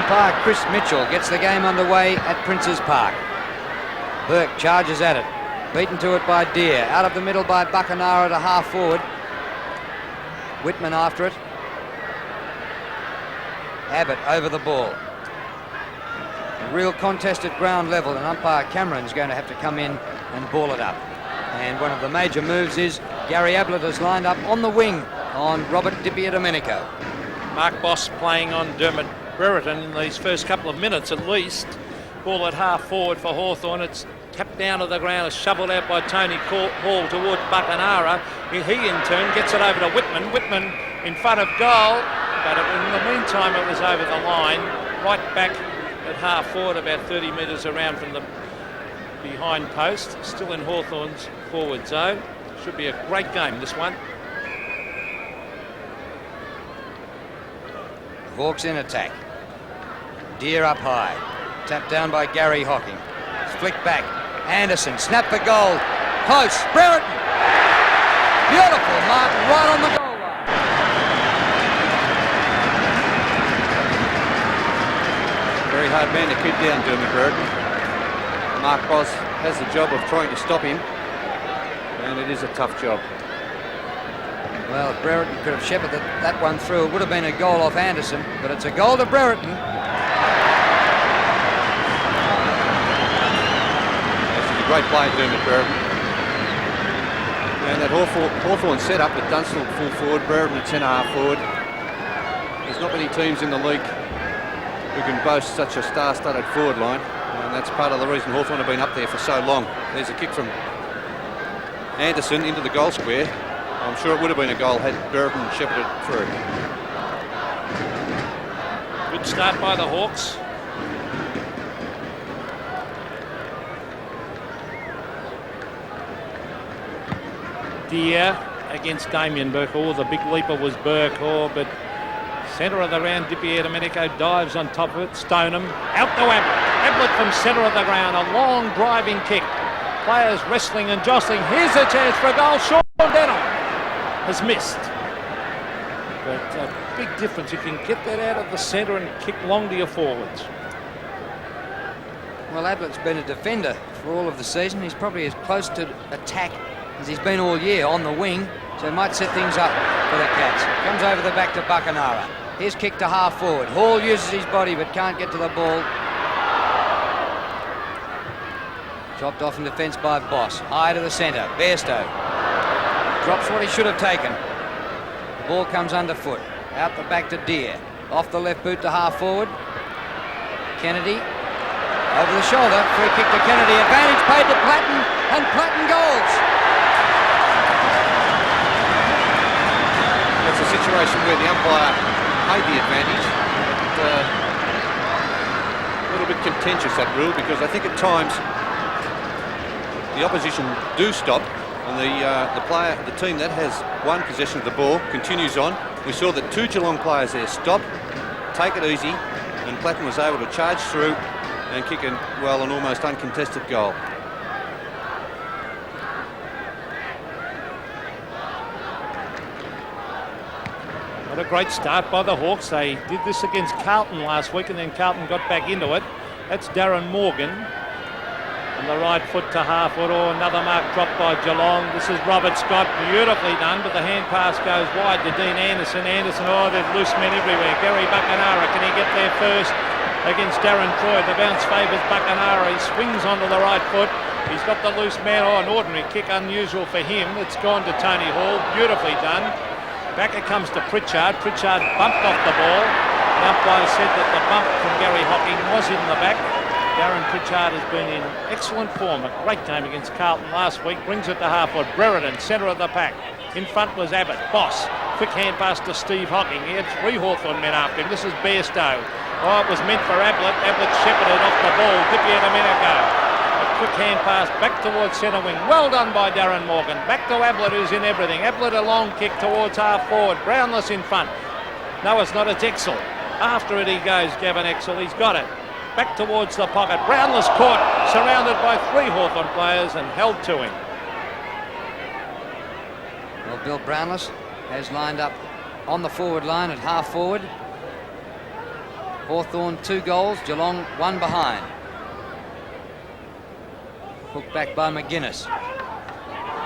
Umpire Chris Mitchell gets the game underway at Princes Park. Burke charges at it. Beaten to it by Deere. Out of the middle by Buckenara to half forward. Whitman after it. Abbott over the ball. A real contest at ground level, and umpire Cameron's going to have to come in and ball it up. And one of the major moves is Gary Ablett has lined up on the wing on Robert DiPierdomenico. Mark Boss playing on Dermot Brereton in these first couple of minutes at least. Ball at half forward for Hawthorn. It's tapped down to the ground, shoveled out by Tony Hall towards Buckenara. He in turn gets it over to Whitman. Whitman in front of goal, but in the meantime it was over the line, right back at half forward, about 30 metres around from the behind post. Still in Hawthorn's forward zone. Should be a great game, this one. Hawks in attack. Deere up high. Tapped down by Gary Hocking. Flick back. Anderson, snap for goal. Close. Brereton. Beautiful mark right on the goal line. Very hard man to keep down, Dermot Brereton. Mark Boss has the job of trying to stop him, and it is a tough job. Well, if Brereton could have shepherded that one through, it would have been a goal off Anderson, but it's a goal to Brereton. Great play, Dermot Brereton. And that Hawthorn setup with Dunstall full forward, Brereton at centre-half forward. There's not many teams in the league who can boast such a star-studded forward line, and that's part of the reason Hawthorn have been up there for so long. There's a kick from Anderson into the goal square. I'm sure it would have been a goal had Brereton shepherded through. Good start by the Hawks. Deere against Damien Burke. Oh, the big leaper was Burke. Oh, but centre of the ground, DiPierdomenico dives on top of it. Stoneham out to Ablett. Ablett from centre of the ground. A long driving kick. Players wrestling and jostling. Here's a chance for a goal. Sean Denham has missed. But a big difference. You can get that out of the centre and kick long to your forwards. Well, Ablett's been a defender for all of the season. He's probably as close to attack as he's been all year on the wing, so he might set things up for the Cats. Comes over the back to Buckenara. Here's kick to half forward. Hall uses his body but can't get to the ball. Chopped off in defence by Boss. High to the centre. Bairstow drops what he should have taken. The ball comes underfoot. Out the back to Deere. Off the left boot to half forward. Kennedy over the shoulder. Free kick to Kennedy. Advantage paid to Platten, and Platten goals. It's a situation where the umpire paid the advantage. A little bit contentious, that rule, because I think at times the opposition do stop, and the team that has won possession of the ball continues on. We saw that two Geelong players there stop, take it easy, and Platten was able to charge through and kick an almost uncontested goal. What a great start by the Hawks. They did this against Carlton last week, and then Carlton got back into it. That's Darren Morgan. On the right foot to half foot. Oh, another mark dropped by Geelong. This is Robert Scott. Beautifully done, but the hand pass goes wide to Dean Anderson. Oh, there's loose men everywhere. Gary Buckenara, can he get there first against Darren Troy? The bounce favours Buckenara. He swings onto the right foot. He's got the loose man. Oh, an ordinary kick, unusual for him. It's gone to Tony Hall. Beautifully done. Back it comes to Pritchard. Pritchard bumped off the ball. The umpire said that the bump from Gary Hocking was in the back. Darren Pritchard has been in excellent form. A great game against Carlton last week. Brings it to half-foot. Brereton, centre of the pack. In front was Abbott. Boss. Quick hand pass to Steve Hocking. He had three Hawthorn men after him. This is Bairstow. Oh, it was meant for Ablett. Ablett shepherded off the ball. DiPierdomenico. Quick hand pass back towards centre wing. Well done by Darren Morgan. Back to Ablett, who's in everything. Ablett a long kick towards half forward. Brownless in front. No, it's not. It's Exel. After it he goes, Gavin Exel. He's got it. Back towards the pocket. Brownless caught, surrounded by three Hawthorn players and held to him. Well, Bill Brownless has lined up on the forward line at half forward. Hawthorn 2 goals, Geelong 1 behind. Hooked back by McGuinness.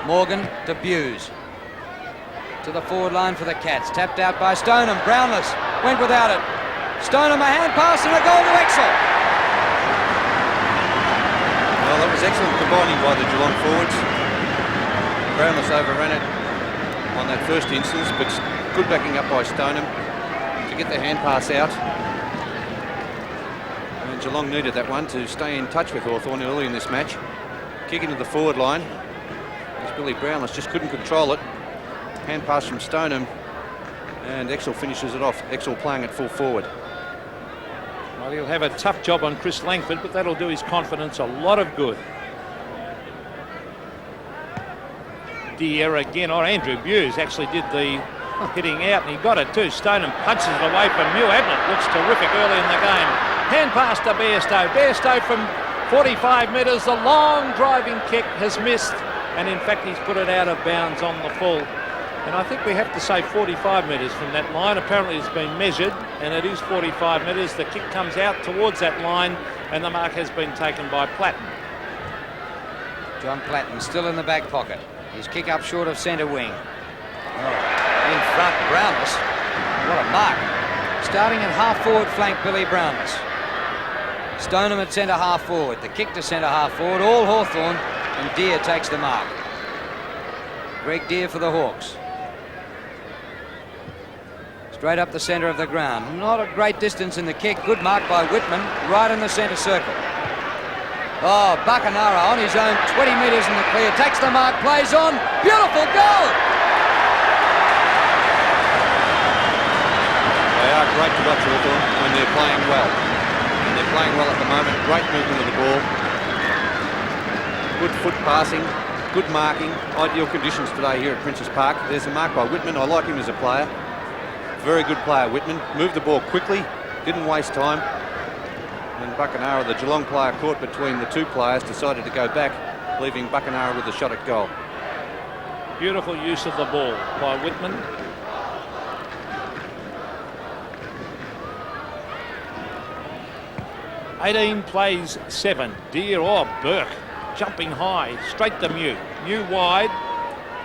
Morgan to Buse. To the forward line for the Cats. Tapped out by Stoneham. Brownless went without it. Stoneham, a hand pass and a goal to Exel. Well, that was excellent combining by the Geelong forwards. Brownless overran it on that first instance, but good backing up by Stoneham to get the hand pass out. And Geelong needed that one to stay in touch with Hawthorn early in this match. Kick into the forward line. As Billy Brownless just couldn't control it. Hand pass from Stoneham, and Exel finishes it off. Exel playing at full forward. Well, he'll have a tough job on Chris Langford, but that'll do his confidence a lot of good. Again, or Andrew Buse actually did the hitting out, and he got it too. Stoneham punches it away from Mew. Ablett looks terrific early in the game. Hand pass to Bairstow. Bairstow from 45 metres. The long driving kick has missed, and in fact he's put it out of bounds on the full. And I think we have to say 45 metres from that line. Apparently it's been measured, and it is 45 metres. The kick comes out towards that line, and the mark has been taken by Platten. John Platten still in the back pocket. His kick up short of centre wing. Oh, in front, Brownless. What a mark. Starting at half forward flank, Billy Brownless. Stoneham at centre half forward. The kick to centre half forward. All Hawthorn, and Deere takes the mark. Greg Deere for the Hawks. Straight up the centre of the ground. Not a great distance in the kick. Good mark by Whitman, right in the centre circle. Oh, Buckenara on his own, 20 metres in the clear. Takes the mark, plays on. Beautiful goal! They are great to watch Hawthorn when they're playing well. And they're playing well at the moment. Great movement of the ball. Good foot passing. Good marking. Ideal conditions today here at Princes Park. There's a mark by Whitman. I like him as a player. Very good player, Whitman. Moved the ball quickly. Didn't waste time. And Buckenara, the Geelong player caught between the two players, decided to go back, leaving Buckenara with a shot at goal. Beautiful use of the ball by Whitman. (18 plays 7). Deere or Burke jumping high, straight to Mew. Mew wide.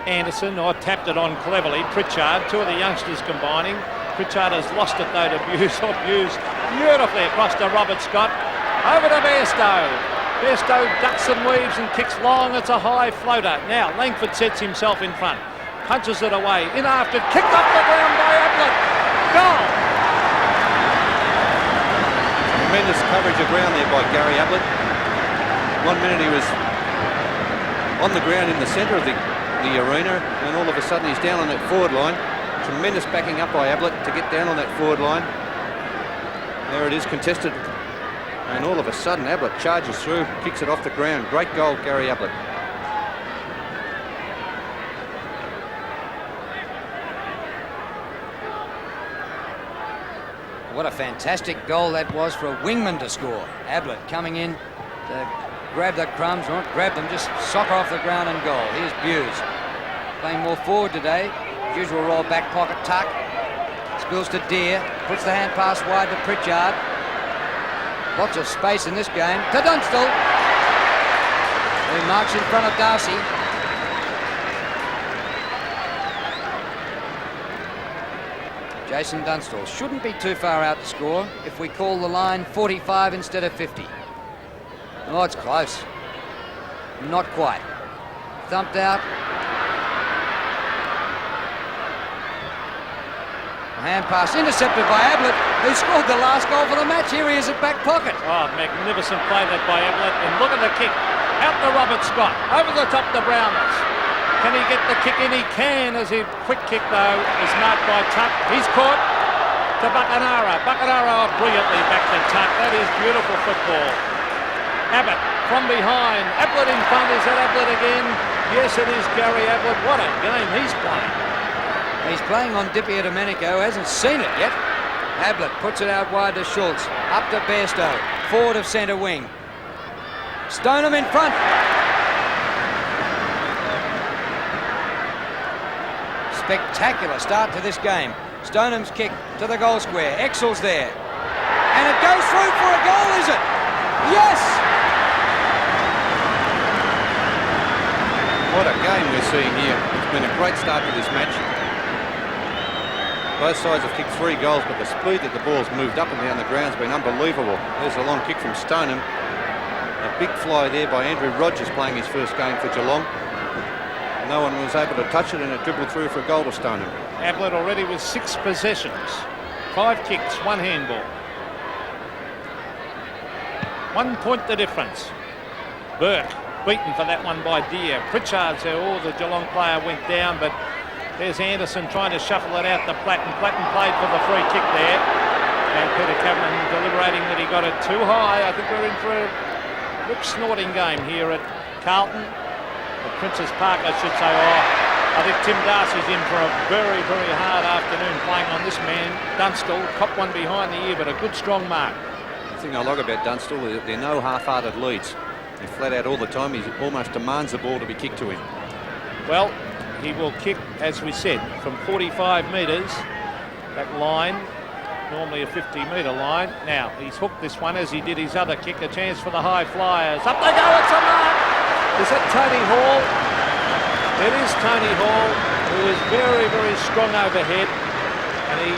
Anderson tapped it on cleverly. Pritchard, two of the youngsters combining. Pritchard has lost it though to Buse. Buse beautifully across to Robert Scott. Over to Bairstow. Bairstow ducks and weaves and kicks long. It's a high floater. Now Langford sets himself in front. Punches it away. In after. Kicked off the ground by Ablett. Goal! Tremendous coverage of ground there by Gary Ablett. 1 minute he was on the ground in the centre of the arena, and all of a sudden he's down on that forward line. Tremendous backing up by Ablett to get down on that forward line. There it is, contested, and all of a sudden Ablett charges through, kicks it off the ground. Great goal, Gary Ablett. What a fantastic goal that was for a wingman to score. Ablett coming in to grab the crumbs, not grab them, just sock off the ground and goal. Here's Buse. Playing more forward today. Usual roll back pocket tuck. Spills to Deere. Puts the hand pass wide to Pritchard. Lots of space in this game. To Dunstall. He marks in front of Darcy. Jason Dunstall shouldn't be too far out to score if we call the line 45 instead of 50. Oh, it's close. Not quite. Thumped out. A hand pass intercepted by Ablett, who scored the last goal for the match. Here he is at back pocket. Oh, magnificent play that by Ablett. And look at the kick. Out to Robert Scott. Over the top to Brownless. Can he get the kick in? He can, as he quick kick though is marked by Tuck. He's caught to Buckenara. Buckenara brilliantly back to Tuck. That is beautiful football. Abbott from behind. Ablett in front. Is that Ablett again? Yes, it is Gary Ablett. What a game he's playing. He's playing on Dippia Domenico. Hasn't seen it yet. Ablett puts it out wide to Schultz. Up to Bairstow. Forward of centre wing. Stoneham in front. Spectacular start to this game. Stoneham's kick to the goal square. Exel's there. And it goes through for a goal, is it? Yes! What a game we're seeing here. It's been a great start to this match. Both sides have kicked 3 goals, but the speed that the ball's moved up and down the ground has been unbelievable. There's a long kick from Stoneham. A big fly there by Andrew Rogers, playing his first game for Geelong. No one was able to touch it, and it dribbled through for a goal to Stoneham. Ablett already with 6 possessions. 5 kicks, 1 handball. 1 point the difference. Burke beaten for that one by Deere. Pritchard, so the Geelong player went down, but there's Anderson trying to shuffle it out to Platten. Platten played for the free kick there. And Peter Cameron deliberating that he got it too high. I think we're in for a lip-snorting game here at Carlton. Or Princess Park, I should say. I think Tim Darcy's in for a very, very hard afternoon playing on this man. Dunstall copped one behind the ear, but a good, strong mark. The thing I like about Dunstall is that there are no half-hearted leads. He's flat out all the time. He almost demands the ball to be kicked to him. Well, he will kick, as we said, from 45 metres. That line, normally a 50-metre line. Now, he's hooked this one as he did his other kick. A chance for the high flyers. Up they go, it's a mark! Is that Tony Hall? It is Tony Hall, who is very, very strong overhead. And he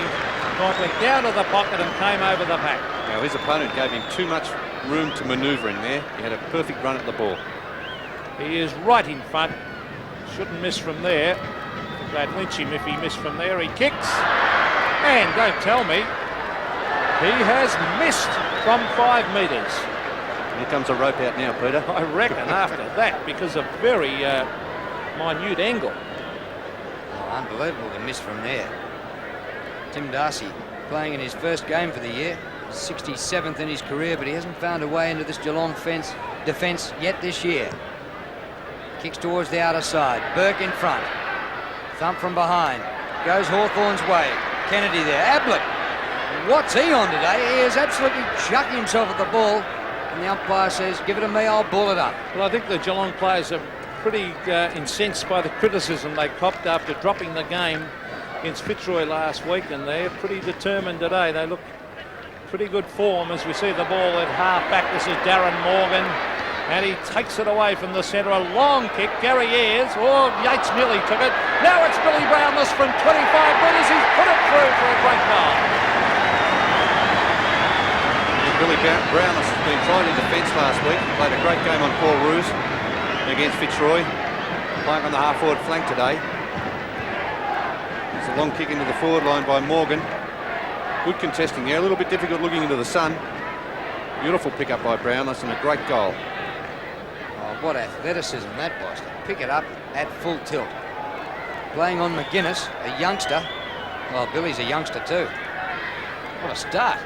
went down to the pocket and came over the pack. Now, his opponent gave him too much room to manoeuvre in there. He had a perfect run at the ball. He is right in front. Shouldn't miss from there. They'd lynch him if he missed from there. He kicks. And don't tell me, he has missed from 5 metres. Here comes a rope out now, Peter. I reckon after that, because of very minute angle. Oh, unbelievable to miss from there. Tim Darcy playing in his first game for the year. 67th in his career, but he hasn't found a way into this Geelong defence yet this year. Kicks towards the outer side. Burke in front. Thump from behind. Goes Hawthorn's way. Kennedy there. Ablett. What's he on today? He is absolutely chucking himself at the ball. And the umpire says, give it to me, I'll ball it up. Well, I think the Geelong players are pretty incensed by the criticism they copped after dropping the game against Fitzroy last week, and they're pretty determined today. They look pretty good form as we see the ball at half back. This is Darren Morgan, and he takes it away from the centre. A long kick. Gary Ayres. Oh, Yates nearly took it. Now it's Billy Brownless from 25 metres. He's put it through for a great goal. Billy Brownless has been tried in defence last week. He played a great game on Paul Roos against Fitzroy. Playing on the half-forward flank today. It's a long kick into the forward line by Morgan. Good contesting there, a little bit difficult looking into the sun. Beautiful pick-up by Brownless and a great goal. Oh, what athleticism that was, to pick it up at full tilt. Playing on McGuinness, a youngster. Well, Billy's a youngster too. What a start.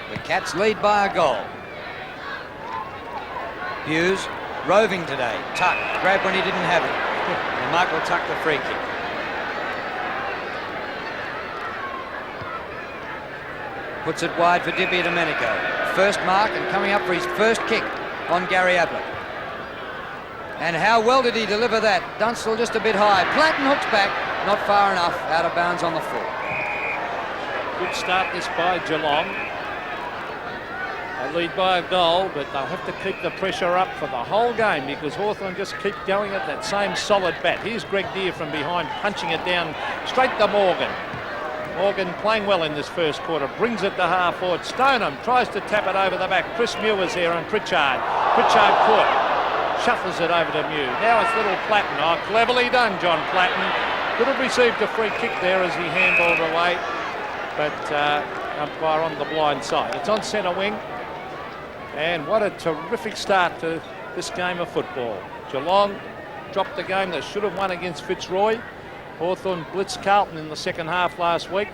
The Cats lead by a goal. Hughes roving today. Tuck, grabbed when he didn't have it. And Michael Tuck the free kick. Puts it wide for Dippy Domenico. First mark and coming up for his first kick on Gary Ablett. And how well did he deliver that? Dunstall just a bit high. Platten hooks back, not far enough, out of bounds on the full. Good start this by Geelong. They lead by a goal, but they'll have to keep the pressure up for the whole game because Hawthorn just keep going at that same solid bat. Here's Greg Deere from behind, punching it down straight to Morgan. Morgan playing well in this first quarter, brings it to half forward. Stoneham tries to tap it over the back. Chris Muir's there and Pritchard. Pritchard caught, shuffles it over to Muir. Now it's little Platten. Oh, cleverly done, John Platten. Could have received a free kick there as he handballed away, but umpire on the blind side. It's on centre wing. And what a terrific start to this game of football. Geelong dropped the game they should have won against Fitzroy. Hawthorn blitzed Carlton in the second half last week.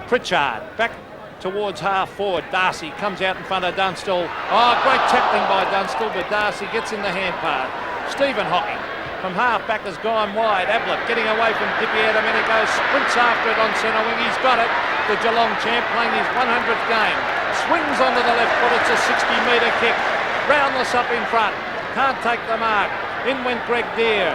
Pritchard back towards half forward. Darcy comes out in front of Dunstall. Oh, great tackling by Dunstall, but Darcy gets in the hand part. Stephen Hocking from half back has gone wide. Ablett getting away from Dippy Domenico, sprints after it on centre wing. He's got it. The Geelong champ playing his 100th game. Swings onto the left foot. It's a 60-metre kick. Brownless up in front. Can't take the mark. In went Greg Deere.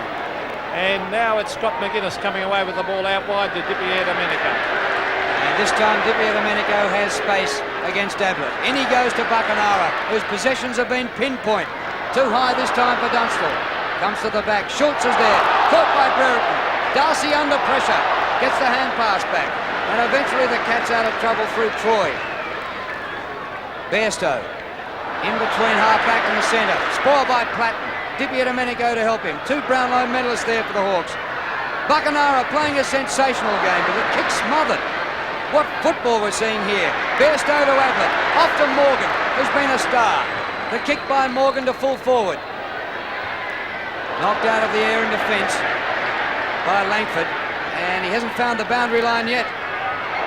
And now it's Scott McGuinness coming away with the ball out wide to Dipier Domenico. And this time Dipier Domenico has space against Ablett. In he goes to Buckenara, whose possessions have been pinpoint. Too high this time for Dunstall. Comes to the back. Schultz is there. Caught by Brereton. Darcy under pressure. Gets the hand pass back. And eventually the Cats out of trouble through Troy. Bairstow in between half-back and the centre. Spoiled by Platten. Dipier Domenico to help him. 2 Brownlow medalists there for the Hawks. Buckenara playing a sensational game, but the kick smothered. What football we're seeing here. Bairstow to Ablett. Off to Morgan, who's been a star. The kick by Morgan to full forward. Knocked out of the air in defence by Langford. And he hasn't found the boundary line yet.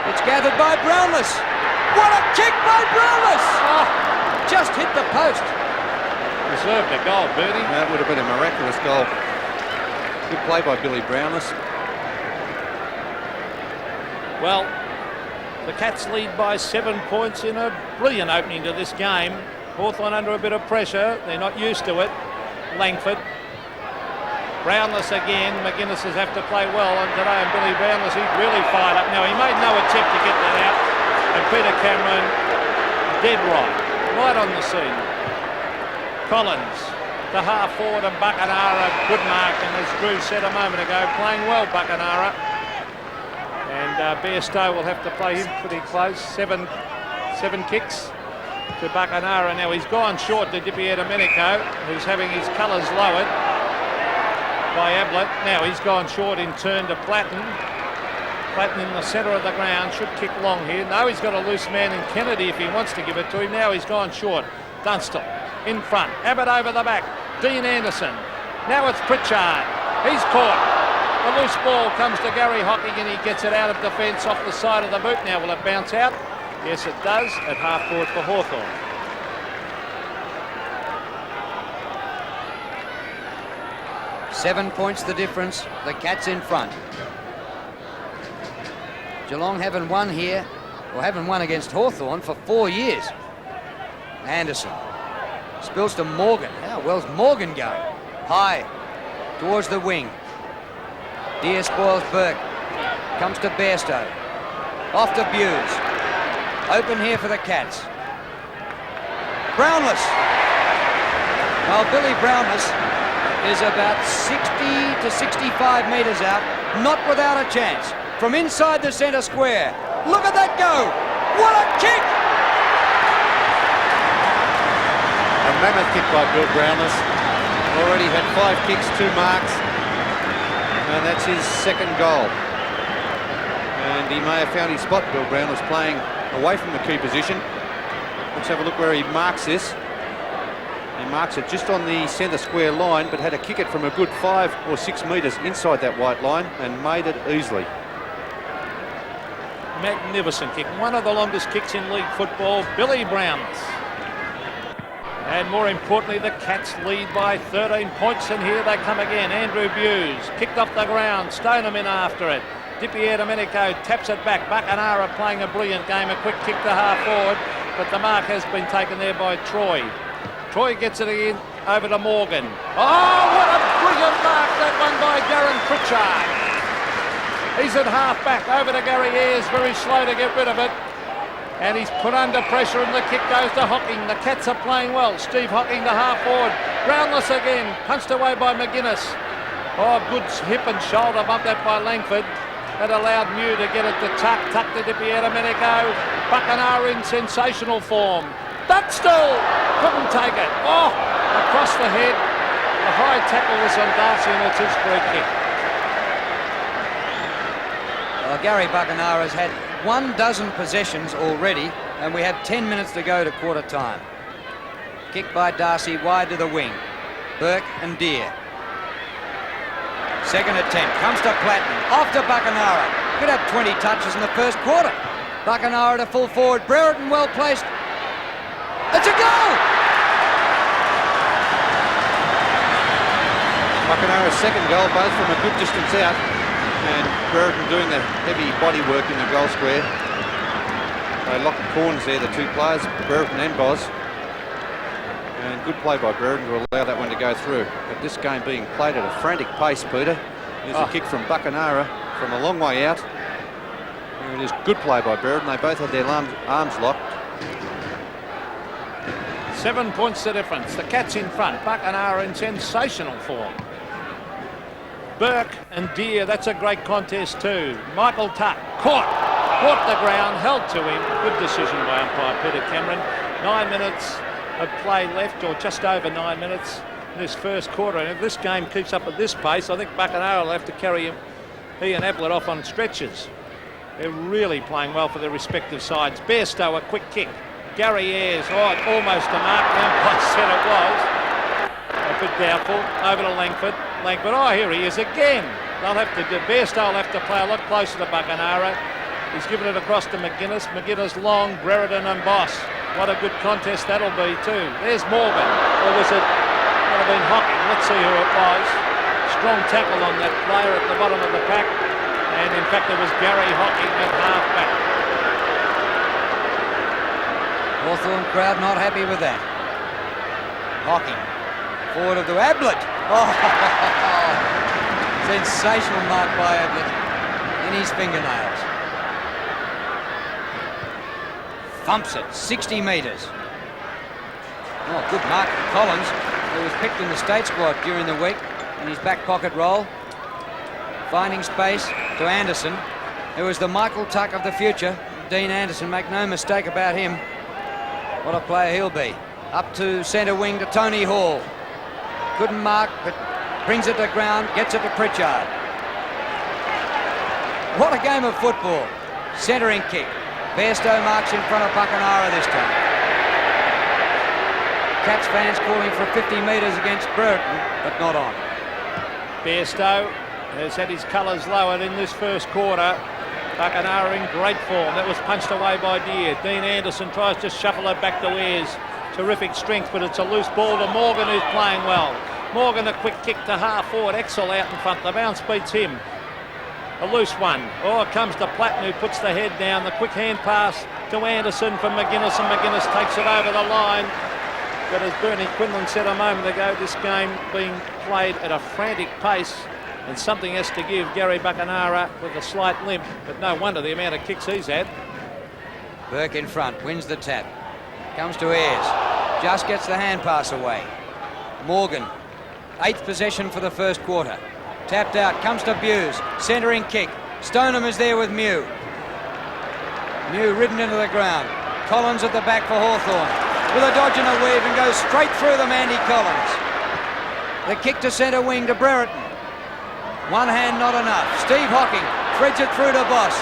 It's gathered by Brownless. What a kick by Brownless! Oh, just hit the post. Deserved a goal, Bernie. That would have been a miraculous goal. Good play by Billy Brownless. Well, the Cats lead by 7 points in a brilliant opening to this game. Hawthorn under a bit of pressure. They're not used to it. Langford. Brownless again. McGuinness has have to play well, and today and Billy Brownless, he's really fired up. Now, he made no attempt to get that out, and Peter Cameron dead right on the scene. Collins, the half forward, and Buckenara, good mark, and as Drew said a moment ago, playing well, Buckenara. And Bairstow will have to play him pretty close. Seven kicks to Buckenara. Now he's gone short to Dipier Domenico, who's having his colours lowered by Ablett. Now he's gone short in turn to Platten. Platten in the centre of the ground, should kick long here. No, he's got a loose man in Kennedy if he wants to give it to him. Now he's gone short. Dunstall in front. Abbott over the back. Dean Anderson. Now it's Pritchard. He's caught. The loose ball comes to Gary Hocking and he gets it out of defence off the side of the boot. Now will it bounce out? Yes, it does, at half forward for Hawthorn. Seven points the difference. The Cats in front. Geelong haven't won here, or haven't won against Hawthorn for 4 years. Anderson spills to Morgan. How well's Morgan going? High towards the wing. Deere spoils Burke. Comes to Bairstow. Off to Buse. Open here for the Cats. Brownless. Well, Billy Brownless is about 60 to 65 metres out, not without a chance. From inside the centre square. Look at that go! What a kick! A mammoth kick by Bill Brownless. Already had 5 kicks, 2 marks, and that's his second goal. And he may have found his spot. Bill Brownless playing away from the key position. Let's have a look where he marks this. He marks it just on the centre square line, but had to kick it from a good 5 or 6 metres inside that white line and made it easily. Magnificent kick. One of the longest kicks in league football, Billy Brownless. And more importantly, the Cats lead by 13 points, and here they come again. Andrew Buse kicked off the ground. Stoneham in after it. Dipier Domenico taps it back. Buckenara playing a brilliant game. A quick kick to half forward, but the mark has been taken there by Troy. Troy gets it in over to Morgan. Oh, what a brilliant mark, that one by Darren Pritchard. He's at half-back over to Gary Ayres, very slow to get rid of it. And he's put under pressure and the kick goes to Hocking. The Cats are playing well. Steve Hocking to half-forward. Brownless again, punched away by McGuinness. Oh, good hip and shoulder bump that by Langford. That allowed Mew to get it to Tuck to Dipier Domenico. Buckenara in sensational form. Dunstall couldn't take it. Oh, across the head. The high tackle was on Darcy and it's his free kick. Well, Gary Buckenara has had 12 possessions already, and we have 10 minutes to go to quarter time. Kick by Darcy wide to the wing. Burke and Deere. Second attempt comes to Platten. Off to Buckenara. Could have 20 touches in the first quarter. Buckenara to full forward. Brereton well placed. It's a goal! Buckenara's second goal, both from a good distance out, and Brereton doing the heavy body work in the goal square. They locked the corners there, the 2 players, Brereton and Boz. And good play by Brereton to allow that one to go through. But this game being played at a frantic pace, Peter. Here's a kick from Buckenara from a long way out. Here it is, good play by Brereton. They both had their arms locked. 7 points the difference. The Cats in front. Buckenara in sensational form. Burke and Deere, that's a great contest too. Michael Tuck, caught the ground, held to him. Good decision by umpire Peter Cameron. 9 minutes of play left, or just over 9 minutes in this first quarter. And if this game keeps up at this pace, I think Buckenara will have to carry he and Ablett off on stretchers. They're really playing well for their respective sides. Bairstow, a quick kick. Gary Ayres, almost a mark. The umpire said it was. A bit doubtful. Over to Langford. Here he is again. Bairstow will have to play a lot closer to Buckenara. He's given it across to McGuinness. McGuinness long, Brereton and Boss. What a good contest that'll be too. There's Morgan. Or was it? Might have been Hocking. Let's see who it was. Strong tackle on that player at the bottom of the pack. And in fact, it was Gary Hocking at half-back. Hawthorn crowd not happy with that. Hocking. Forward of the Ablett. Oh, sensational mark by Ablett in his fingernails. Thumps it, 60 metres. Oh, good mark for Collins, who was picked in the state squad during the week in his back pocket role. Finding space to Anderson, who is the Michael Tuck of the future. Dean Anderson, make no mistake about him. What a player he'll be. Up to centre wing to Tony Hall. Couldn't mark, but brings it to ground, gets it to Pritchard. What a game of football. Centering kick. Bairstow marks in front of Buckenara this time. Cats fans calling for 50 metres against Brereton, but not on. Bairstow has had his colours lowered in this first quarter. Buckenara in great form. That was punched away by Deere. Dean Anderson tries to shuffle it back to Ayres. Terrific strength, but it's a loose ball to Morgan, who's playing well. Morgan, a quick kick to half forward. Exel out in front. The bounce beats him. A loose one. Oh, it comes to Platten, who puts the head down. The quick hand pass to Anderson from McGuinness, and McGuinness takes it over the line. But as Bernie Quinlan said a moment ago, this game being played at a frantic pace, and something has to give. Gary Buckenara with a slight limp, but no wonder the amount of kicks he's had. Burke in front, wins the tap. Comes to Ayres. Just gets the hand pass away. Morgan, 8th possession for the first quarter. Tapped out, comes to Buse. Centering kick. Stoneham is there with Mew. Mew ridden into the ground. Collins at the back for Hawthorn. With a dodge and a weave, and goes straight through them, Andy Collins. The kick to centre wing to Brereton. One hand not enough. Steve Hocking threads it through to Boss.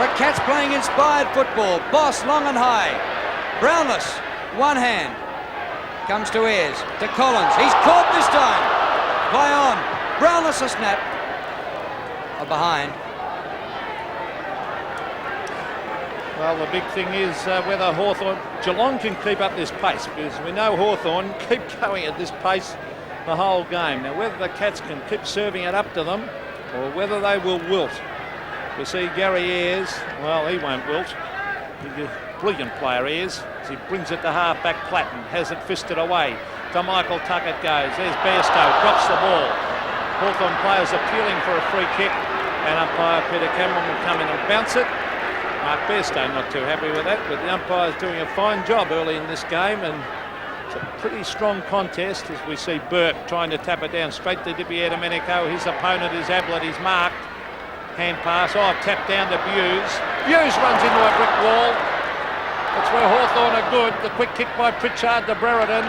The Cats playing inspired football. Boss long and high. Brownless, one hand. Comes to Ayres, to Collins. He's caught this time. Play on. Brownless a snap. Behind. Well, the big thing is whether Geelong can keep up this pace, because we know Hawthorn keep going at this pace the whole game. Now, whether the Cats can keep serving it up to them, or whether they will wilt. We see Gary Ayres, well, he won't wilt. He's a brilliant player, Ayres, as he brings it to half-back. Platten has it fisted away. To Michael Tuck it goes. There's Bairstow, drops the ball. Hawthorn players appealing for a free kick, and umpire Peter Cameron will come in and bounce it. Mark Bairstow not too happy with that, but the umpire's doing a fine job early in this game, and it's a pretty strong contest as we see Burke trying to tap it down straight to Di Domenico. His opponent is Ablett. He's marked. Hand pass. Oh, tapped down to Buse. Buse runs into a brick wall. That's where Hawthorn are good. The quick kick by Pritchard to Brereton.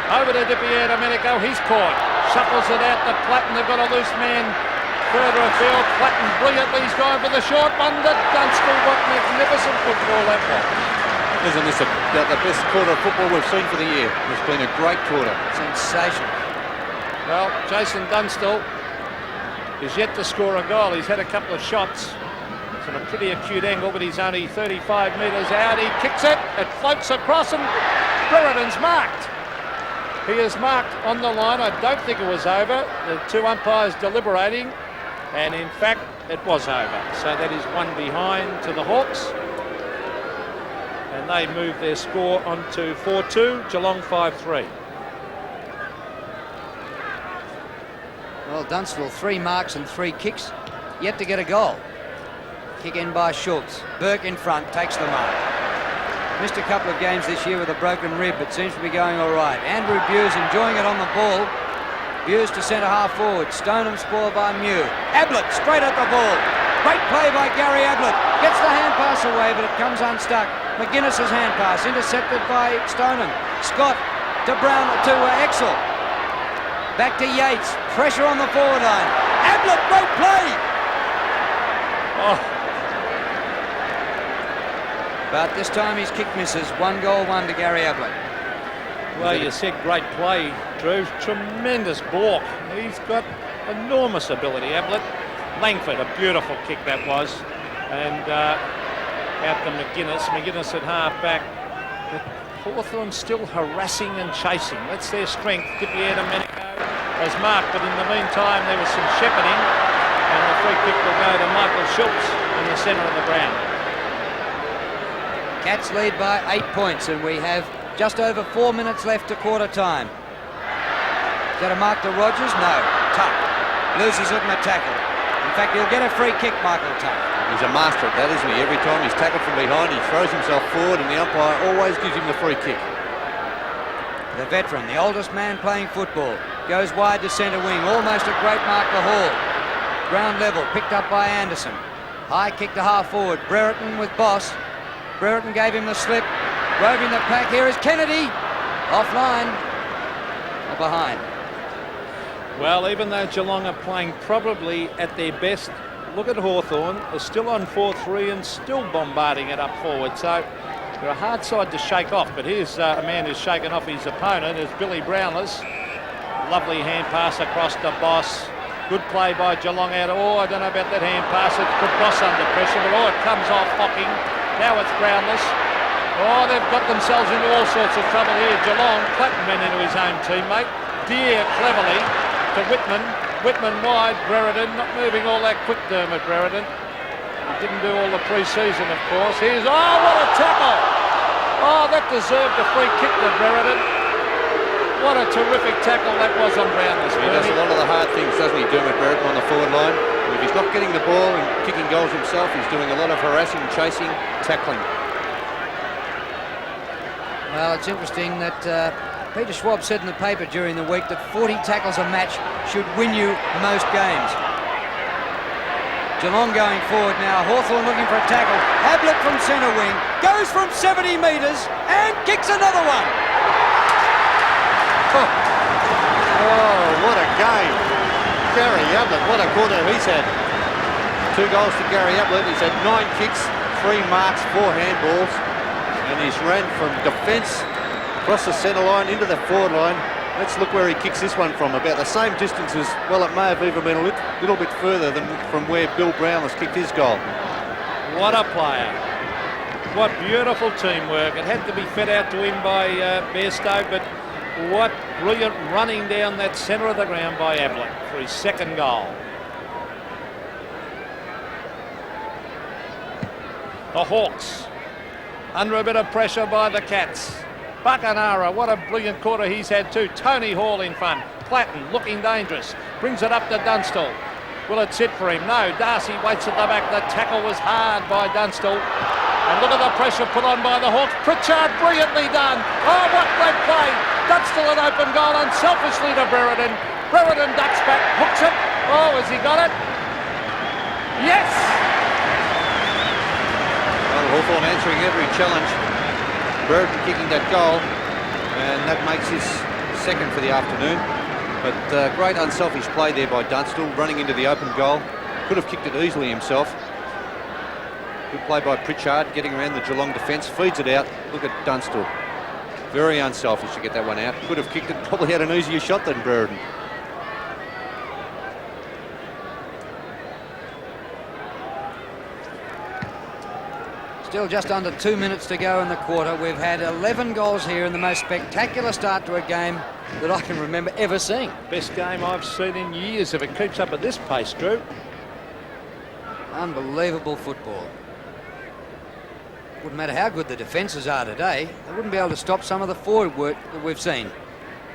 Over to Di Domenico. He's caught. Shuffles it out to Platten. They've got a loose man further afield. Platten brilliantly. He's going for the short one. The Dunstall. What magnificent football that was. Isn't this about the best quarter of football we've seen for the year? It's been a great quarter. Sensational. Well, Jason Dunstall is yet to score a goal. He's had a couple of shots. It's on a pretty acute angle, but he's only 35 metres out. He kicks it. It floats across, and Brereton's marked. He is marked on the line. I don't think it was over. The two umpires deliberating, and in fact, it was over. So that is one behind to the Hawks. And they move their score on to 4-2, Geelong 5-3. Well, Dunstall, 3 marks and 3 kicks, yet to get a goal. Kick in by Schultz. Burke in front, takes the mark. Missed a couple of games this year with a broken rib, but seems to be going all right. Andrew Buse enjoying it on the ball. Buse to centre half forward. Stoneham spoiled by Mew. Ablett straight at the ball. Great play by Gary Ablett. Gets the hand pass away, but it comes unstuck. McGuinness's hand pass intercepted by Stoneham. Scott to Brown to Exel. Back to Yates. Pressure on the forward line. Ablett, great play. Oh. But this time his kick misses. 1 goal, 1 to Gary Ablett. Well, you said great play, Drew. Tremendous balk. He's got enormous ability, Ablett. Langford, a beautiful kick that was. And out to McGuinness. McGuinness at half back. But Hawthorn still harassing and chasing. That's their strength. Dipier-Domenico has marked, but in the meantime there was some shepherding. And the free kick will go to Michael Schultz in the centre of the ground. Cats lead by 8 points, and we have just over 4 minutes left to quarter time. Is that a mark to Rogers? No. Tuck loses it in a tackle. In fact, he'll get a free kick, Michael Tuck. He's a master at that, isn't he? Every time he's tackled from behind, he throws himself forward, and the umpire always gives him the free kick. The veteran, the oldest man playing football, goes wide to centre wing. Almost a great mark to Hall. Ground level, picked up by Anderson. High kick to half forward. Brereton with Boss. Brereton gave him the slip. Roving the pack. Here is Kennedy. Offline. Or behind. Well, even though Geelong are playing probably at their best, look at Hawthorn. They're still on 4-3 and still bombarding it up forward. So they're a hard side to shake off. But here's a man who's shaken off his opponent is Billy Brownless. Lovely hand pass across to Boss. Good play by Geelong out. Oh, I don't know about that hand pass. It put Boss under pressure, but it comes off Hocking. Now it's Brownless. Oh, they've got themselves into all sorts of trouble here. Geelong, Clayton ran into his own teammate. Deere cleverly to Whitman. Whitman wide. Brereton not moving all that quick, Dermot Brereton. He didn't do all the pre-season, of course. Here's, oh, what a tackle. Oh, that deserved a free kick to Brereton. What a terrific tackle that was on Brownless. He does a lot of the hard things, doesn't he, Dermot Brereton on the forward line? If he's not getting the ball and kicking goals himself, he's doing a lot of harassing, chasing, tackling. Well, it's interesting that Peter Schwab said in the paper during the week that 40 tackles a match should win you most games. Geelong going forward now. Hawthorn looking for a tackle. Ablett from centre wing. Goes from 70 metres and kicks another one. Oh, what a game. Gary Ablett, what a quarter he's had. 2 goals to Gary Ablett. He's had 9 kicks, 3 marks, 4 handballs. And he's ran from defence across the centre line into the forward line. Let's look where he kicks this one from. About the same distance as, well, it may have even been a little bit further than from where Bill Brown has kicked his goal. What a player. What beautiful teamwork. It had to be fed out to him by Bairstow, but what brilliant running down that centre of the ground by Ablett for his 2nd goal. The Hawks under a bit of pressure by the Cats. Buckenara, what a brilliant quarter he's had too. Tony Hall in front. Platten looking dangerous. Brings it up to Dunstall. Will it sit for him? No. Darcy waits at the back. The tackle was hard by Dunstall. And look at the pressure put on by the Hawks. Pritchard, brilliantly done. Oh, what great play. Dunstall an open goal unselfishly to Brereton. Brereton ducks back, hooks it. Oh, has he got it? Yes! Well, Hawthorn answering every challenge. Brereton kicking that goal, and that makes his 2nd for the afternoon. But great unselfish play there by Dunstall, running into the open goal. Could have kicked it easily himself. Good play by Pritchard, getting around the Geelong defence, feeds it out. Look at Dunstall. Very unselfish to get that one out. Could have kicked it, probably had an easier shot than Brereton. Still just under 2 minutes to go in the quarter. We've had 11 goals here in the most spectacular start to a game that I can remember ever seeing. Best game I've seen in years if it keeps up at this pace, Drew. Unbelievable football. Wouldn't matter how good the defences are today, they wouldn't be able to stop some of the forward work that we've seen.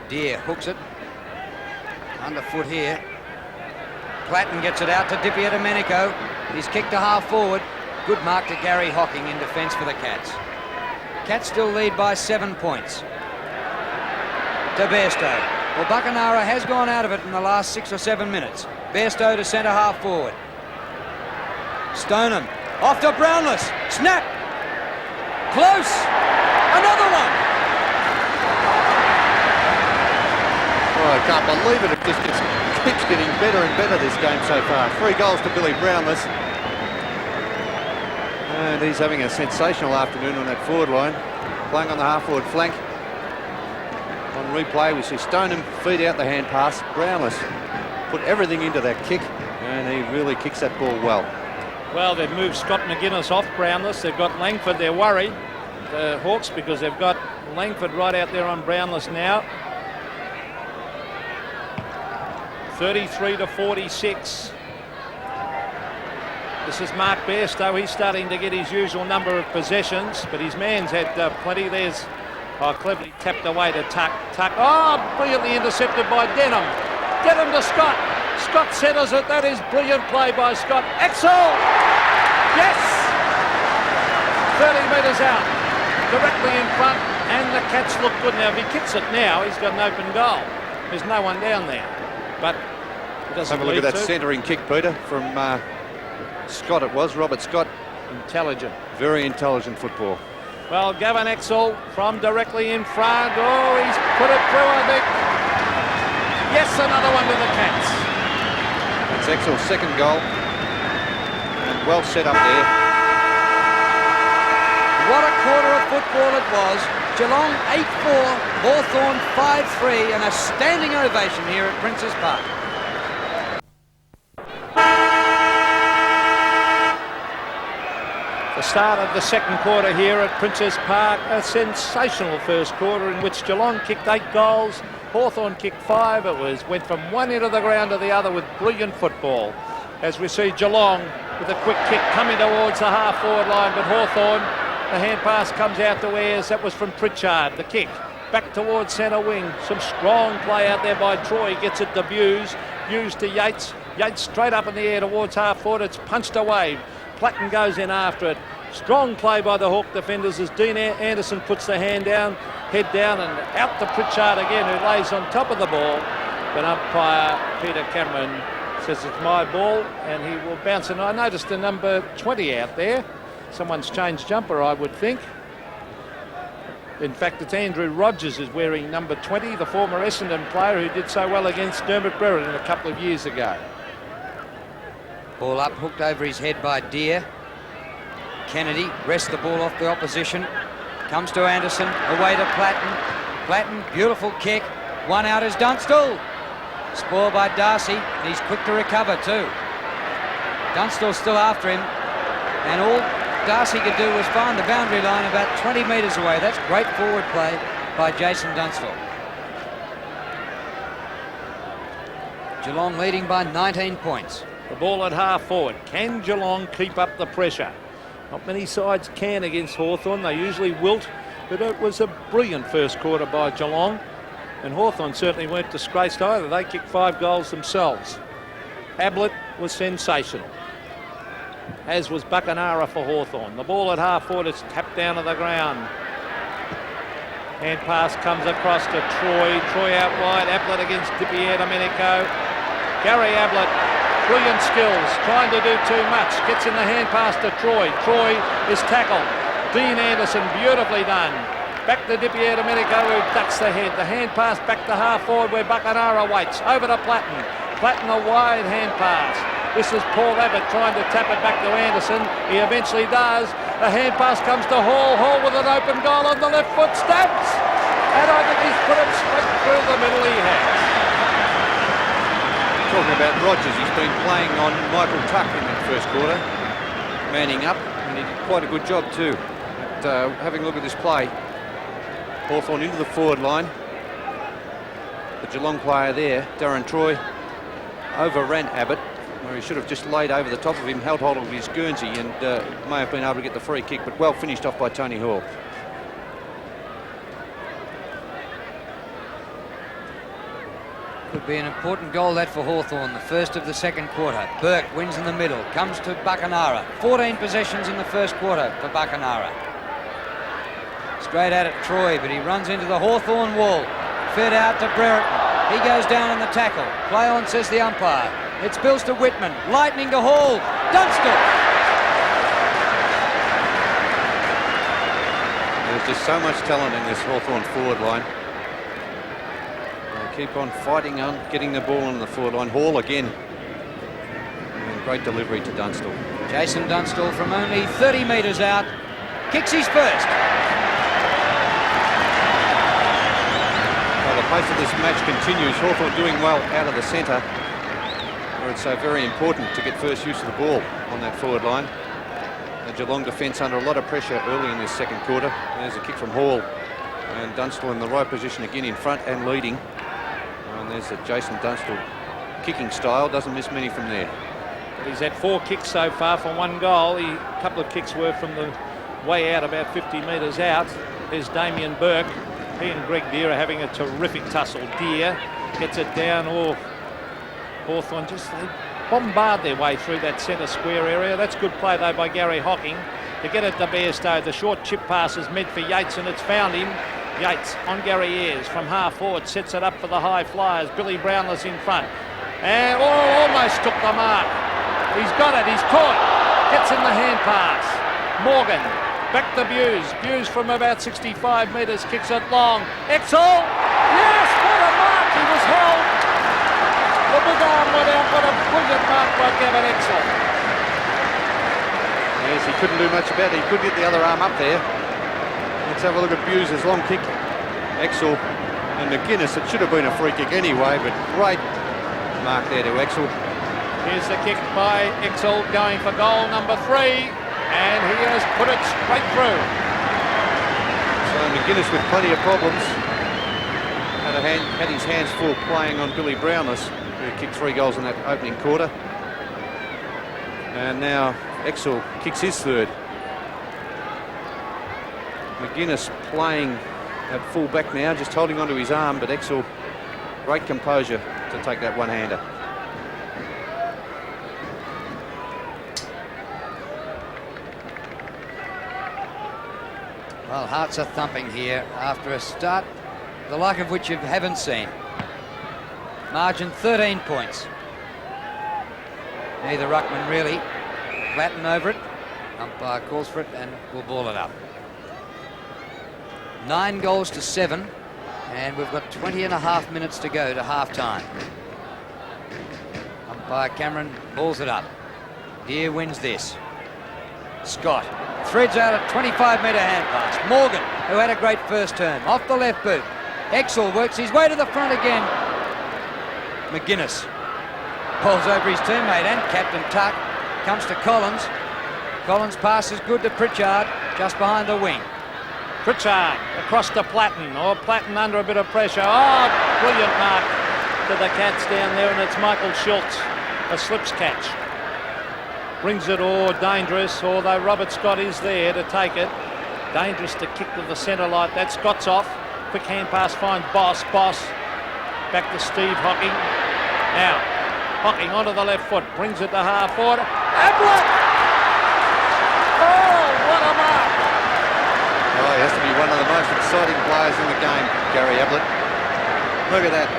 Deere hooks it. Underfoot here. Platten gets it out to Dippia Domenico. He's kicked to half forward. Good mark to Gary Hocking in defence for the Cats. Cats still lead by 7 points. To Bairstow. Well, Buckenara has gone out of it in the last 6 or 7 minutes. Bairstow to centre half forward. Stoneham off to Brownless. Snap. Close. Another one. Oh, I can't believe it. It just keeps getting better and better this game so far. 3 goals to Billy Brownless. And he's having a sensational afternoon on that forward line. Playing on the half-forward flank. On replay, we see Stoneham feed out the hand pass. Brownless put everything into that kick, and he really kicks that ball well. Well, they've moved Scott McGuinness off Brownless. They've got Langford. They're worried, the Hawks, because they've got Langford right out there on Brownless now. 33-46. This is Mark Bairstow. He's starting to get his usual number of possessions, but his man's had plenty. There's cleverly tapped away to Tuck. Oh, brilliantly intercepted by Denham. Denham to Scott. Scott centres it. That is brilliant play by Scott. Axel! Yes! 30 metres out. Directly in front, and the Cats look good now. If he kicks it now, he's got an open goal. There's no one down there. But it doesn't. Have a look at that centering kick, Peter, from Scott. It was Robert Scott. Intelligent. Very intelligent football. Well, Gavin Axel from directly in front. Oh, he's put it through, I think. Yes, another one to the Cats. That's Axel's second goal. And well set up there. What a quarter of football it was. Geelong 8-4, Hawthorn 5-3, and a standing ovation here at Princes Park. The start of the second quarter here at Princes Park. A sensational first quarter in which Geelong kicked 8 goals. Hawthorn kicked 5. It went from one end of the ground to the other with brilliant football. As we see Geelong with a quick kick coming towards the half-forward line, but Hawthorn, the hand pass comes out to Ayres. That was from Pritchard. The kick back towards centre wing. Some strong play out there by Troy. Gets it to Hughes. Hughes to Yates. Yates straight up in the air towards half-forward. It's punched away. Platten goes in after it. Strong play by the Hawk defenders as Dean Anderson puts the head down, and out to Pritchard again, who lays on top of the ball. But umpire Peter Cameron says it's my ball, and he will bounce. And I noticed the number 20 out there. Someone's changed jumper, I would think. In fact, it's Andrew Rogers is wearing number 20, the former Essendon player who did so well against Dermot Brereton a couple of years ago. Ball up, hooked over his head by Deere. Kennedy wrests the ball off the opposition. Comes to Anderson, away to Platten. Platten, beautiful kick. One out is Dunstall. Spoiled by Darcy, and he's quick to recover too. Dunstall's still after him, and all Darcy could do was find the boundary line about 20 metres away. That's great forward play by Jason Dunstall. Geelong leading by 19 points. The ball at half forward. Can Geelong keep up the pressure? Not many sides can against Hawthorn. They usually wilt, but it was a brilliant first quarter by Geelong, and Hawthorn certainly weren't disgraced either. They kicked 5 goals themselves. Ablett was sensational, as was Buckenara for Hawthorn. The ball at half forward is tapped down to the ground. Hand pass comes across to Troy. Troy out wide. Ablett against Dippia Domenico. Gary Ablett. Brilliant skills, trying to do too much. Gets in the hand pass to Troy. Troy is tackled. Dean Anderson, beautifully done. Back to Dippia Domenico, who ducks the head. The hand pass back to half forward where Buckenara waits. Over to Platten. Platten a wide hand pass. This is Paul Abbott trying to tap it back to Anderson. He eventually does. The hand pass comes to Hall. Hall with an open goal on the left foot. Stabs! And I think he's put it straight through the middle. He has. Talking about Rogers, he's been playing on Michael Tuck in that first quarter, manning up, and he did quite a good job too. But, having a look at this play, Hawthorn into the forward line. The Geelong player there, Darren Troy, overran Abbott, where he should have just laid over the top of him, held hold of his Guernsey, and may have been able to get the free kick, but well finished off by Tony Hall. Could be an important goal that for Hawthorn, the first of the second quarter. Burke wins in the middle, comes to Buckenara. 14 possessions in the first quarter for Buckenara. Straight at it, Troy, but he runs into the Hawthorn wall. Fed out to Brereton. He goes down in the tackle. Play on, says the umpire. It spills to Whitman. Lightning to Hall. Dunstall. There's just so much talent in this Hawthorn forward line. They keep on fighting on, getting the ball on the forward line. Hall again. And great delivery to Dunstall. Jason Dunstall from only 30 metres out. Kicks his first. Well, the pace of this match continues. Hawthorn doing well out of the centre, where it's so very important to get first use of the ball on that forward line. The Geelong defence under a lot of pressure early in this second quarter. There's a kick from Hall, and Dunstall in the right position again in front and leading. And there's a Jason Dunstall kicking style, doesn't miss many from there. But he's had 4 kicks so far for 1 goal. A couple of kicks were from the way out, about 50 metres out. There's Damien Burke. He and Greg Deere are having a terrific tussle. Deere gets it down. Hawthorn just they bombard their way through that centre square area. That's good play though by Gary Hocking to get it to Bairstow. The short chip pass is meant for Yates, and it's found him. Yates on Gary Ayres from half forward, sets it up for the high flyers. Billy Brownless in front, and almost took the mark. He's got it, he's caught, gets in the hand pass. Morgan back to Buse from about 65 metres, kicks it long. Exel, yes, what a mark, he was held. The big arm went out, what a brilliant mark by Gavin Exel. Yes, he couldn't do much about it. He could get the other arm up there. Let's have a look at Buse's long kick. Exel and McGuinness, it should have been a free kick anyway, but great mark there to Exel. Here's the kick by Exel going for goal number 3, and he has put it straight through. So McGuinness with plenty of problems. Had his hands full playing on Billy Brownless, who kicked 3 goals in that opening quarter. And now Exel kicks his third. McGuinness playing at full back now, just holding onto his arm, but Exel, great composure to take that one-hander. Well, hearts are thumping here after a start the like of which you haven't seen. Margin 13 points. Neither ruckman really. Flatten over it. Umpire calls for it and we'll ball it up. 9 goals to 7, and we've got 20.5 minutes to go to half-time. Umpire Cameron balls it up. Deere wins this. Scott threads out a 25-metre hand pass. Morgan, who had a great first term, off the left boot. Exel works his way to the front again. McGuinness pulls over his teammate and Captain Tuck. Comes to Collins. Collins' pass is good to Pritchard, just behind the wing. Pritchard across to Platten. Platten under a bit of pressure. Brilliant mark to the Cats down there, and it's Michael Schultz, a slips catch. Brings it dangerous, although Robert Scott is there to take it. Dangerous to kick to the centre like that. Scott's off. Quick hand pass finds Boss. Back to Steve Hocking. Now, Hocking onto the left foot. Brings it to half forward. Ablett! What a mark! He has to be one of the most exciting players in the game, Gary Ablett. Look at that.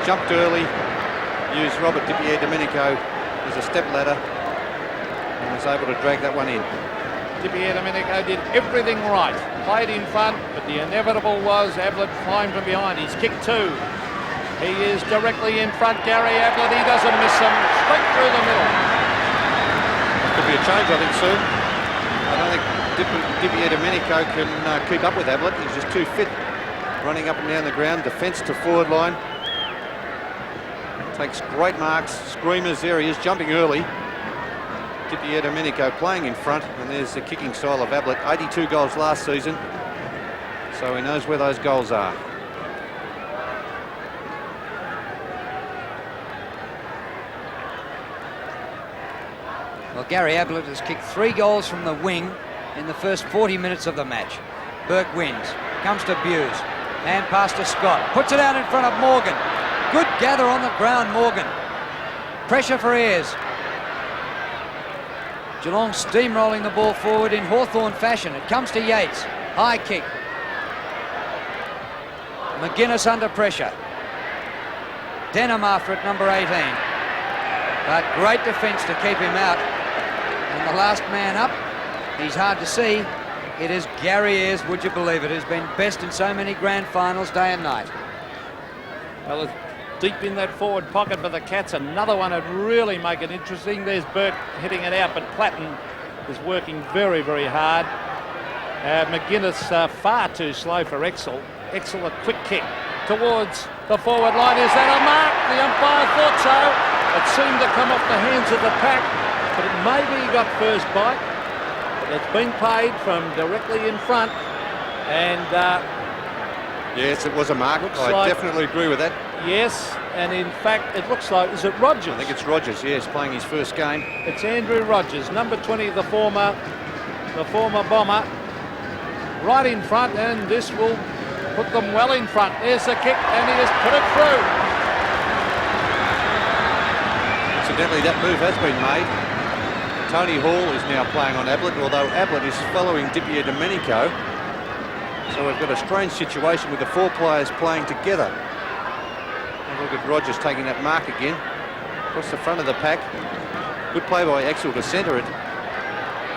Jumped early. Used Robert Di-Domenico as a step ladder. And was able to drag that one in. Di-Domenico did everything right. Played in front, but the inevitable was Ablett climbed from behind. He's kicked 2. He is directly in front, Gary Ablett. He doesn't miss them. Straight through the middle. Could be a change, I think, soon. I don't think Di-Domenico can keep up with Ablett. He's just too fit. Running up and down the ground. Defence to forward line. Takes great marks. Screamers there. He is jumping early. Di-Domenico playing in front, and there's the kicking style of Ablett. 82 goals last season, so he knows where those goals are. Well, Gary Ablett has kicked 3 goals from the wing in the first 40 minutes of the match. Burke wins, comes to Buse, hand pass to Scott, puts it out in front of Morgan. Good gather on the ground, Morgan. Pressure for Ayres. Geelong steamrolling the ball forward in Hawthorn fashion. It comes to Yates. High kick. McGuinness under pressure. Denham after it, number 18. But great defence to keep him out. And the last man up, he's hard to see. It is Gary Ayres, would you believe it, who's been best in so many grand finals day and night. Well, it's deep in that forward pocket for the Cats. Another one would really make it interesting. There's Burke hitting it out, but Platten is working very, very hard. McGuinness far too slow for Exel. Exel a quick kick towards the forward line. Is that a mark? The umpire thought so. It seemed to come off the hands of the pack, but maybe he got first bite. It's been paid from directly in front, and yes, it was a mark. I definitely agree with that. Yes, and in fact, it looks like, is it Rogers? I think it's Rogers, yes, playing his first game. It's Andrew Rogers, number 20, the former Bomber, right in front, and this will put them well in front. There's the kick, and he has put it through. Incidentally, that move has been made. Tony Hall is now playing on Ablett, although Ablett is following Dipier Domenico. So we've got a strange situation with the four players playing together. And look at Rogers taking that mark again. Across the front of the pack. Good play by Exel to centre it,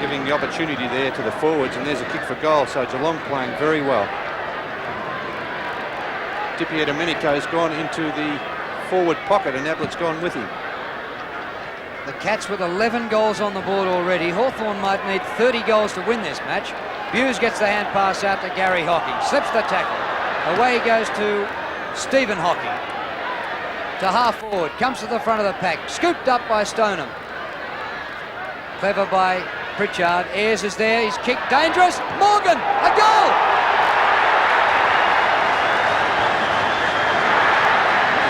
giving the opportunity there to the forwards, and there's a kick for goal. So Geelong playing very well. Dipier Domenico's gone into the forward pocket, and Ablett's gone with him. The Cats with 11 goals on the board already. Hawthorn might need 30 goals to win this match. Hughes gets the hand pass out to Gary Hocking. Slips the tackle. Away he goes to Stephen Hocking. To half forward. Comes to the front of the pack. Scooped up by Stoneham. Clever by Pritchard. Ayres is there. He's kicked. Dangerous. Morgan. A goal.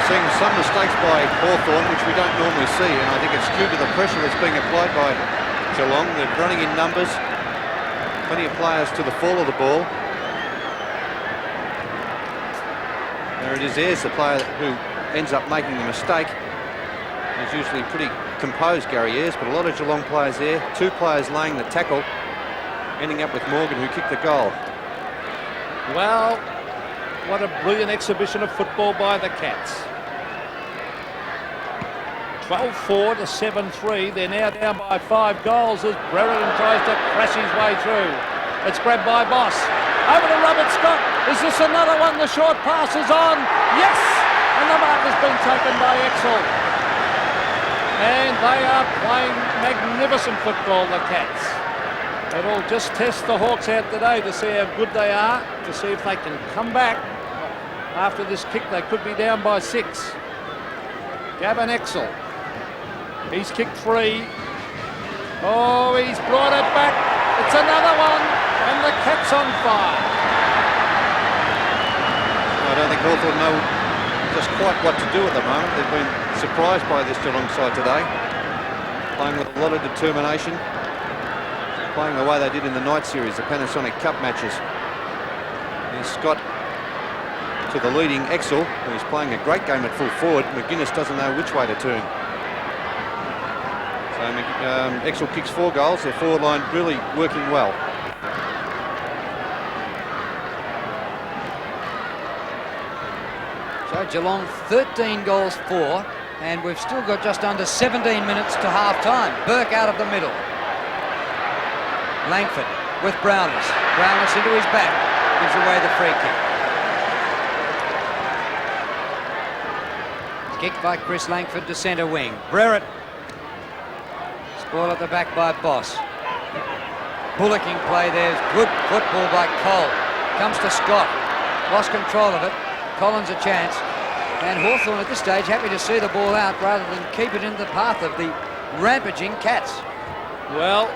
Seeing some mistakes by Hawthorn, which we don't normally see, and I think it's due to the pressure that's being applied by Geelong. They're running in numbers, plenty of players to the fall of the ball. There it is, Ayres, the player who ends up making the mistake. He's usually pretty composed, Gary Ayres, but a lot of Geelong players there. Two players laying the tackle, ending up with Morgan, who kicked the goal. Well, what a brilliant exhibition of football by the Cats. 12-4 to 7-3. They're now down by 5 goals as Brereton tries to crash his way through. It's grabbed by Boss. Over to Robert Scott. Is this another one? The short pass is on. Yes! And the mark has been taken by Exel. And they are playing magnificent football, the Cats. It'll just test the Hawks out today to see how good they are, to see if they can come back. After this kick, they could be down by 6. Gavin Exel. He's kicked 3. Oh, he's brought it back. It's another one, and the Cats on fire. I don't think Hawthorn know just quite what to do at the moment. They've been surprised by this Geelong side today. Playing with a lot of determination. Playing the way they did in the night series, the Panasonic Cup matches. Here's Scott to the leading Exel, who's playing a great game at full forward. McGuinness doesn't know which way to turn. So Exel kicks 4 goals. Their forward line really working well. So Geelong 13 goals 4, and we've still got just under 17 minutes to half time. Burke out of the middle. Langford with Brownless. Brownless into his back. Gives away the free kick. Kicked by Chris Langford to centre wing. Brereton. Spoil at the back by Boss. Bullocking play there. Good football by Cole. Comes to Scott. Lost control of it. Collins a chance. And Hawthorn at this stage happy to see the ball out rather than keep it in the path of the rampaging Cats. Well,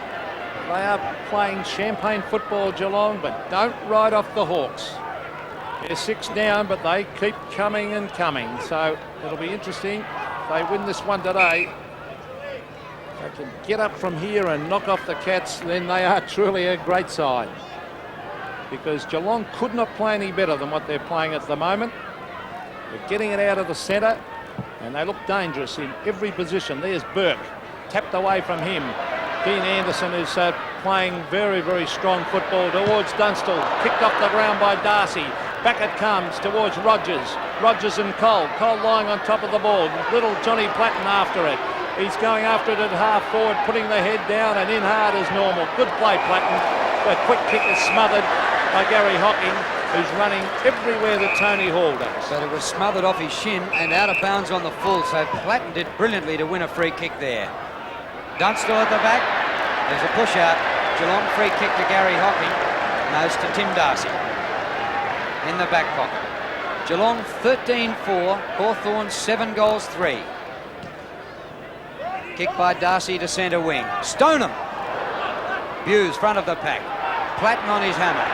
they are playing champagne football, Geelong, but don't ride off the Hawks. They're 6 down, but they keep coming and coming. So it'll be interesting. If they win this one today, if they can get up from here and knock off the Cats, then they are truly a great side. Because Geelong could not play any better than what they're playing at the moment. They're getting it out of the centre, and they look dangerous in every position. There's Burke, tapped away from him. Dean Anderson is playing very, very strong football towards Dunstall. Kicked off the ground by Darcy. Back it comes towards Rogers. Rogers and Cole. Cole lying on top of the ball. Little Johnny Platten after it. He's going after it at half forward, putting the head down and in hard as normal. Good play, Platten. The quick kick is smothered by Gary Hocking, who's running everywhere that Tony Hall does. But it was smothered off his shin and out of bounds on the full, so Platten did brilliantly to win a free kick there. Dunstall at the back. There's a push out. Geelong free kick to Gary Hocking. Nose to Tim Darcy. In the back pocket. Geelong 13-4. Hawthorn 7 goals 3. Kick by Darcy to centre wing. Stoneham. Buse front of the pack. Platten on his hammer.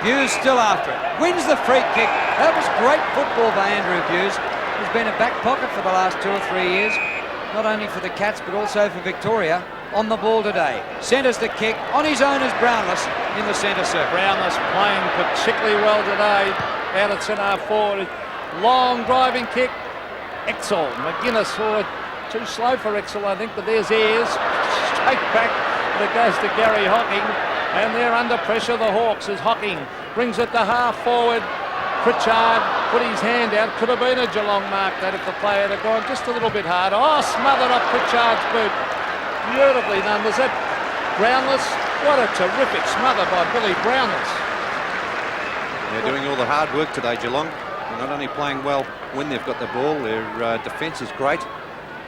Buse still after it. Wins the free kick. That was great football by Andrew Buse. He's been a back pocket for the last 2 or 3 years. Not only for the Cats, but also for Victoria. On the ball today. Centres the kick. On his own is Brownless in the centre circle. Brownless playing particularly well today. Out at centre forward. Long driving kick. Exel. McGuinness forward. Too slow for Exel, I think, but there's Ayres. Straight back. And it goes to Gary Hocking. And they're under pressure, the Hawks, as Hocking brings it to half forward. Pritchard put his hand out. Could have been a Geelong mark that if the player had gone just a little bit harder. Oh, smothered off Pritchard's boot. Beautifully done. Was that Brownless? What a terrific smother by Billy Brownless. They're doing all the hard work today, Geelong. They're not only playing well when they've got the ball, their defence is great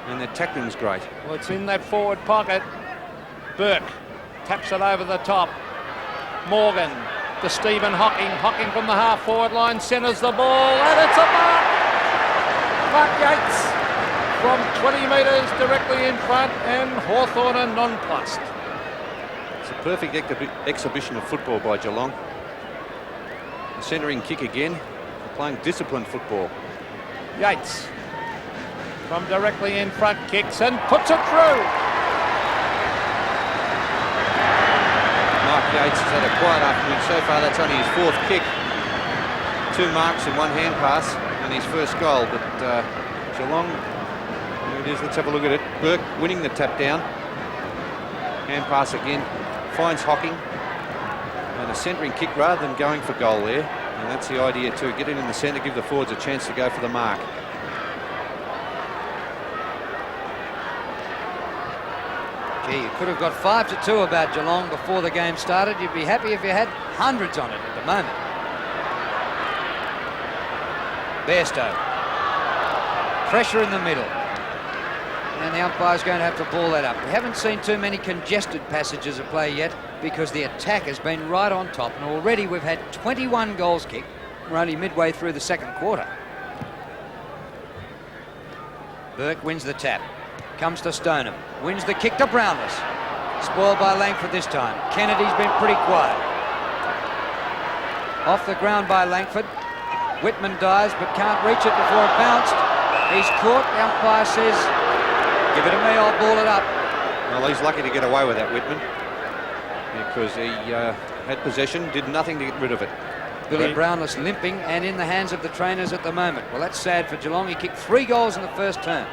and their tackling's great. Well, it's in that forward pocket. Burke taps it over the top. Morgan to Stephen Hocking. Hocking from the half-forward line centres the ball, and it's a mark! Mark Yates from 20 metres directly in front, and Hawthorn are nonplussed. It's a perfect exhibition of football by Geelong. The centering kick again. They're playing disciplined football. Yates from directly in front kicks and puts it through. Mark Yates has had a quiet afternoon so far. That's only his 4th kick. 2 marks and 1 hand pass and his first goal. But Geelong, here it is, let's have a look at it. Burke winning the tap down. Hand pass again. Finds Hocking. And a centering kick rather than going for goal there. And that's the idea too. Get it in the centre, give the forwards a chance to go for the mark. Gee, you could have got 5-2 about Geelong before the game started. You'd be happy if you had hundreds on it at the moment. Bairstow. Pressure in the middle. And the umpire's going to have to ball that up. We haven't seen too many congested passages of play yet because the attack has been right on top. And already we've had 21 goals kicked. We're only midway through the second quarter. Burke wins the tap. Comes to Stoneham. Wins the kick to Brownless. Spoiled by Langford this time. Kennedy's been pretty quiet. Off the ground by Langford. Whitman dives but can't reach it before it bounced. He's caught. The umpire says, give it to me, I'll ball it up. Well, he's lucky to get away with that, Whitman, because he had possession, did nothing to get rid of it. Billy Brownless limping and in the hands of the trainers at the moment. Well, that's sad for Geelong. He kicked 3 goals in the first term.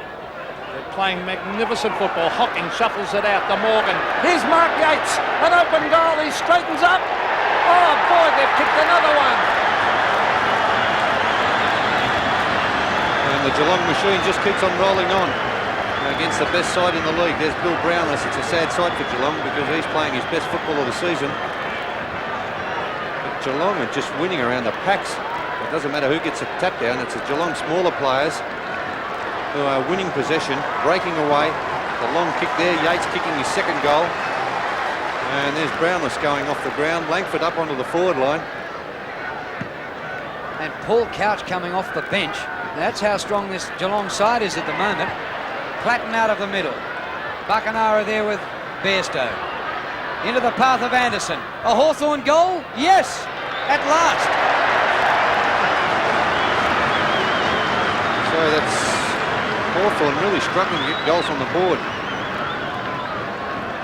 They're playing magnificent football. Hocking shuffles it out to Morgan. Here's Mark Yates. An open goal. He straightens up. Oh, boy, they've kicked another one. And the Geelong machine just keeps on rolling on against the best side in the league. There's Bill Brownless. It's a sad sight for Geelong because he's playing his best football of the season. But Geelong are just winning around the packs. It doesn't matter who gets a tap down. It's the Geelong smaller players who are winning possession, breaking away. The long kick there, Yates kicking his 2nd goal. And there's Brownless going off the ground. Langford up onto the forward line. And Paul Couch coming off the bench. That's how strong this Geelong side is at the moment. Platten out of the middle. Buckenara there with Bairstow. Into the path of Anderson. A Hawthorn goal? Yes! At last! So that's Hawthorn really struggling to get goals on the board.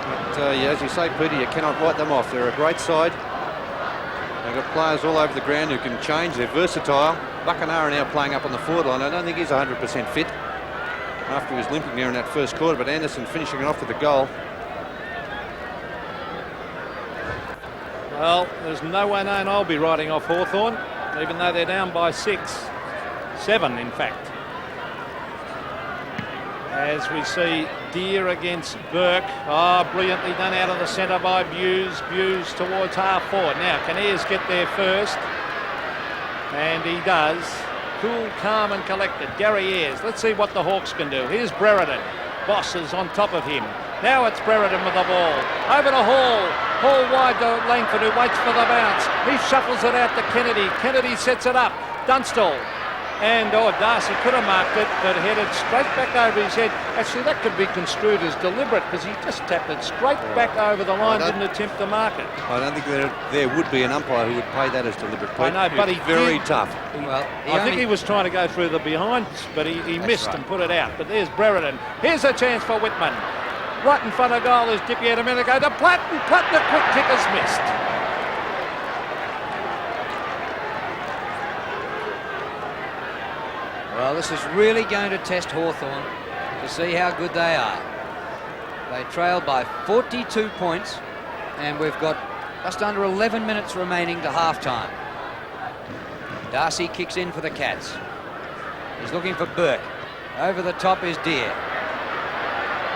But as you say, Peter, you cannot write them off. They're a great side. They've got players all over the ground who can change. They're versatile. Buckenara now playing up on the forward line. I don't think he's 100% fit after he was limping there in that first quarter, but Anderson finishing it off with a goal. Well, there's no way known I'll be riding off Hawthorn, even though they're down by 7 in fact. As we see Deere against Burke. Oh, brilliantly done out of the centre by Buse. Buse towards half forward. Now, can Ayres get there first? And he does. Cool, calm and collected. Gary Ayres. Let's see what the Hawks can do. Here's Brereton. Boss is on top of him. Now it's Brereton with the ball. Over to Hall. Hall wide to Langford, who waits for the bounce. He shuffles it out to Kennedy. Kennedy sets it up. Dunstall. And, Darcy could have marked it, but headed straight back over his head. Actually, that could be construed as deliberate because he just tapped it straight back over the line, didn't attempt to mark it. I don't think there would be an umpire who would pay that as deliberate. I know, but he's very tough. Well, I think he was trying to go through the behinds, but he missed and put it out. But there's Brereton. Here's a chance for Whitman. Right in front of goal is Dippy a minute ago to Platt, and Platt, the quick kick is missed. Well, this is really going to test Hawthorn to see how good they are. They trail by 42 points, and we've got just under 11 minutes remaining to half-time. Darcy kicks in for the Cats. He's looking for Burke. Over the top is Deere.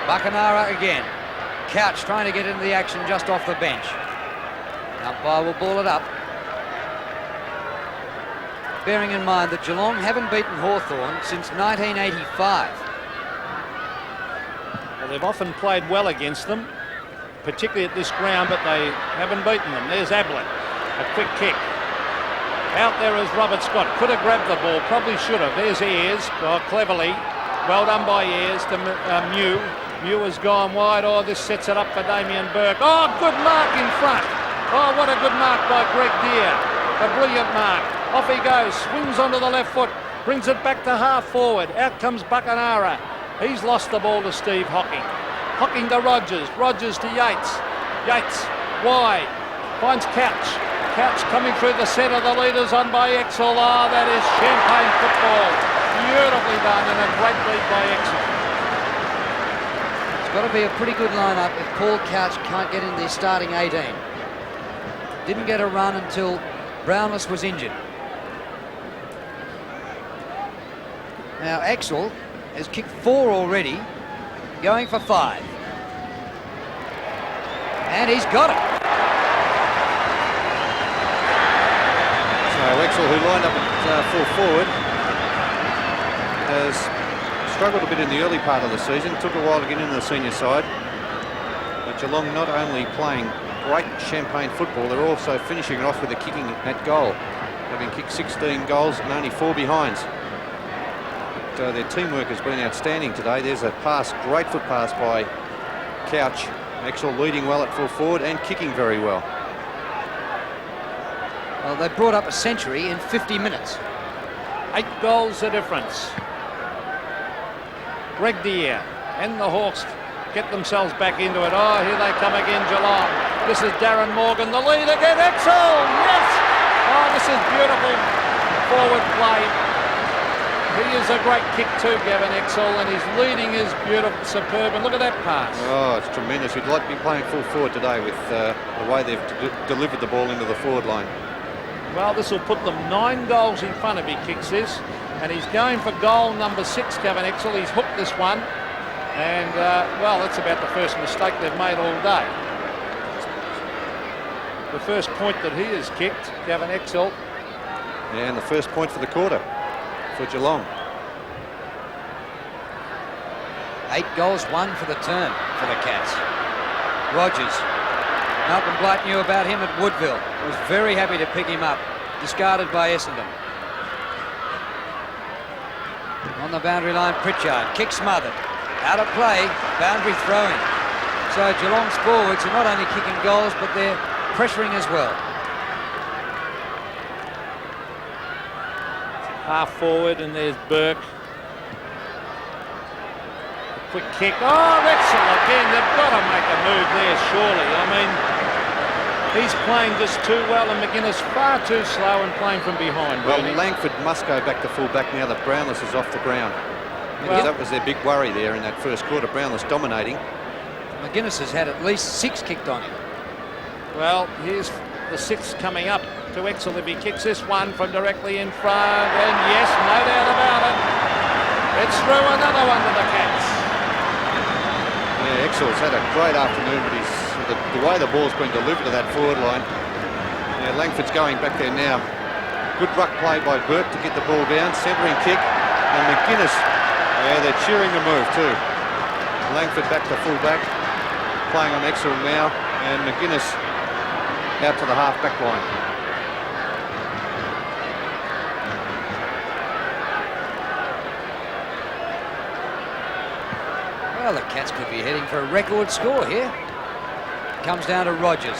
Buckenara again. Couch trying to get into the action just off the bench. The umpire will ball it up. Bearing in mind that Geelong haven't beaten Hawthorn since 1985. Well, they've often played well against them, particularly at this ground, but they haven't beaten them. There's Ablett, a quick kick. Out there is Robert Scott. Could have grabbed the ball, probably should have. There's Ayres, cleverly. Well done by Ayres to Mew. Mew has gone wide. Oh, this sets it up for Damien Burke. Oh, good mark in front. Oh, what a good mark by Greg Deere. A brilliant mark. Off he goes, swings onto the left foot, brings it back to half forward. Out comes Buckenara. He's lost the ball to Steve Hocking. Hocking to Rogers. Rogers to Yates. Yates wide. Finds Couch. Couch coming through the centre. The leader's on by Exel. Oh, that is champagne football. Beautifully done and a great lead by Exel. It's got to be a pretty good lineup if Paul Couch can't get in the starting 18. Didn't get a run until Brownless was injured. Now Exel has kicked 4 already, going for 5. And he's got it. So Exel, who lined up at full forward, has struggled a bit in the early part of the season. Took a while to get into the senior side. But Geelong not only playing great champagne football, they're also finishing it off with a kicking at goal, having kicked 16 goals and only 4 behinds. So their teamwork has been outstanding today. There's a pass, great foot pass by Couch. Exel leading well at full forward and kicking very well. Well, they brought up a century in 50 minutes. 8 goals the difference. Greg Deere and the Hawks get themselves back into it. Oh, here they come again, Geelong. This is Darren Morgan, the lead again. Exel, yes! Oh, this is beautiful forward play. He is a great kick too, Gavin Exel, and his leading is beautiful, superb. And look at that pass. Oh, it's tremendous. He'd like to be playing full forward today with the way they've delivered the ball into the forward line. Well, this will put them 9 goals in front if he kicks this. And he's going for goal number 6, Gavin Exel. He's hooked this one. And, well, that's about the first mistake they've made all day. The first point that he has kicked, Gavin Exel. Yeah, and the first point for the quarter for Geelong. 8 goals, 1 for the term for the Cats. Rogers. Malcolm Blight knew about him at Woodville. Was very happy to pick him up. Discarded by Essendon. On the boundary line, Pritchard. Kick smothered. Out of play. Boundary throwing. So Geelong's forwards are not only kicking goals, but they're pressuring as well. Half forward, and there's Burke. A quick kick. Oh, Exel again. They've got to make a move there, surely. I mean, He's playing just too well, and McGuinness far too slow and playing from behind. Well, Bernie. Langford must go back to full-back now that Brownless is off the ground. Well, That was their big worry there in that first quarter. Brownless dominating. McGuinness has had at least 6 kicked on him. Well, here's the 6th coming up to Exel if he kicks this one from directly in front. And yes, no doubt about it. It's through, another one to the Cats. Yeah, Exel's had a great afternoon, but the way the ball's been delivered to that forward line. Yeah, Langford's going back there now. Good ruck play by Burke to get the ball down. Centering kick. And McGuinness, yeah, they're cheering the move too. Langford back to full-back. Playing on Exel now. And McGuinness out to the half-back line. Well, the Cats could be heading for a record score here. Comes down to Rogers.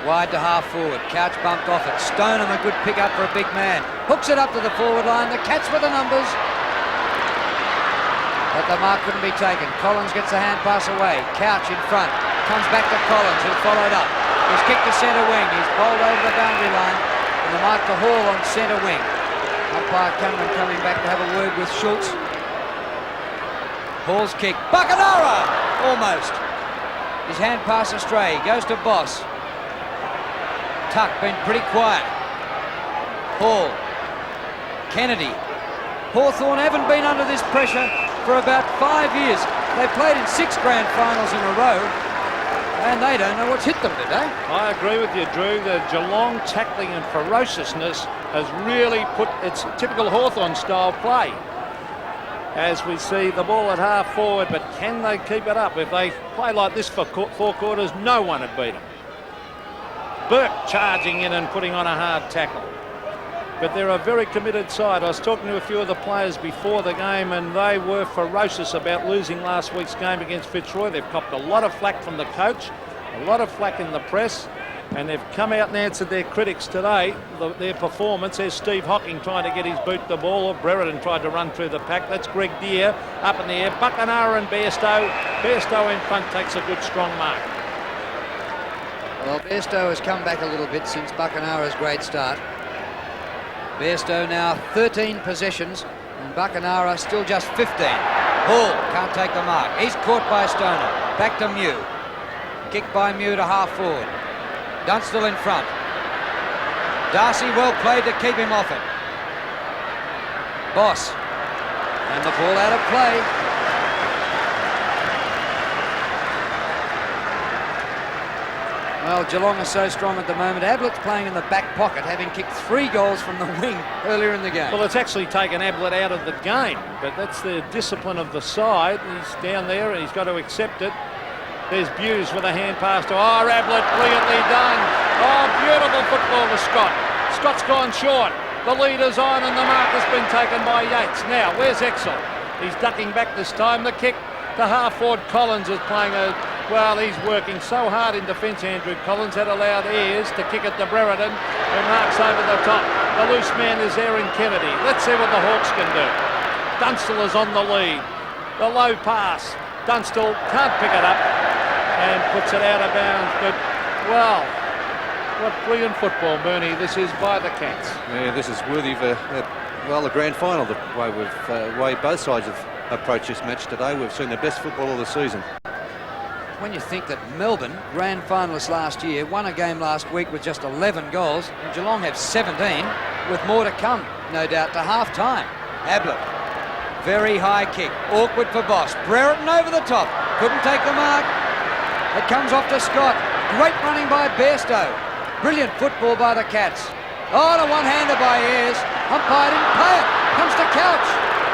Wide to half forward. Couch bumped off it. Stoneham a good pick up for a big man. Hooks it up to the forward line. The Cats with the numbers. But the mark couldn't be taken. Collins gets the hand pass away. Couch in front. Comes back to Collins, who followed up. He's kicked to centre wing. He's bowled over the boundary line. And the mark to Hall on centre wing. Umpire Cameron coming back to have a word with Schultz. Hall's kick. Buckenara! Almost. His hand pass astray. Goes to Boss. Tuck been pretty quiet. Hall. Kennedy. Hawthorn haven't been under this pressure for about 5 years. They've played in 6 grand finals in a row, and they don't know what's hit them today. I agree with you, Drew. The Geelong tackling and ferociousness has really put its typical Hawthorn style play. As we see the ball at half forward, but can they keep it up? If they play like this for 4 quarters, no one would beat them. Burke charging in and putting on a hard tackle. But they're a very committed side. I was talking to a few of the players before the game, and they were ferocious about losing last week's game against Fitzroy. They've copped a lot of flack from the coach, a lot of flack in the press, and they've come out and answered their critics today, their performance. There's Steve Hocking trying to get his boot to the ball. Brereton tried to run through the pack. That's Greg Deere up in the air. Buckenara and Bairstow. Bairstow in front takes a good strong mark. Well, Bairstow has come back a little bit since Buckenara's great start. Bairstow now 13 possessions, and Buckenara still just 15. Hall can't take the mark. He's caught by Stoner. Back to Mew. Kick by Mew to half forward. Dunstall in front. Darcy well played to keep him off it. Boss. And the ball out of play. Well, Geelong are so strong at the moment. Ablett's playing in the back pocket, having kicked 3 goals from the wing earlier in the game. Well, it's actually taken Ablett out of the game, but that's the discipline of the side. He's down there and he's got to accept it. There's Buse with a hand pass to Ablett, brilliantly done. Oh, beautiful football to Scott. Scott's gone short. The leader's on and the mark has been taken by Yates. Now, where's Exel? He's ducking back this time. The kick to half forward. Collins is playing a... Well, he's working so hard in defence, Andrew Collins. Had allowed Ayres to kick it to Brereton, who marks over the top. The loose man is Aaron Kennedy. Let's see what the Hawks can do. Dunstall is on the lead. The low pass. Dunstall can't pick it up and puts it out of bounds. But, well, what brilliant football, Bernie, this is by the Cats. Yeah, this is worthy of the grand final, the way both sides have approached this match today. We've seen the best football of the season. When you think that Melbourne, grand finalists last year, won a game last week with just 11 goals, and Geelong have 17, with more to come, no doubt, to half-time. Ablett, very high kick, awkward for Boss. Brereton over the top, couldn't take the mark. It comes off to Scott. Great running by Bairstow. Brilliant football by the Cats. Oh, and a one-hander by Ayres. Umpire didn't play it. Comes to Couch.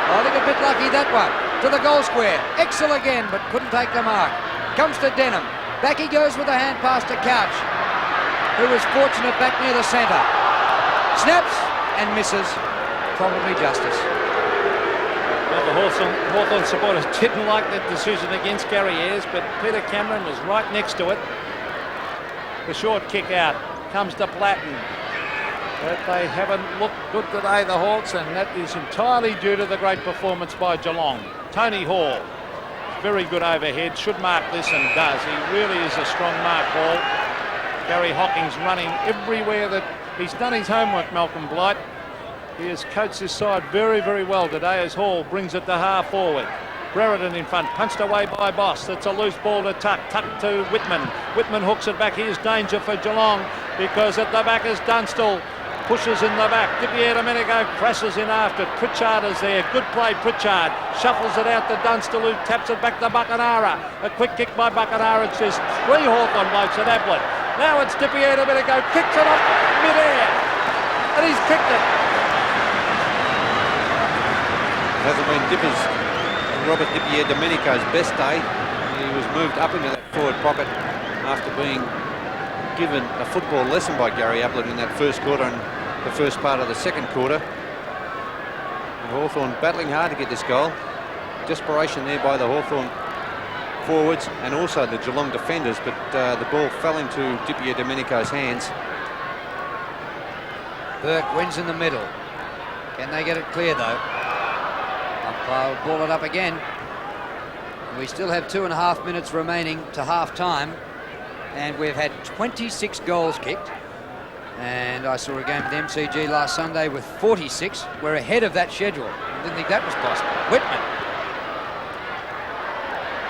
Oh, I think a bit lucky that one. To the goal square. Exel again, but couldn't take the mark. Comes to Denham. Back he goes with a hand pass to Couch, who was fortunate back near the centre. Snaps and misses. Probably justice. Well, the Hawthorn supporters didn't like that decision against Gary Ayres, but Peter Cameron was right next to it. The short kick out comes to Platten. But they haven't looked good today, the Hawks, and that is entirely due to the great performance by Geelong. Tony Hall. Very good overhead, should mark this and does. He really is a strong mark ball. Gary Hocking's running everywhere that he's done his homework, Malcolm Blight. He has coached his side very, very well today as Hall brings it to half forward. Brereton in front, punched away by Boss. That's a loose ball to Tuck. Tuck to Whitman. Whitman hooks it back. Here's danger for Geelong because at the back is Dunstall. Pushes in the back. Dipier Domenico crashes in after. Pritchard is there. Good play, Pritchard. Shuffles it out to Dunstall, who taps it back to Buckenara. A quick kick by Buckenara. It says 3 Hawthorn blokes at Ablett. Now it's Dipier Domenico. Kicks it off mid-air. And he's kicked it. Hasn't been Dippers and Robert Dipier Domenico's best day. He was moved up into that forward pocket after being given a football lesson by Gary Ablett in that first quarter and the first part of the second quarter. And Hawthorn battling hard to get this goal. Desperation there by the Hawthorn forwards and also the Geelong defenders, but the ball fell into Dipier Domenico's hands. Burke wins in the middle. Can they get it clear though? Umpire will ball it up again. We still have 2.5 minutes remaining to half time, and we've had 26 goals kicked. And I saw a game at the MCG last Sunday with 46. We're ahead of that schedule. I didn't think that was possible. Whitman.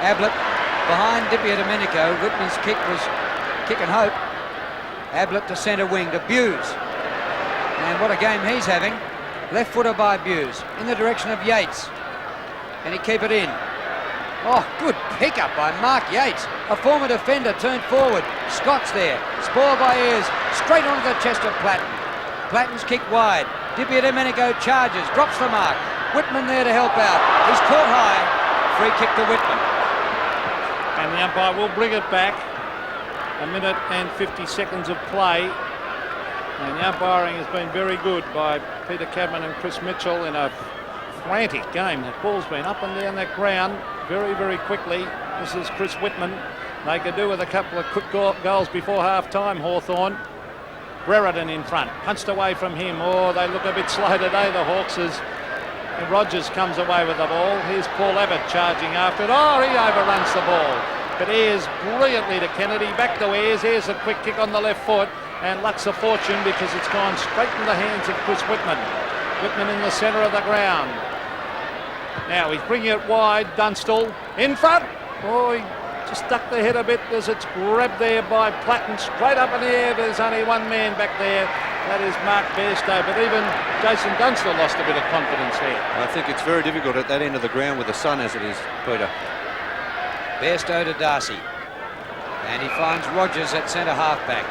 Ablett behind Dipier Domenico. Whitman's kick was kick and hope. Ablett to centre wing to Buse. And what a game he's having. Left footer by Buse in the direction of Yates. Can he keep it in? Oh, good pickup by Mark Yates. A former defender turned forward. Scott's there. Spoiled by Ayres. Straight onto the chest of Platten. Platten's kick wide. Dipier Domenico charges. Drops the mark. Whitman there to help out. He's caught high. Free kick to Whitman. And the umpire will bring it back. 1 minute and 50 seconds of play. And the umpiring has been very good by Peter Cadman and Chris Mitchell in a frantic game. That ball's been up and down that ground very, very quickly. This is Chris Whitman. They could do with a couple of quick goals before half-time, Hawthorn. Brereton in front, punched away from him. Oh, they look a bit slow today, the Hawks, as Rogers comes away with the ball. Here's Paul Abbott charging after it. Oh, he overruns the ball. But Ayres brilliantly to Kennedy. Back to Ayres. Ayres a quick kick on the left foot. And luck's a fortune because it's gone straight in the hands of Chris Whitman. Whitman in the centre of the ground. Now he's bringing it wide. Dunstall in front. Oh, he just stuck the head a bit as it's grabbed there by Platten. Straight up in the air. There's only one man back there. That is Mark Bairstow. But even Jason Dunstall lost a bit of confidence there. I think it's very difficult at that end of the ground with the sun as it is, Peter. Bairstow to Darcy. And he finds Rogers at centre half-back,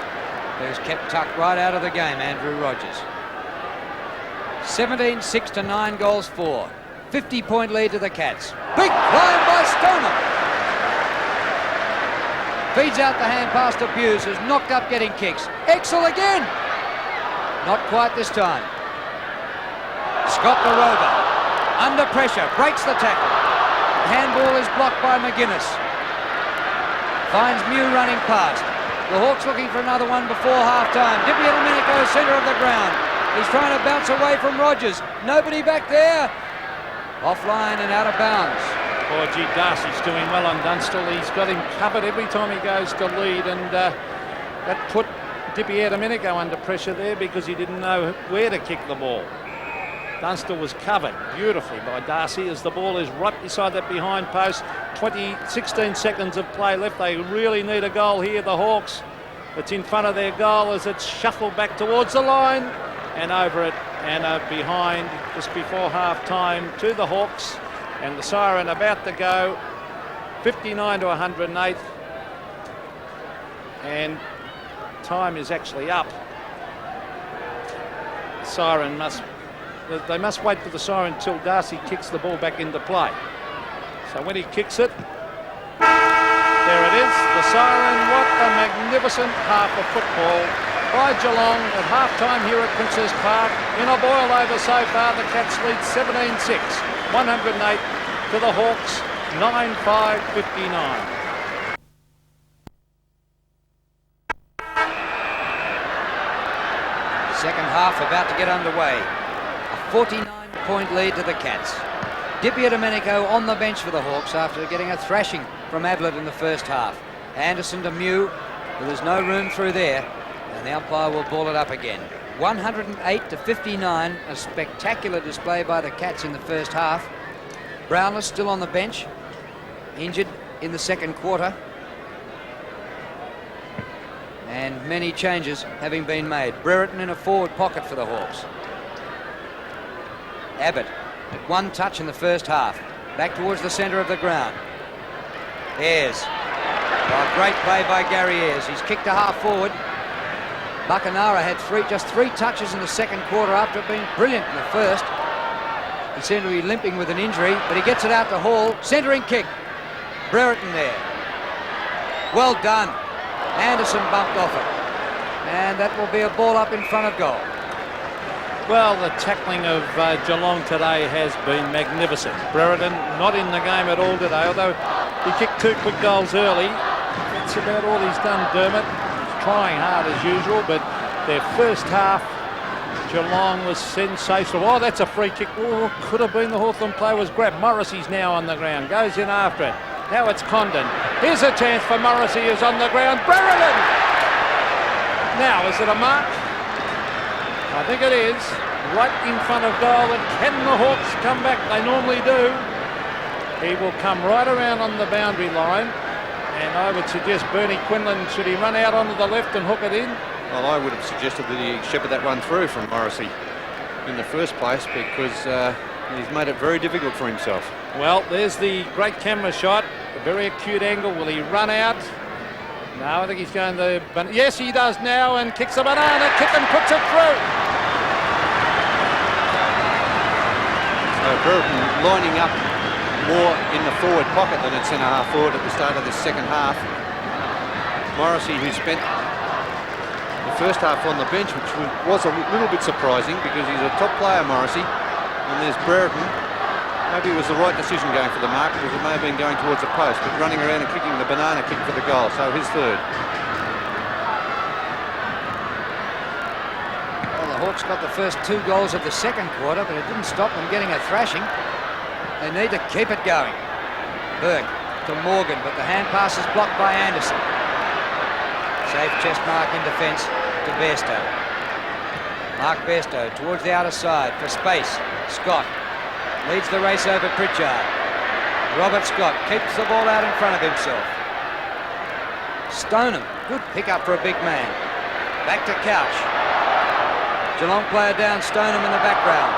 who's kept tucked right out of the game, Andrew Rogers. 17-6 to 9 goals for. 50-point lead to the Cats. Big climb by Stoner. Feeds out the hand pass to Buse, who's knocked up getting kicks. Exel again. Not quite this time. Scott the Rover. Under pressure. Breaks the tackle. Handball is blocked by McGuinness. Finds Mew running past. The Hawks looking for another one before half-time. Dipier Domenico, centre of the ground. He's trying to bounce away from Rogers. Nobody back there. Offline and out of bounds. Oh, gee, Darcy's doing well on Dunstall. He's got him covered every time he goes to lead, and that put Dipier Domenico under pressure there because he didn't know where to kick the ball. Dunstall was covered beautifully by Darcy as the ball is right beside that behind post. 16 seconds of play left. They really need a goal here, the Hawks. It's in front of their goal as it's shuffled back towards the line and over it and behind just before half-time to the Hawks. And the siren about to go. 59 to 108. And time is actually up. The siren they must wait for the siren until Darcy kicks the ball back into play. So when he kicks it, there it is, the siren. What a magnificent half of football by Geelong at half-time here at Princess Park. In a boil-over so far, the Cats lead 17-6, 108 to the Hawks, 9-5-59. Second half about to get underway. A 49-point lead to the Cats. Dipier Domenico on the bench for the Hawks after getting a thrashing from Ablett in the first half. Anderson to Mew. Well, there's no room through there, and the umpire will ball it up again. 108-59, a spectacular display by the Cats in the first half. Brownless still on the bench, injured in the second quarter. And many changes having been made. Brereton in a forward pocket for the Hawks. Abbott, one touch in the first half. Back towards the centre of the ground. Ayres. Oh, great play by Gary Ayres. He's kicked a half forward. Buckenara had just three touches in the second quarter after being brilliant in the first. He seemed to be limping with an injury, but he gets it out to Hall. Centering kick. Brereton there. Well done. Anderson bumped off it. And that will be a ball up in front of goal. Well, the tackling of Geelong today has been magnificent. Brereton not in the game at all today, although he kicked two quick goals early. That's about all he's done, Dermot. He's trying hard as usual, but their first half, Geelong was sensational. Oh, that's a free kick. Oh, could have been the Hawthorn player was grabbed. Morrissey's now on the ground, goes in after it. Now it's Condon. Here's a chance for Morrissey, who's on the ground. Brereton! Now, is it a mark? I think it is. Right in front of goal. And can the Hawks come back? They normally do. He will come right around on the boundary line. And I would suggest Bernie Quinlan, should he run out onto the left and hook it in? Well, I would have suggested that he shepherd that run through from Morrissey in the first place, because he's made it very difficult for himself. Well, there's the great camera shot. A very acute angle. Will he run out? No, I think he's going to... Yes, he does now, and kicks a banana kick and puts it through. So Brereton lining up more in the forward pocket than at centre-half forward at the start of the second half. Morrissey, who spent the first half on the bench, which was a little bit surprising because he's a top player, Morrissey. And there's Brereton. Maybe it was the right decision going for the mark, because it may have been going towards the post, but running around and kicking the banana kick for the goal, so his third. Well, the Hawks got the first 2 goals of the second quarter, but it didn't stop them getting a thrashing. They need to keep it going. Burke to Morgan, but the hand pass is blocked by Anderson. Safe chest mark in defence to Bairstow. Mark Bairstow towards the outer side for space. Scott leads the race over Pritchard. Robert Scott keeps the ball out in front of himself. Stoneham, good pick-up for a big man. Back to Couch. Geelong player down, Stoneham in the background.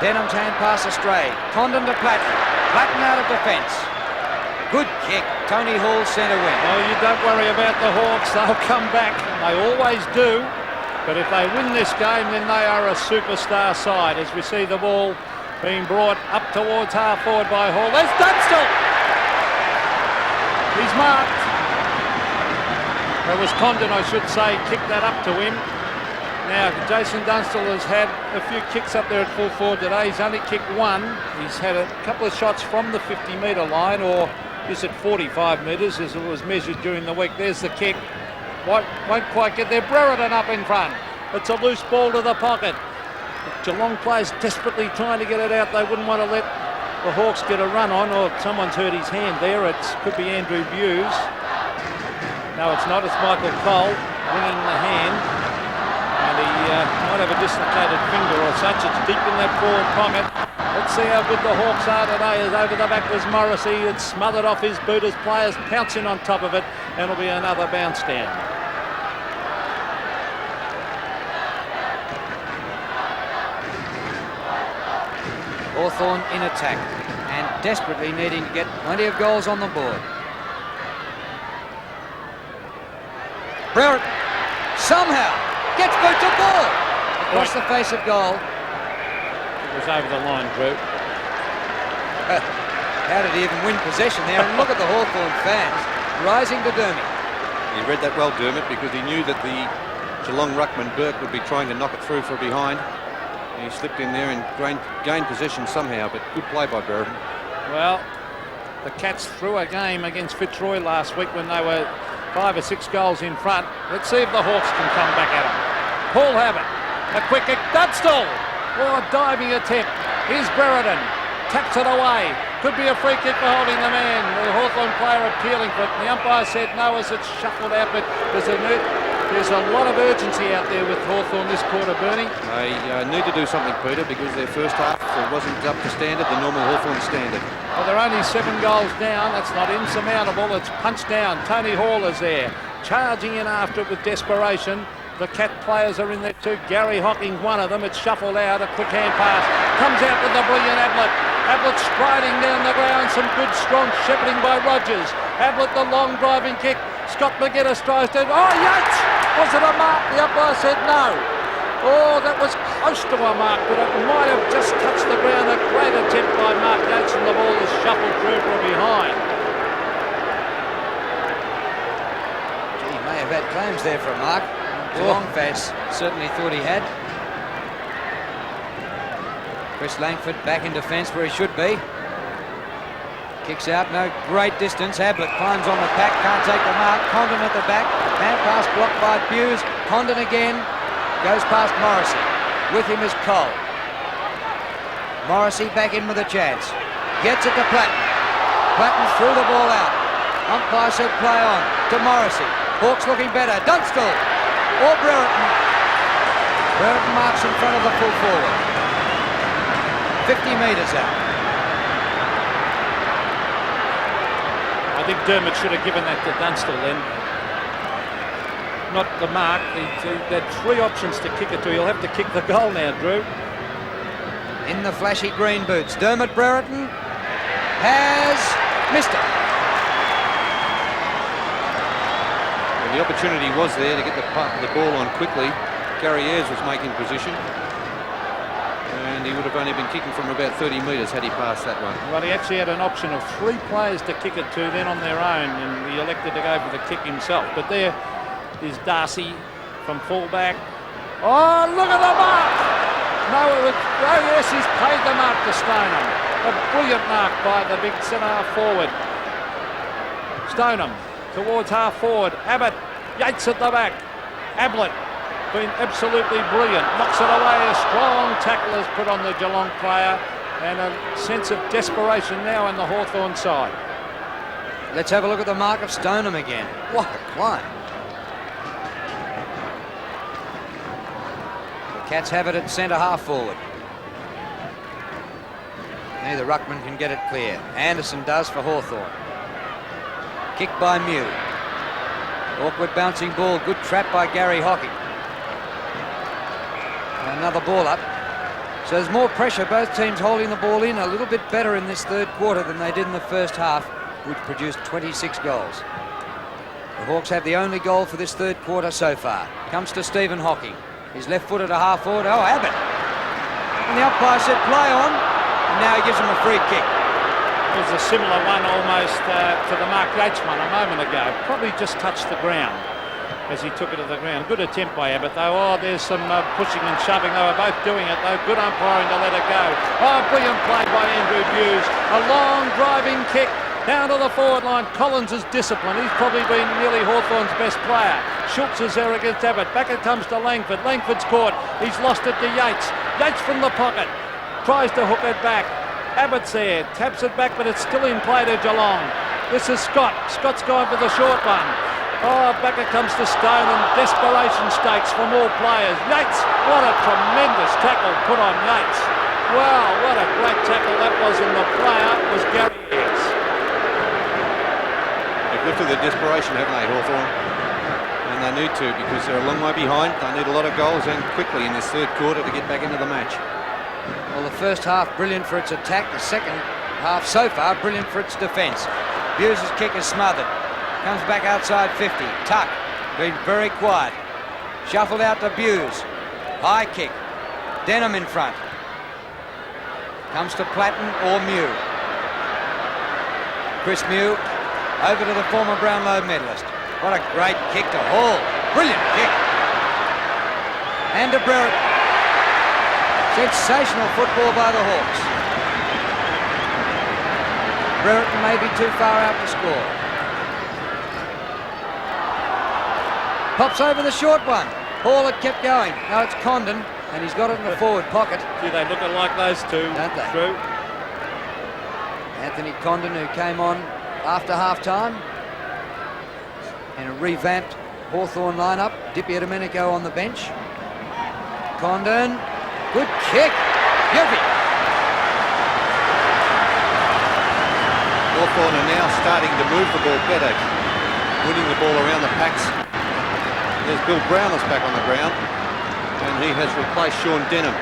Denham's hand pass astray. Condon to Platten. Platten out of defence. Good kick. Tony Hall centre wing. Oh, you don't worry about the Hawks. They'll come back. They always do. But if they win this game, then they are a superstar side, as we see the ball being brought up towards half forward by Hall. There's Dunstall! He's marked. It was Condon, I should say, kicked that up to him. Now, Jason Dunstall has had a few kicks up there at full forward today. He's only kicked one. He's had a couple of shots from the 50-metre line, or is it 45 metres as it was measured during the week. There's the kick. Won't quite get there. Brereton up in front. It's a loose ball to the pocket. Geelong players desperately trying to get it out. They wouldn't want to let the Hawks get a run on. Or someone's hurt his hand there. It could be Andrew Buse. No, it's not. It's Michael Cole winging the hand. And he might have a dislocated finger or such. It's deep in that forward pocket. Let's see how good the Hawks are today. As over the back was Morrissey. It's smothered off his boot as players pouncing on top of it. And it'll be another bounce down. Hawthorn in attack and desperately needing to get plenty of goals on the board. Brereton somehow gets boot to ball across the face of goal. It was over the line, Drew. How did he even win possession there? And look at the Hawthorn fans rising to doom him. He read that well, Dermot, because he knew that the Geelong ruckman Burke would be trying to knock it through for behind. He slipped in there and gained possession somehow, but good play by Brereton. Well, the Cats threw a game against Fitzroy last week when they were 5 or 6 goals in front. Let's see if the Hawks can come back at them. Paul have it. A quick kick. Dunstall. Oh, a diving attempt. Here's Brereton. Taps it away. Could be a free kick for holding the man. The Hawthorn player appealing for it. The umpire said no as it's shuffled out, but there's a lot of urgency out there with Hawthorn this quarter, Bernie. They need to do something, Peter, because their first half wasn't up to standard, the normal Hawthorn standard. Well, they're only 7 goals down. That's not insurmountable. It's punched down. Tony Hall is there, charging in after it with desperation. The Cat players are in there too. Gary Hocking's one of them. It's shuffled out. A quick hand pass. Comes out with the brilliant Ablett. Ablett striding down the ground. Some good strong shepherding by Rogers. Ablett the long driving kick. Scott McGuinness tries to... Oh, Yates! Was it a mark? The umpire said no. Oh, that was close to a mark, but it might have just touched the ground. A great attempt by Mark Yates, and the ball is shuffled through from behind. Gee, he may have had claims there for a mark. Geelong fans certainly thought he had. Chris Langford back in defence where he should be. Kicks out, no great distance. Ablett climbs on the pack, can't take the mark. Condon at the back. Hand pass blocked by Hughes. Condon again. Goes past Morrissey. With him is Cole. Morrissey back in with a chance. Gets it to Platten. Platten threw the ball out. Umpire said play on to Morrissey. Hawks looking better. Dunstall or Brereton. Brereton marks in front of the full forward. 50 metres out. I think Dermott should have given that to Dunstall then. Not the mark. He had 3 options to kick it to. He'll have to kick the goal now, Drew. In the flashy green boots. Dermott Brereton has missed it. Well, the opportunity was there to get the ball on quickly. Gary Ayres was making position. And he would have only been kicking from about 30 metres had he passed that one. Well, he actually had an option of 3 players to kick it to, then on their own, and he elected to go for the kick himself. But there is Darcy from fullback. Oh, look at the mark! No, yes, he's paid the mark to Stoneham. A brilliant mark by the big centre-half forward. Stoneham towards half forward. Abbott, Yates at the back. Ablett been absolutely brilliant. Knocks it away. A strong tackle is put on the Geelong player, and a sense of desperation now in the Hawthorn side. Let's have a look at the mark of Stoneham again. What a climb. The Cats have it at centre half forward. Neither ruckman can get it clear. Anderson does for Hawthorn. Kick by Mew. Awkward bouncing ball. Good trap by Gary Hocking. Another ball up. So there's more pressure. Both teams holding the ball in a little bit better in this third quarter than they did in the first half, which produced 26 goals. The Hawks have the only goal for this third quarter so far. Comes to Stephen Hocking. He's left-footed a half forward. Oh, Abbott. And the umpire said play on. And now he gives him a free kick. It was a similar one almost to the Mark Yates one a moment ago. Probably just touched the ground as he took it to the ground. Good attempt by Abbott though. Oh, there's some pushing and shoving. They were both doing it though. Good umpiring to let it go. Oh, brilliant play by Andrew Hughes. A long driving kick down to the forward line. Collins is disciplined. He's probably been nearly Hawthorn's best player. Schultz is there against Abbott. Back it comes to Langford. Langford's caught. He's lost it to Yates. Yates from the pocket. Tries to hook it back. Abbott's there. Taps it back, but it's still in play to Geelong. This is Scott. Scott's going for the short one. Oh, back it comes to Stone, and desperation stakes from all players. Yates, what a tremendous tackle put on Yates. Wow, what a great tackle that was, and the player was Gary Ayres. They've lifted the desperation, haven't they, Hawthorn? And they need to, because they're a long way behind. They need a lot of goals and quickly in this third quarter to get back into the match. Well, the first half brilliant for its attack. The second half so far brilliant for its defence. Hughes' kick is smothered. Comes back outside 50. Tuck, been very quiet. Shuffled out to Hughes. High kick. Denham in front. Comes to Platten or Mew. Chris Mew over to the former Brownlow medalist. What a great kick to Hall. Brilliant kick. And to Brereton. Sensational football by the Hawks. Brereton may be too far out to score. Pops over the short one. Hall had kept going. Now it's Condon, and he's got it in the forward pocket. Gee, they look like those two, don't they? Drew. Anthony Condon, who came on after half-time in a revamped Hawthorn lineup. Dippy Domenico on the bench. Condon, good kick. Yuppie. Hawthorn are now starting to move the ball better, winning the ball around the packs. There's Bill Brownless back on the ground, and he has replaced Sean Denham.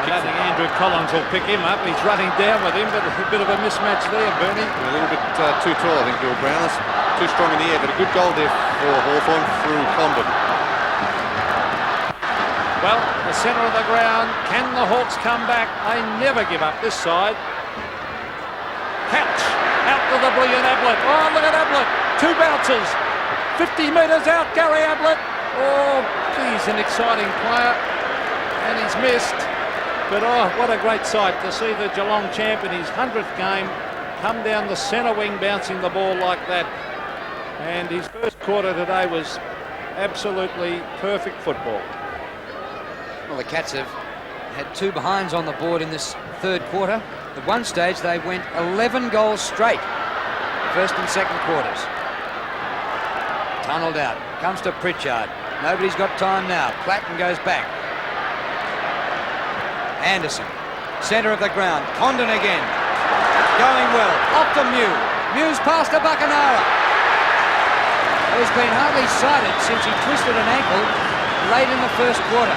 I don't think Andrew Collins will pick him up. He's running down with him, but a bit of a mismatch there, Bernie. A little bit too tall, I think, Bill Brownless. Too strong in the air, but a good goal there for Hawthorn through Condon. Well, the centre of the ground. Can the Hawks come back? They never give up this side. Catch out to the brilliant Ablett. Oh, look at Ablett. 2 bounces. 50 metres out, Gary Ablett. Oh, he's an exciting player. And he's missed. But oh, what a great sight to see the Geelong champ in his 100th game come down the centre wing bouncing the ball like that. And his first quarter today was absolutely perfect football. Well, the Cats have had 2 behinds on the board in this third quarter. At one stage, they went 11 goals straight, first and second quarters. Tunnelled out, comes to Pritchard. Nobody's got time now. Platten goes back. Anderson, centre of the ground. Condon again. Going well. Off to Mew. Mew's past to Buckenara. He's been hardly sighted since he twisted an ankle late in the first quarter.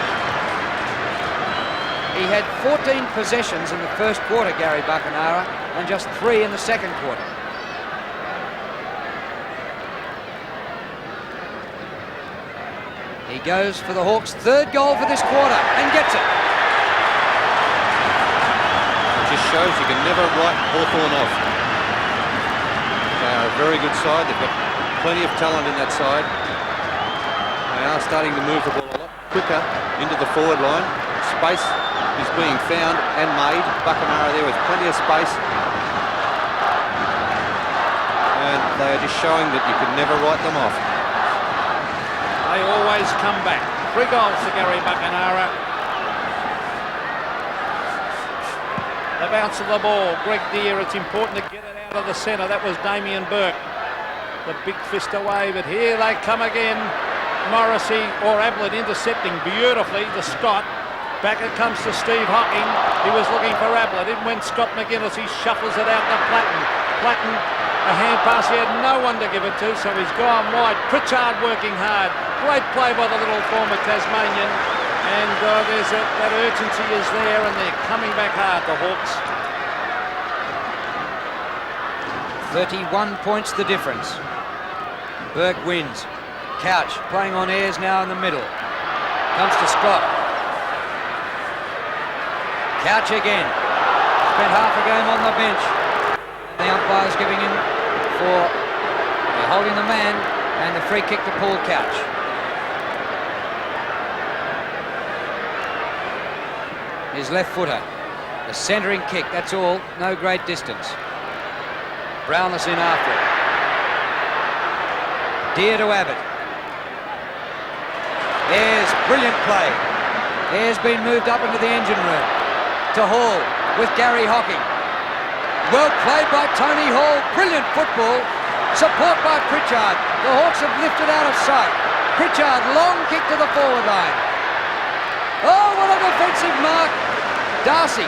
He had 14 possessions in the first quarter, Gary Buckenara, and just 3 in the second quarter. He goes for the Hawks' 3rd goal for this quarter and gets it. It just shows you can never write Hawthorn off. They are a very good side. They've got plenty of talent in that side. They are starting to move the ball a lot quicker into the forward line. Space is being found and made. Buckenara there with plenty of space. And they are just showing that you can never write them off. They always come back. 3 goals to Gary Buckenara. The bounce of the ball. Greg Deere, it's important to get it out of the centre. That was Damien Burke. The big fist away, but here they come again. Morrissey or Ablett intercepting beautifully to Scott. Back it comes to Steve Hocking. He was looking for Ablett. In went Scott McGuinness. He shuffles it out to Platten. Platten, a hand pass he had no one to give it to, so he's gone wide. Pritchard working hard. Great play by the little former Tasmanian. And that urgency is there, and they're coming back hard, the Hawks. 31 points the difference. Burke wins. Couch playing on Ayres now in the middle. Comes to Scott. Couch again. Spent half a game on the bench. The umpire's giving him for holding the man, and the free kick to Paul Couch. His left footer. A centering kick, that's all. No great distance. Brownless in after it. Deere to Abbott. Ayres, brilliant play. Ayres been moved up into the engine room. To Hall with Gary Hocking. Well played by Tony Hall. Brilliant football. Support by Pritchard. The Hawks have lifted out of sight. Pritchard, long kick to the forward line. Oh, what a defensive mark. Darcy.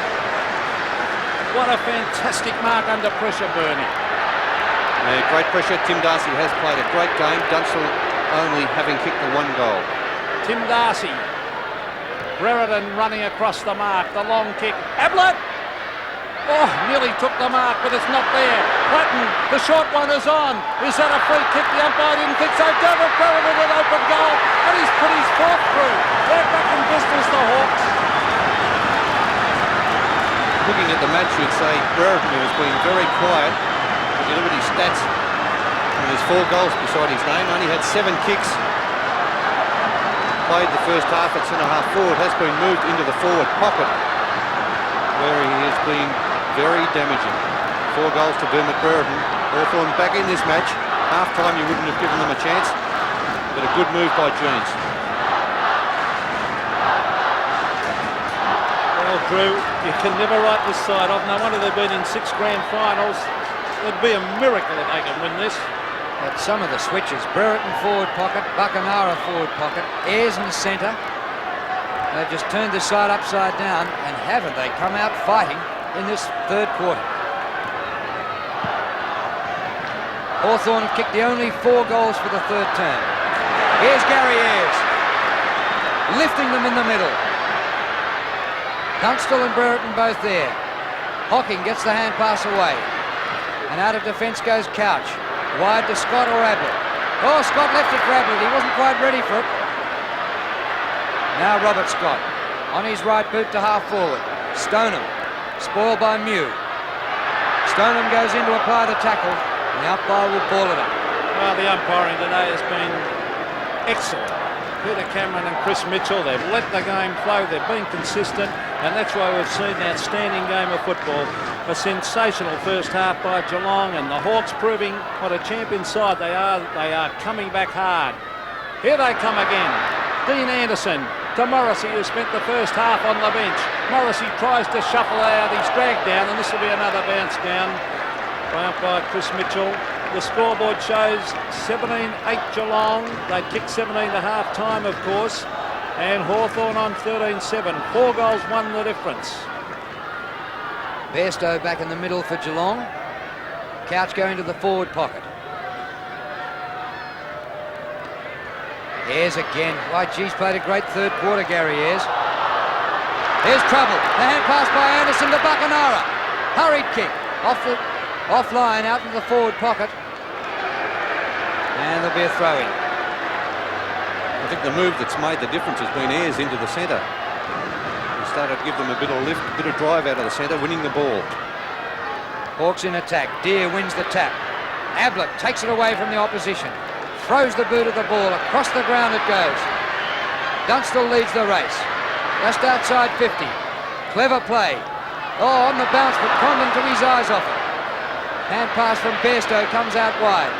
What a fantastic mark under pressure, Bernie. Great pressure. Tim Darcy has played a great game. Dunstall only having kicked the 1 goal. Tim Darcy. Brereton running across the mark. The long kick. Ablett! Oh, nearly took the mark, but it's not there. Platten, the short one is on. Is that a free kick? The umpire didn't think so. David Brereton with an open goal, and he's put his 4th through. They're back in business, the Hawks. Looking at the match, you'd say Brereton has been very quiet. If you look at his stats, there's 4 goals beside his name. Only had 7 kicks. Played the first half at centre-half forward. Has been moved into the forward pocket, where he has been very damaging. 4 goals to Dermot Brereton. Hawthorn back in this match. Half-time you wouldn't have given them a chance, but a good move by Jones. Well, Well, Drew, you can never write this side off. No wonder they've been in 6 grand finals. It'd be a miracle if they can win this. But some of the switches, Brereton forward pocket, Buckenara forward pocket, Ayres in the centre. They've just turned this side upside down, and haven't they come out fighting in this third quarter. Hawthorn have kicked the only 4 goals for the third term. Here's Gary Ayres, lifting them in the middle. Dunstall and Brereton both there. Hocking gets the hand pass away. And out of defence goes Couch. Wide to Scott or Ablett. Oh, Scott left it for Ablett. He wasn't quite ready for it. Now Robert Scott on his right boot to half forward. Stoneham, spoiled by Mew. Stoneham goes in to apply the tackle. And the umpire will ball it up. Well, the umpiring today has been excellent. Peter Cameron and Chris Mitchell, they've let the game flow, they've been consistent, and that's why we've seen an outstanding game of football. A sensational first half by Geelong, and the Hawks proving what a champion side they are. They are coming back hard. Here they come again. Dean Anderson to Morrissey, who spent the first half on the bench. Morrissey tries to shuffle out, he's dragged down, and this will be another bounce down. Triumph by Chris Mitchell. The scoreboard shows 17-8 Geelong. They kicked 17 to half time, of course. And Hawthorn on 13-7. 4 goals, 1 the difference. Bairstow back in the middle for Geelong. Couch going to the forward pocket. Ayres again. Why, geez, played a great third quarter, Gary Ayres. Here's trouble. The hand pass by Anderson to Buckenara. Hurried kick. Offline out into the forward pocket. And there'll be a throw-in. I think the move that's made the difference has been Ayres into the centre. He started to give them a bit of lift, a bit of drive out of the centre, winning the ball. Hawks in attack. Deere wins the tap. Ablett takes it away from the opposition. Throws the boot of the ball. Across the ground it goes. Dunstall leads the race. Just outside 50. Clever play. Oh, on the bounce, but Condon took his eyes off it. Hand pass from Bairstow comes out wide.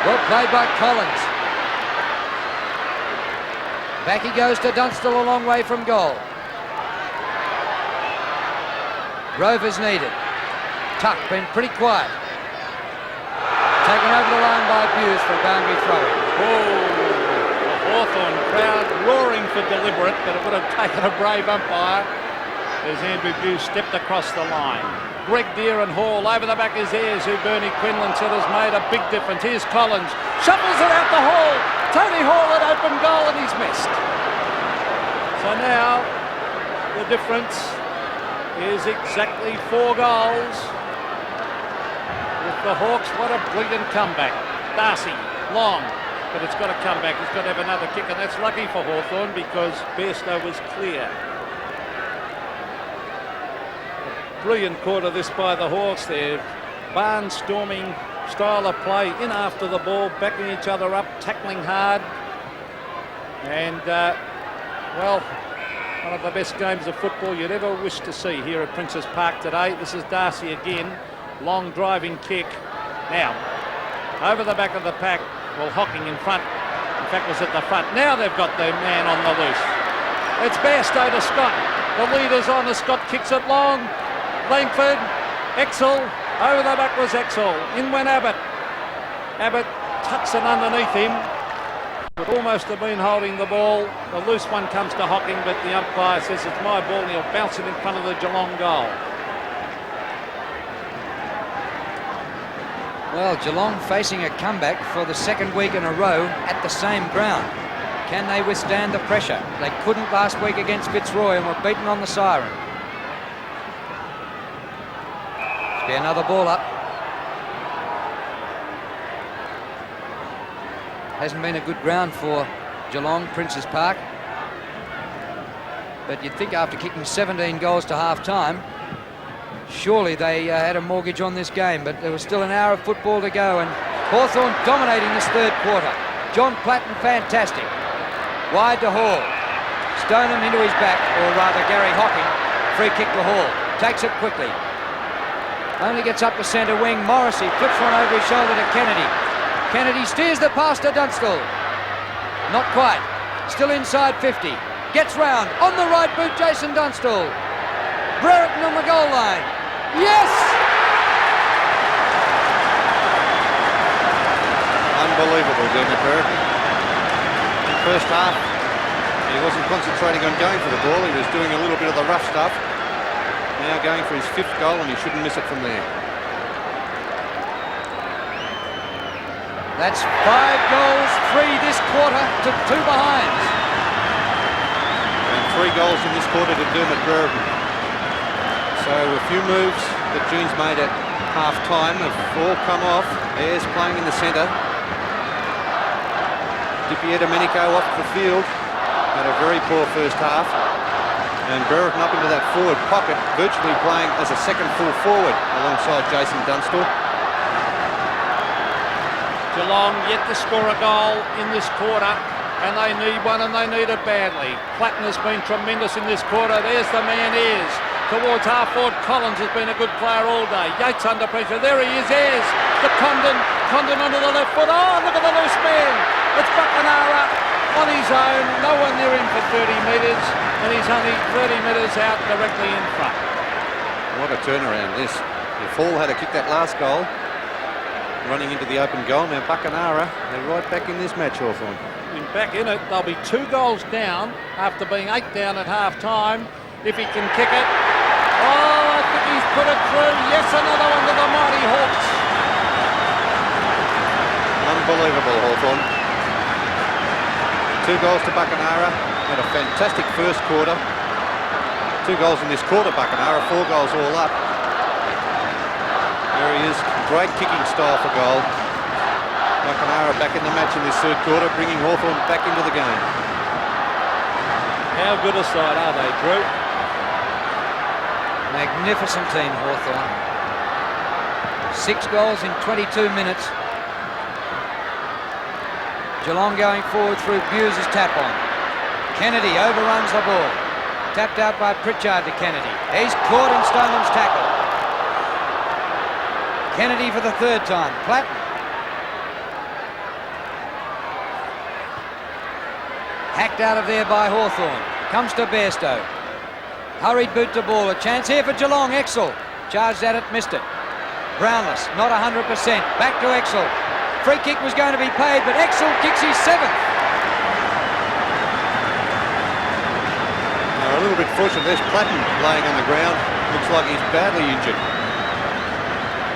Well played by Collins. Back he goes to Dunstall, a long way from goal. Rovers needed. Tuck been pretty quiet. Taken over the line by Buse for a boundary throw-in. Oh, the Hawthorn crowd roaring for deliberate, but it would have taken a brave umpire as Andrew Buse stepped across the line. Greg Deere and Hall over the back is Ayres, who Bernie Quinlan said has made a big difference. Here's Collins, shuffles it out the hole. Tony Hall at open goal and he's missed. So now the difference is exactly 4 goals. With the Hawks, what a brilliant comeback. Darcy, long, but it's got to come back. It's got to have another kick, and that's lucky for Hawthorn because Bairstow was clear. Brilliant quarter this by the Hawks there. Barnstorming style of play, in after the ball, backing each other up, tackling hard. And, well, one of the best games of football you'd ever wish to see here at Princes Park today. This is Darcy again. Long driving kick. Now, over the back of the pack. Well, Hocking in front. In fact, was at the front. Now they've got their man on the loose. It's Bairstow to Scott. The leader's on as Scott kicks it long. Langford, Exel, over the back was Exel. In went Abbott. Abbott tucks it underneath him. Would almost have been holding the ball. The loose one comes to Hocking, but the umpire says it's my ball and he'll bounce it in front of the Geelong goal. Well, Geelong facing a comeback for the second week in a row at the same ground. Can they withstand the pressure? They couldn't last week against Fitzroy and were beaten on the siren. Be another ball up. Hasn't been a good ground for Geelong, Princes Park. But you'd think after kicking 17 goals to half-time, surely they had a mortgage on this game, but there was still an hour of football to go, and Hawthorn dominating this third quarter. John Platten fantastic. Wide to Hall. Stoneham into his back, or rather Gary Hocking. Free kick to Hall. Takes it quickly. Only gets up the centre wing. Morrissey flips one over his shoulder to Kennedy. Kennedy steers the pass to Dunstall. Not quite. Still inside 50. Gets round. On the right boot, Jason Dunstall. Brereton on the goal line. Yes! Unbelievable, Dermot Brereton. First half, he wasn't concentrating on going for the ball. He was doing a little bit of the rough stuff. Now going for his 5th goal, and he shouldn't miss it from there. That's 5 goals, 3 this quarter to 2 behinds. And 3 goals in this quarter to Dermot Brereton. So a few moves that June's made at half-time have all come off. Ayres playing in the centre. Di Domenico off the field. Had a very poor first half. And Brereton up into that forward pocket, virtually playing as a second full forward alongside Jason Dunstall. Geelong yet to score a goal in this quarter, and they need one, and they need it badly. Platten has been tremendous in this quarter. There's the man Ayres. Towards half-forward, Collins has been a good player all day. Yates under pressure. There he is, Ayres. To Condon. Condon onto the left foot. Oh, look at the loose man. It's Buckenara on his own. No one near him for 30 metres, and he's only 30 metres out directly in front. What a turnaround this. If Hall had to kick that last goal, running into the open goal, now Buckenara, they're right back in this match, Hawthorn. Back in it, they'll be 2 goals down after being 8 down at half-time. If he can kick it. Oh, I think he's put it through. Yes, another one to the mighty Hawks. Unbelievable, Hawthorn. 2 goals to Buckenara. Had a fantastic first quarter. 2 goals in this quarter, Buckenara. 4 goals all up. There he is. Great kicking style for goal. Buckenara back in the match in this 3rd quarter, bringing Hawthorn back into the game. How good a side are they, Drew? Magnificent team, Hawthorn. 6 goals in 22 minutes. Geelong going forward through Bewes' tap on. Kennedy overruns the ball. Tapped out by Pritchard to Kennedy. He's caught in Stoneham's tackle. Kennedy for the 3rd time. Platten. Hacked out of there by Hawthorn. Comes to Bairstow. Hurried boot to ball. A chance here for Geelong. Exel charged at it, missed it. Brownless, not 100%. Back to Exel. Free kick was going to be paid, but Exel kicks his 7th. Now a little bit fortunate. There's Platten laying on the ground. Looks like he's badly injured.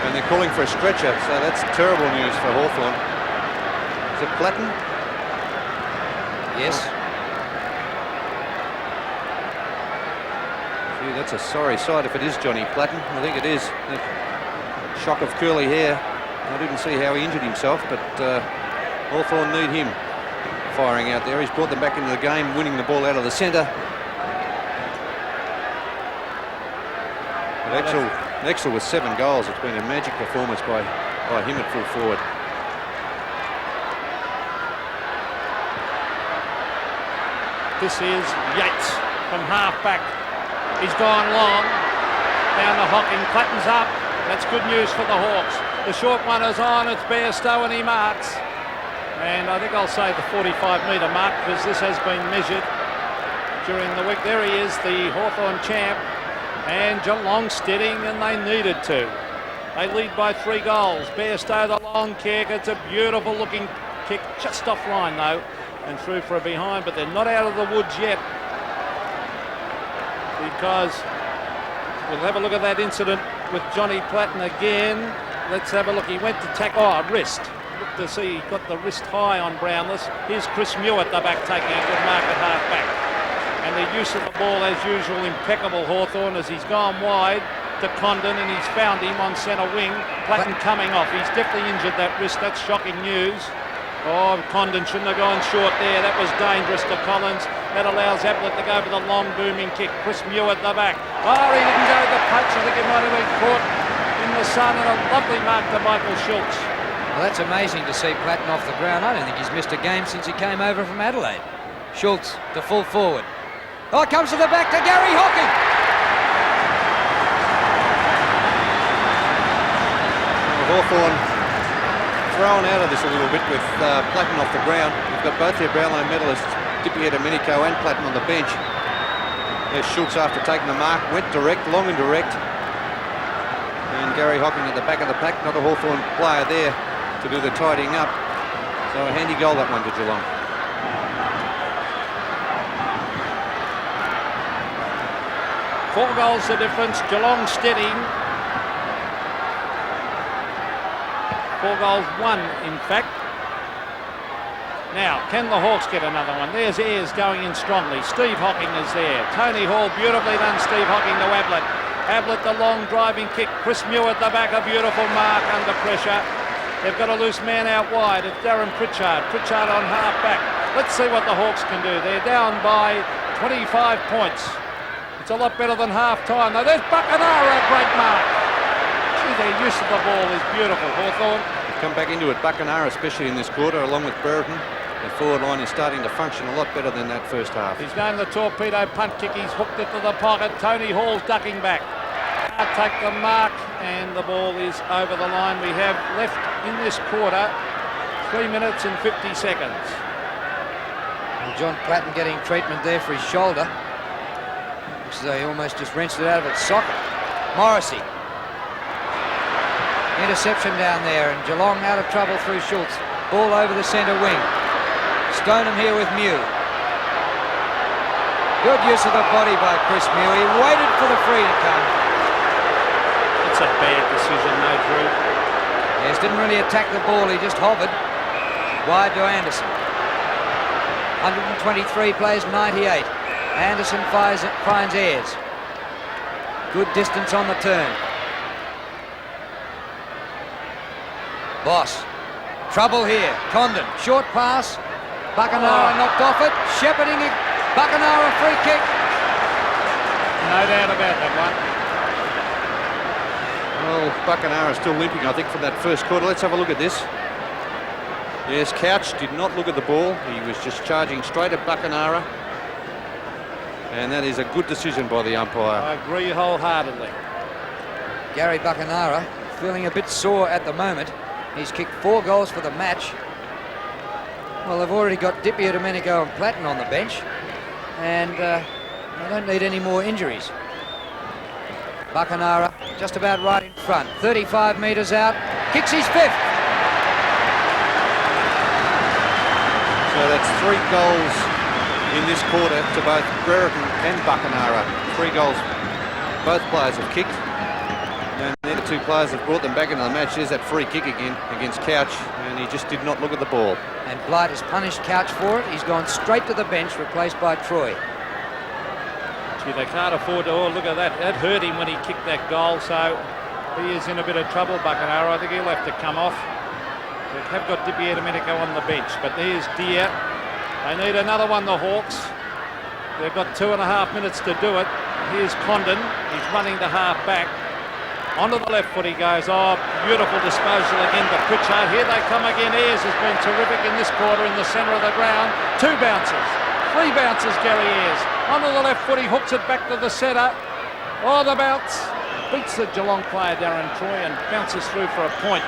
And they're calling for a stretcher, so that's terrible news for Hawthorn. Is it Platten? Yes. Gee, that's a sorry sight if it is Johnny Platten. I think it is. That shock of curly hair. I didn't see how he injured himself, but Hawthorn need him firing out there. He's brought them back into the game, winning the ball out of the centre. But Exel with 7 goals. It's been a magic performance by him at full forward. This is Yates from half-back. He's gone long. Down to Hocking. Platten's up. That's good news for the Hawks. The short one is on. It's Bairstow and he marks. And I think I'll say the 45-metre mark because this has been measured during the week. There he is, the Hawthorn champ. And Geelong steadying, and they needed to. They lead by 3 goals. Bairstow, the long kick. It's a beautiful looking kick, just offline though, and through for a behind, but they're not out of the woods yet. Because we'll have a look at that incident with Johnny Platten again. Let's have a look. He went to tackle. Oh, wrist. Look to see he got the wrist high on Brownless. Here's Chris Mew at the back taking a good mark at half back. And the use of the ball, as usual, impeccable, Hawthorn, as he's gone wide to Condon and he's found him on centre wing. Platten coming off. He's definitely injured that wrist. That's shocking news. Oh, Condon shouldn't have gone short there. That was dangerous to Collins. That allows Ablett to go for the long booming kick. Chris Mew at the back. Oh, he didn't go to the punch. I think he might have been caught in the sun, and a lovely mark to Michael Schultz. Well, that's amazing to see Platten off the ground. I don't think he's missed a game since he came over from Adelaide. Schultz to full forward. Oh, it comes to the back to Gary Hocking. Hawthorn thrown out of this a little bit with Platten off the ground. You've got both your Brownlow medalists Dippy Domenico and Platten on the bench. There's Schultz after taking the mark, went direct, long and direct. And Gary Hocking at the back of the pack, not a Hawthorn player there to do the tidying up. So a handy goal, that one, to Geelong. Four goals the difference. Geelong steadying. 4 goals, 1 in fact. Now, can the Hawks get another one? There's Ayres going in strongly. Steve Hocking is there. Tony Hall, beautifully done. Steve Hocking to Ablett. Ablett, the long driving kick. Chris Muir at the back, a beautiful mark under pressure. They've got a loose man out wide. It's Darren Pritchard. Pritchard on half back. Let's see what the Hawks can do. They're down by 25 points. It's a lot better than half time. Now there's Buckenara, a great mark. Gee, their use of the ball is beautiful, Hawthorn. Come back into it, Buckenara, especially in this quarter, along with Brereton. The forward line is starting to function a lot better than that first half. He's going the torpedo punt kick. He's hooked it to the pocket. Tony Hall's ducking back. Can't take the mark, and the ball is over the line. We have left in this quarter 3 minutes and 50 seconds. And John Platten getting treatment there for his shoulder. Looks as though he almost just wrenched it out of its socket. Morrissey. Interception down there, and Geelong out of trouble through Schultz. Ball over the centre wing. Stoneham here with Mew. Good use of the body by Chris Mew. He waited for the free to come. It's a bad decision, no, Drew. Yes, didn't really attack the ball. He just hovered wide to Anderson. 123 plays 98. Anderson finds Ayres. Good distance on the turn. Boss. Trouble here. Condon. Short pass. Buckenara knocked off it. Shepherding it. Buckenara free kick. No doubt about that one. Well, Buckenara still limping, I think, from that first quarter. Let's have a look at this. Yes, Couch did not look at the ball. He was just charging straight at Buckenara. And that is a good decision by the umpire. I agree wholeheartedly. Gary Buckenara feeling a bit sore at the moment. He's kicked 4 goals for the match. Well, they've already got Dippy, Domenico and Platten on the bench. And they don't need any more injuries. Buckenara just about right in front. 35 metres out. Kicks his 5th. So that's 3 goals in this quarter to both Brereton and Buckenara. 3 goals both players have kicked. And they're the 2 players that brought them back into the match. There's that free kick again against Couch, and he just did not look at the ball. And Blight has punished Couch for it. He's gone straight to the bench, replaced by Troy. Gee, they can't afford to. Oh, look at that. That hurt him when he kicked that goal, so he is in a bit of trouble, Buckenara. I think he'll have to come off. They have got Dippy Domenico on the bench, but there's Deere. They need another one, the Hawks. They've got 2.5 minutes to do it. Here's Condon. He's running to half back. Onto the left foot he goes. Oh, beautiful disposal again to Pritchard. Here they come again. Ayres has been terrific in this quarter in the centre of the ground. 2 bounces. 3 bounces, Gary Ayres. Onto the left foot, he hooks it back to the centre. Oh, the bounce. Beats the Geelong player, Darren Troy, and bounces through for a point.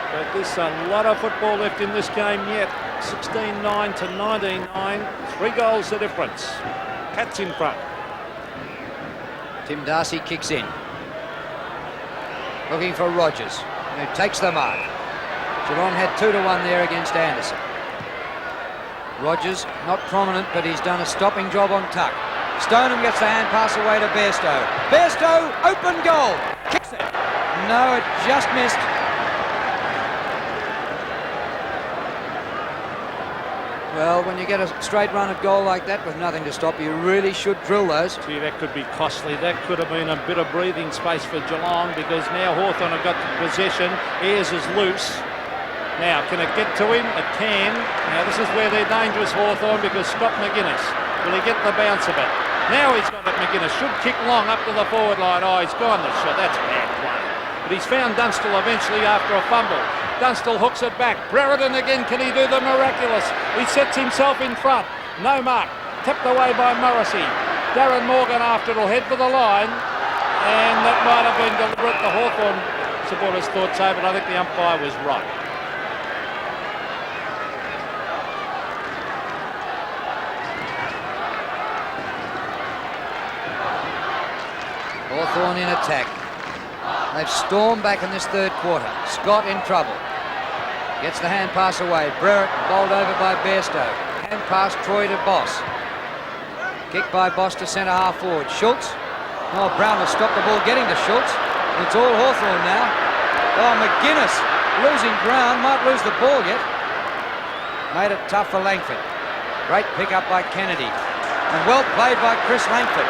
But there's a lot of football left in this game yet. 16-9 to 19-9. 3 goals the difference. Cats in front. Tim Darcy kicks in. Looking for Rogers, who takes the mark. Geelong had 2-1 there against Anderson. Rogers, not prominent, but he's done a stopping job on tuck. Stoneham gets the hand pass away to Bairstow. Bairstow, open goal. Kicks it. No, it just missed. Well, when you get a straight run of goal like that with nothing to stop, you really should drill those. Gee, that could be costly. That could have been a bit of breathing space for Geelong, because now Hawthorn have got possession. Ayres is loose. Now, can it get to him? It can. Now, this is where they're dangerous, Hawthorn, because Scott McGuinness, will he get the bounce of it? Now he's got it, McGuinness. Should kick long up to the forward line. Oh, he's gone the shot. That's bad play. But he's found Dunstall eventually after a fumble. Dunstall hooks it back. Brereton again, can he do the miraculous? He sets himself in front. No mark. Tapped away by Morrissey. Darren Morgan after it'll head for the line. And that might have been deliberate. The Hawthorn supporters thought so, but I think the umpire was right. Hawthorn in attack. They've stormed back in this third quarter. Scott in trouble. Gets the hand pass away. Brereton bowled over by Bairstow. Hand pass Troy to Boss. Kick by Boss to centre half forward. Schultz. Oh, Brown will stop the ball getting to Schultz. It's all Hawthorn now. Oh, McGuinness losing ground. Might lose the ball yet. Made it tough for Langford. Great pick up by Kennedy. And well played by Chris Langford.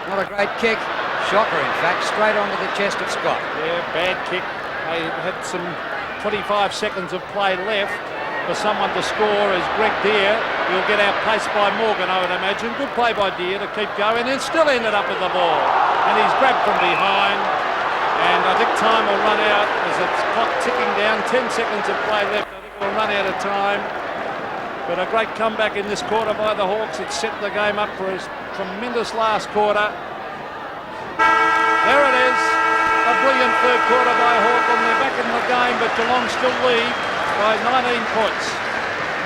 Not a great kick. Shocker, in fact, straight onto the chest of Scott. Yeah, bad kick. They had some 25 seconds of play left for someone to score as Greg Deere. He'll get outpaced by Morgan, I would imagine. Good play by Deere to keep going and still ended up with the ball. And he's grabbed from behind. And I think time will run out as it's clock ticking down. 10 seconds of play left. I think we'll run out of time. But a great comeback in this quarter by the Hawks. It set the game up for a tremendous last quarter. There it is. A brilliant third quarter by Hawthorn. They're back in the game, but Geelong still lead by 19 points.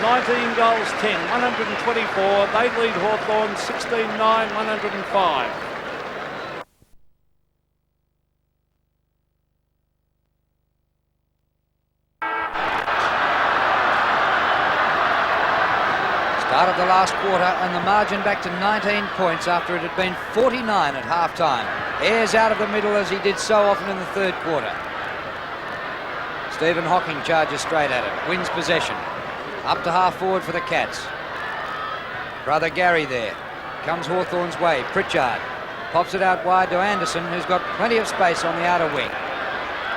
19 goals, 10, 124. They lead Hawthorn 16-9, 105. Started the last quarter and the margin back to 19 points after it had been 49 at half-time. Ayres out of the middle as he did so often in the third quarter. Stephen Hocking charges straight at it, wins possession. Up to half forward for the Cats. Brother Gary there. Comes Hawthorn's way. Pritchard pops it out wide to Anderson, who's got plenty of space on the outer wing.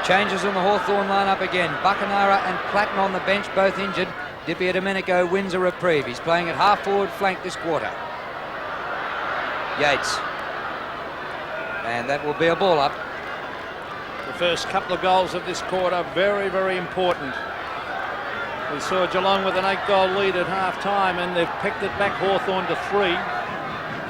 Changes on the Hawthorn lineup again. Buckenara and Platten on the bench, both injured. Di Domenico wins a reprieve. He's playing at half forward flank this quarter. Yates. And that will be a ball up. The first couple of goals of this quarter, very, very important. We saw Geelong with an 8-goal lead at half-time, and they've picked it back Hawthorn to 3.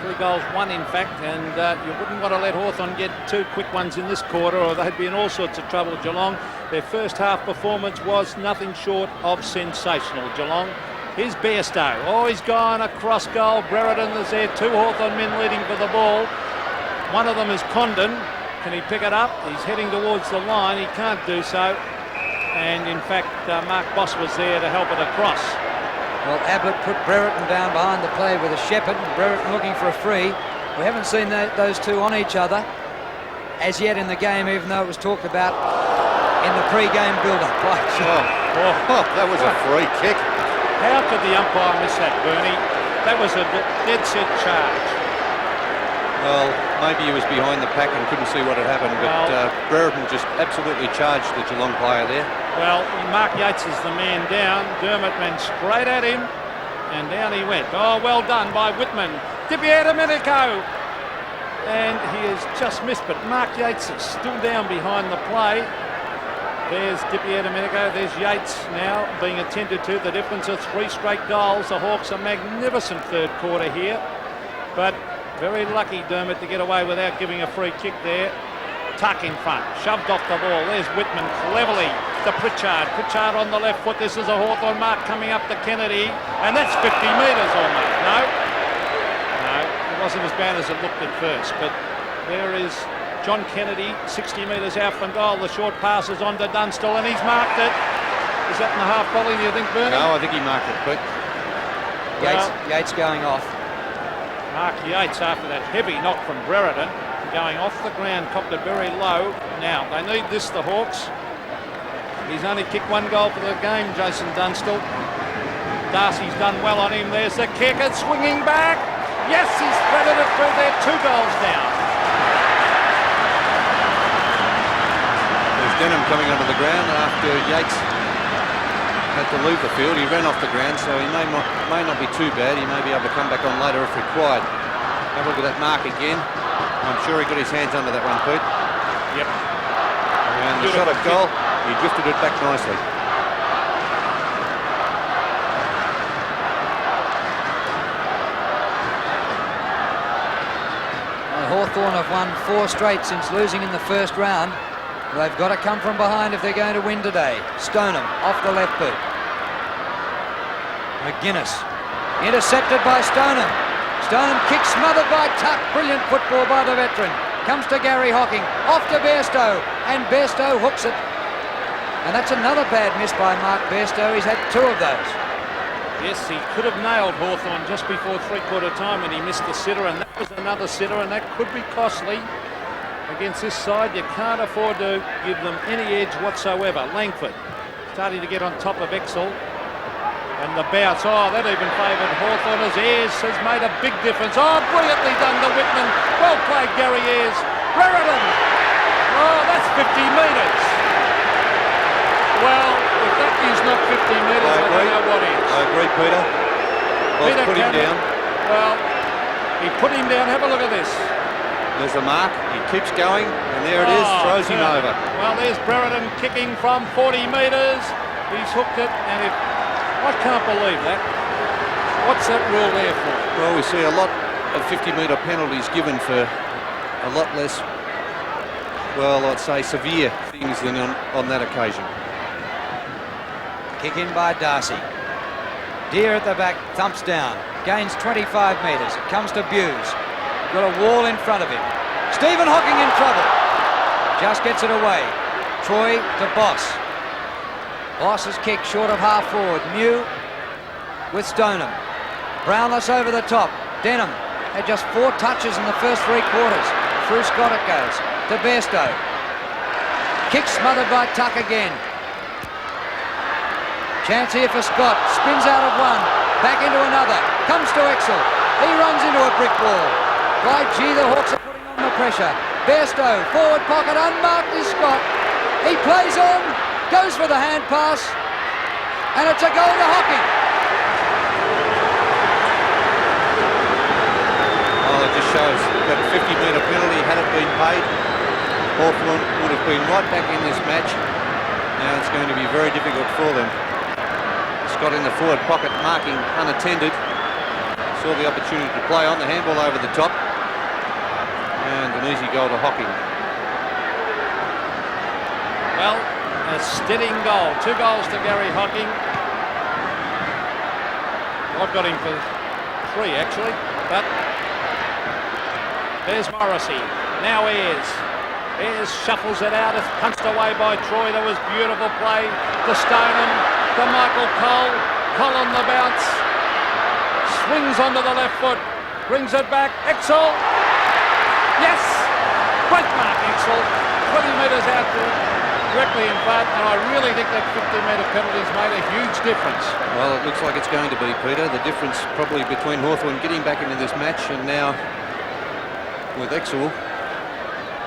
3 goals, 1 in fact, and you wouldn't want to let Hawthorn get 2 quick ones in this quarter or they'd be in all sorts of trouble. Geelong, their first half performance was nothing short of sensational. Geelong, here's Bairstow. Oh, he's gone across goal. Brereton is there, 2 Hawthorn men leading for the ball. One of them is Condon. Can he pick it up? He's heading towards the line. He can't do so. And in fact, Mark Boss was there to help it across. Well, Ablett put Brereton down behind the play with a Shepherd. Brereton looking for a free. We haven't seen those two on each other as yet in the game, even though it was talked about in the pre-game build-up. That was a free kick. How could the umpire miss that, Bernie? That was a dead-set charge. Well, maybe he was behind the pack and couldn't see what had happened, but Brereton just absolutely charged the Geelong player there. Well, Mark Yates is the man down. Dermott went straight at him, and down he went. Oh, well done by Whitman. Di Domenico! And he has just missed, but Mark Yates is still down behind the play. There's Di Domenico, there's Yates now being attended to. The difference of 3 straight goals. The Hawks a magnificent third quarter here, but very lucky Dermott to get away without giving a free kick there. Tuck in front, shoved off the ball. There's Whitman cleverly to Pritchard. Pritchard on the left foot. This is a Hawthorn mark coming up to Kennedy, and that's 50 metres almost. No, it wasn't as bad as it looked at first, but there is John Kennedy, 60 metres out from goal. The short pass is on to Dunstall, and he's marked it. Is that in the half volley, do you think, Bernie? No, I think he marked it quick. Yates going off. Mark Yates, after that heavy knock from Brereton, going off the ground, copped it very low. Now, they need this, the Hawks. He's only kicked 1 goal for the game, Jason Dunstall. Darcy's done well on him. There's the kick, it's swinging back. Yes, he's threaded it through there, 2 goals down. There's Denham coming onto the ground after Yates had to leave the field. He ran off the ground, so he may not be too bad. He may be able to come back on later if required. Have a look at that mark again. I'm sure he got his hands under that one, Pete. Yep. And the shot at goal, he drifted it back nicely. Hawthorn have won 4 straight since losing in the first round. They've got to come from behind if they're going to win today. Stoneham off the left boot. McGuinness intercepted by Stoneham. Stone kick smothered by Tuck. Brilliant football by the veteran. Comes to Gary Hocking. Off to Bairstow. And Bairstow hooks it. And that's another bad miss by Mark Bairstow. He's had 2 of those. Yes, he could have nailed Hawthorn just before three-quarter time when he missed the sitter, and that was another sitter, and that could be costly against this side. You can't afford to give them any edge whatsoever. Langford starting to get on top of Exel. And the bounce, oh, that even favoured Hawthorn as Ayres has made a big difference. Oh, brilliantly done to Whitman. Well played, Gary Ayres. Brereton. Oh, that's 50 metres. Well, if that is not 50 metres, I don't know what is. I agree, Peter. Peter put him down. Well, he put him down. Have a look at this. There's a mark. He keeps going, and there it is. Throws him over. Well, there's Brereton kicking from 40 metres. He's hooked it, and I can't believe that. What's that rule there for? Well, we see a lot of 50-metre penalties given for a lot less, well, I'd say severe things than on that occasion. Kick in by Darcy. Deer at the back, thumps down. Gains 25 metres. It comes to Buse. Got a wall in front of him. Stephen Hocking in trouble. Just gets it away. Troy to Boss. Boss's kick short of half forward. Mew with Stoneham. Brownless over the top. Denham had just 4 touches in the first 3 quarters. Through Scott it goes to Bairstow. Kick smothered by Tuck again. Chance here for Scott. Spins out of one. Back into another. Comes to Exel. He runs into a brick wall. By gee, the Hawks are putting on the pressure. Bairstow, forward pocket, unmarked is Scott. He plays on. Goes for the hand pass. And it's a goal to Hocking. Well, it just shows that a 50-metre penalty, had it been paid, Hawthorn would have been right back in this match. Now it's going to be very difficult for them. Scott in the forward pocket, marking unattended. Saw the opportunity to play on the handball over the top. And an easy goal to Hocking. Well, a steadying goal. 2 goals to Gary Hocking. I've got him for 3 actually, but there's Morrissey. Now Ayres. Ayres shuffles it out. It's punched away by Troy. That was beautiful play to Stoneham, to Michael Cole. Cole on the bounce. Swings onto the left foot. Brings it back. Exel. Yes! Great mark, Exel. 20 metres out there, directly in front, and I really think that 50-metre penalty's made a huge difference. Well, it looks like it's going to be, Peter. The difference probably between Hawthorn getting back into this match and now with Exel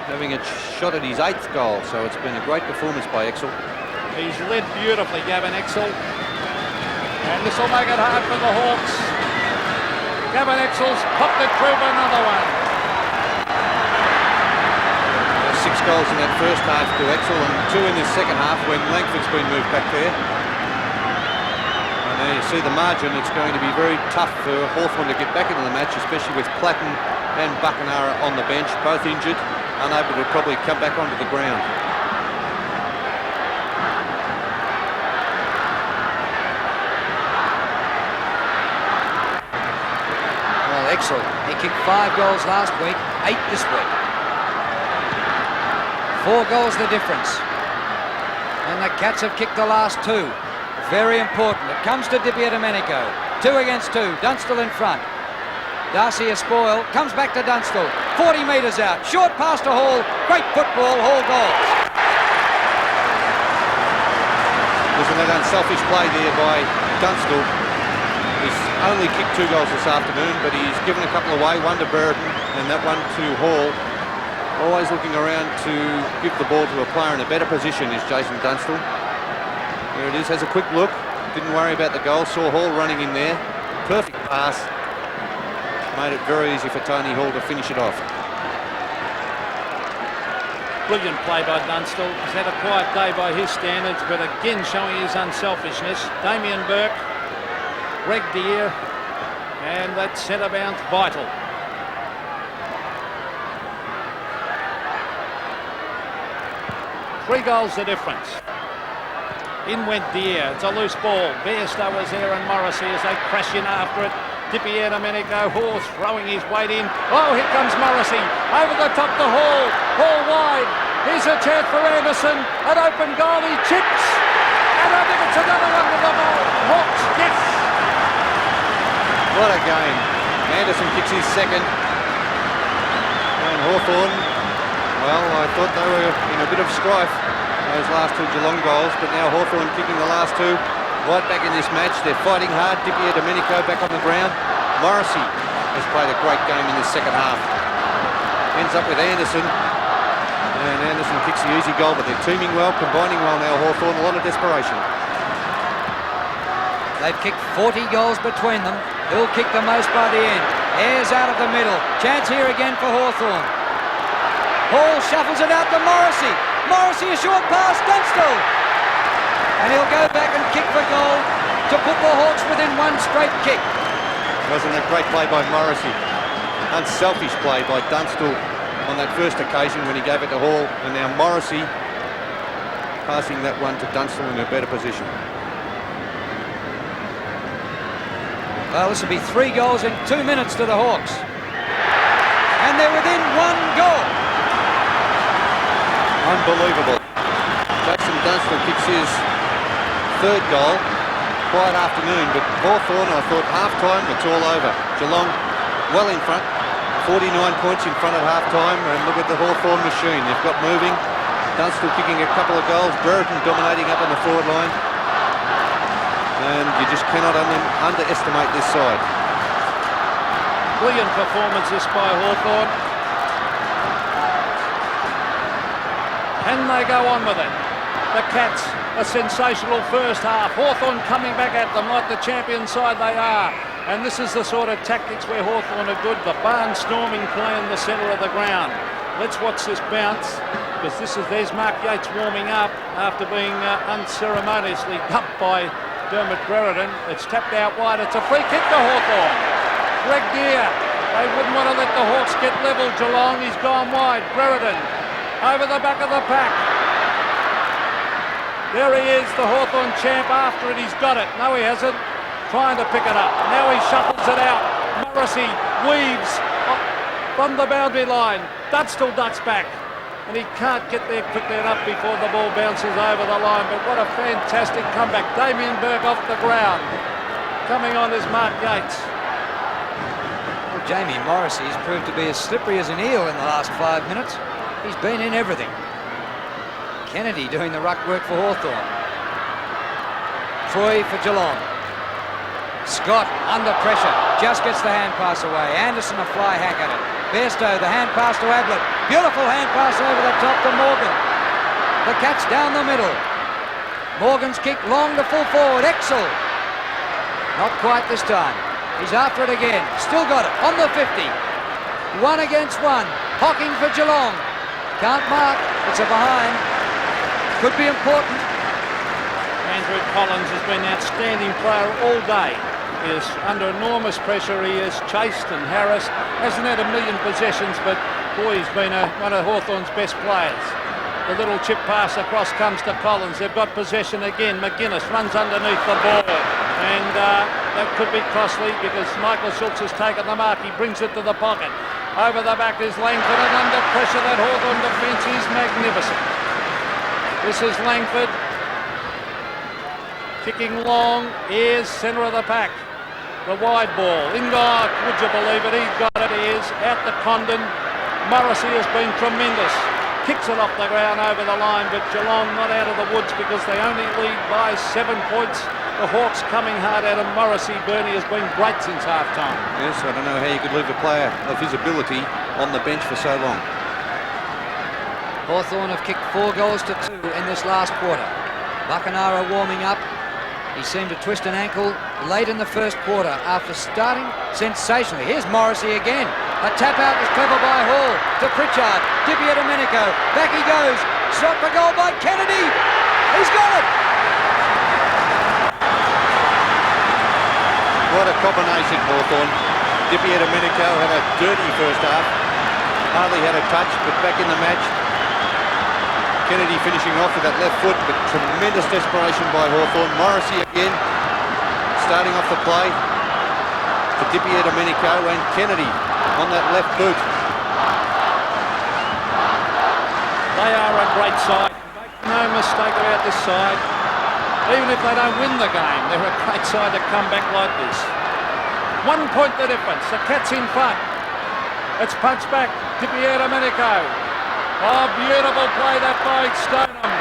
having a shot at his 8th goal. So it's been a great performance by Exel. He's led beautifully, Gavin Exel. And this will make it hard for the Hawks. Gavin Exel's popped it through for another one. 6 goals in that first half to Exel and 2 in this second half when Langford's been moved back there. And there you see the margin. It's going to be very tough for Hawthorn to get back into the match, especially with Platten and Buckenara on the bench, both injured, unable to probably come back onto the ground. Well, Exel, he kicked 5 goals last week, 8 this week. 4 goals the difference. And the Cats have kicked the last 2. Very important. It comes to Di Domenico. 2 against 2. Dunstall in front. Darcy a spoil. Comes back to Dunstall. 40 metres out. Short pass to Hall. Great football. Hall goals. Wasn't that unselfish play there by Dunstall? He's only kicked 2 goals this afternoon, but he's given a couple away. One to Brereton and that one to Hall. Always looking around to give the ball to a player in a better position is Jason Dunstall. There it is, has a quick look. Didn't worry about the goal. Saw Hall running in there. Perfect pass. Made it very easy for Tony Hall to finish it off. Brilliant play by Dunstall. He's had a quiet day by his standards, but again showing his unselfishness. Damien Burke, Greg Deere, and that centre bounce vital. Three goals the difference. In went Deere. It's a loose ball. Bairstow was there and Morrissey as they crash in after it. Dippy Domenico, Hall throwing his weight in. Oh, here comes Morrissey. Over the top to Hall. Hall wide. Here's a chance for Anderson. An open goal. He chips. And I think it's another one with the ball. Hawks, yes. What a game. Anderson kicks his second. And Hawthorn, well, I thought they were in a bit of strife, those last two Geelong goals, but now Hawthorn kicking the last two. Right back in this match, they're fighting hard. Dippy Domenico back on the ground. Morrissey has played a great game in the second half. Ends up with Anderson. And Anderson kicks the easy goal, but they're teaming well, combining well now, Hawthorn. A lot of desperation. They've kicked 40 goals between them. Who'll kick the most by the end? Ayres out of the middle. Chance here again for Hawthorn. Hall shuffles it out to Morrissey. Morrissey, a short pass, Dunstall. And he'll go back and kick for goal to put the Hawks within one straight kick. Wasn't a great play by Morrissey. Unselfish play by Dunstall on that first occasion when he gave it to Hall. And now Morrissey passing that one to Dunstall in a better position. Well, this will be 3 goals in 2 minutes to the Hawks. And they're within 1 goal. Unbelievable. Jason Dunstall kicks his 3rd goal. Quiet afternoon, but Hawthorn, I thought half-time, it's all over. Geelong well in front, 49 points in front at half-time, and look at the Hawthorn machine. They've got moving. Dunstall kicking a couple of goals. Brereton dominating up on the forward line. And you just cannot underestimate this side. Brilliant performances by Hawthorn. Can they go on with it? The Cats, a sensational first half. Hawthorn coming back at them like the champion side they are. And this is the sort of tactics where Hawthorn are good. The barnstorming play in the centre of the ground. Let's watch this bounce, because there's Mark Yates warming up after being unceremoniously dumped by Dermot Brereton. It's tapped out wide. It's a free kick to Hawthorn. Greg Deere. They wouldn't want to let the Hawks get level. Geelong, he's gone wide. Brereton over the back of the pack. There he is, the Hawthorn champ after it. He's got it. No, he hasn't. Trying to pick it up. Now he shuffles it out. Morrissey weaves from the boundary line. Dunstall ducks back. And he can't get there quickly enough before the ball bounces over the line. But what a fantastic comeback. Damien Burke off the ground. Coming on is Mark Yates. Well, Jamie Morrissey has proved to be as slippery as an eel in the last 5 minutes. He's been in everything. Kennedy doing the ruck work for Hawthorn. Troy for Geelong. Scott under pressure. Just gets the hand pass away. Anderson a fly hack at it. Bairstow, the hand pass to Ablett. Beautiful hand pass over the top to Morgan. The Cats down the middle. Morgan's kick long to full forward. Exel. Not quite this time. He's after it again. Still got it. On the 50. 1 against 1. Hocking for Geelong. Can't mark. It's a behind. Could be important. Andrew Collins has been an outstanding player all day. He is under enormous pressure. He is chased and harassed. Hasn't had a million possessions, but boy, he's been one of Hawthorn's best players. The little chip pass across comes to Collins. They've got possession again. McGuinness runs underneath the ball. And that could be costly because Michael Schultz has taken the mark. He brings it to the pocket. Over the back is Langford, and under pressure that Hawthorn defence is magnificent. This is Langford. Kicking long, is centre of the pack. The wide ball. Ingard, would you believe it? He's got it. He is out to Condon. Morrissey has been tremendous. Kicks it off the ground over the line, but Geelong not out of the woods because they only lead by 7 points. The Hawks coming hard at him. Morrissey, Bernie, has been great since half-time. Yes, I don't know how you could leave a player of his ability on the bench for so long. Hawthorn have kicked 4 goals to 2 in this last quarter. Buckenara warming up. He seemed to twist an ankle late in the first quarter after starting sensationally. Here's Morrissey again. A tap out was clever by Hall to Pritchard. Dippy Domenico. Back he goes. Shot for goal by Kennedy. He's got it. What a combination, Hawthorn. Dippy Domenico had a dirty first half. Hardly had a touch, but back in the match. Kennedy finishing off with that left foot, but tremendous desperation by Hawthorn. Morrissey again, starting off the play. to Dipier, Domenico and Kennedy on that left boot. They are a great side. Make no mistake about this side. Even if they don't win the game, they're a great side to come back like this. 1 point the difference. The Cats in front. It's punched back. Dipier, Domenico. Oh, beautiful play that by Stoneham.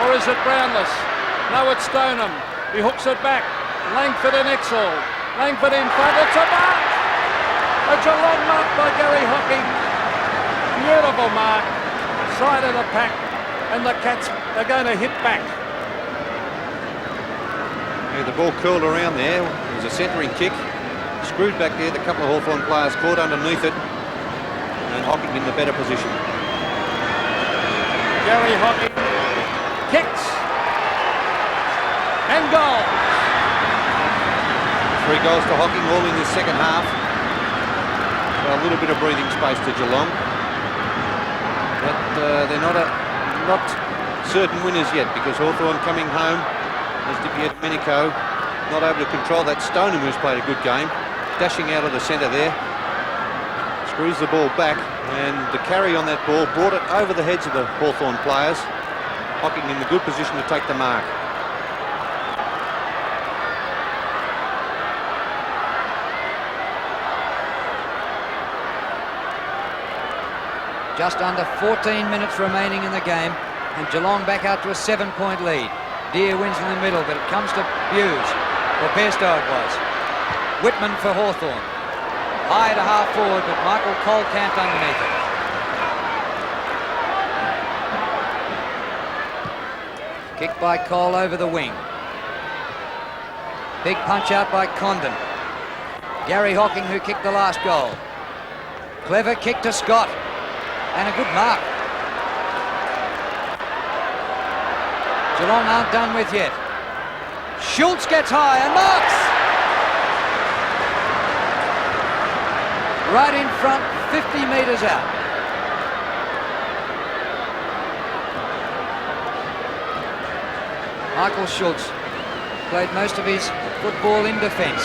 Or is it Brownless? No, it's Stoneham. He hooks it back. Langford and Exel. Langford in front. It's a mark. A Geelong mark by Gary Hocking. Beautiful mark. Side of the pack. And the Cats are going to hit back. Yeah, the ball curled around there. It was a centering kick. Screwed back there. The couple of Hawthorn players caught underneath it. And Hocking in the better position. Gary Hocking kicks. And goal. 3 goals to Hocking, all in the second half. So a little bit of breathing space to Geelong. But they're not certain winners yet, because Hawthorn coming home as Dipier, Domenico not able to control that. Stoneham, who's played a good game, dashing out of the centre there. Screws the ball back, and the carry on that ball brought it over the heads of the Hawthorn players. Hocking in the good position to take the mark. Just under 14 minutes remaining in the game, and Geelong back out to a 7-point lead. Deere wins in the middle, but it comes to Hughes, or Bairstow it was. Whitman for Hawthorn. High to half forward, but Michael Cole camped underneath it. Kick by Cole over the wing. Big punch out by Condon. Gary Hocking, who kicked the last goal. Clever kick to Scott. And a good mark. Geelong aren't done with yet. Schultz gets high and marks. Right in front, 50 metres out. Michael Schultz played most of his football in defence.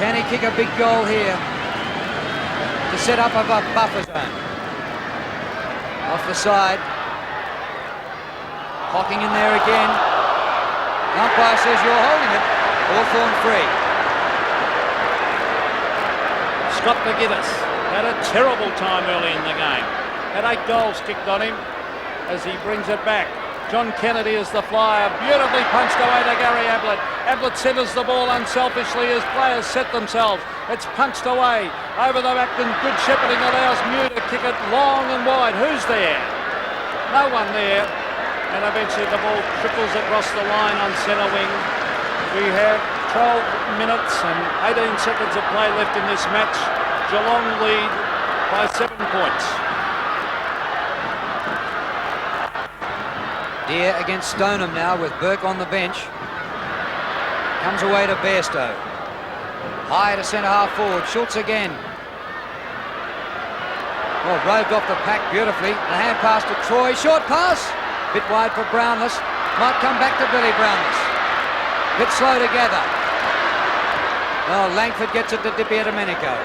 Can he kick a big goal here to set up a buffer zone? Off the side. Hocking in there again. The umpire says you're holding it. Hawthorn free. Scott McGuinness had a terrible time early in the game. Had 8 goals kicked on him as he brings it back. John Kennedy is the flyer. Beautifully punched away to Gary Ablett. Ablett centres the ball unselfishly as players set themselves. It's punched away over the back, and good shepherding allows Mew to kick it long and wide. Who's there? No one there. And eventually the ball trickles across the line on centre wing. We have 12 minutes and 18 seconds of play left in this match. Geelong lead by 7 points. Deere against Stoneham now with Burke on the bench. Comes away to Bairstow. High to centre half forward. Schultz again. Well, roved off the pack beautifully. The hand pass to Troy. Short pass. Bit wide for Brownless. Might come back to Billy Brownless. Bit slow together. Oh, Langford gets it to Dipier, Domenico.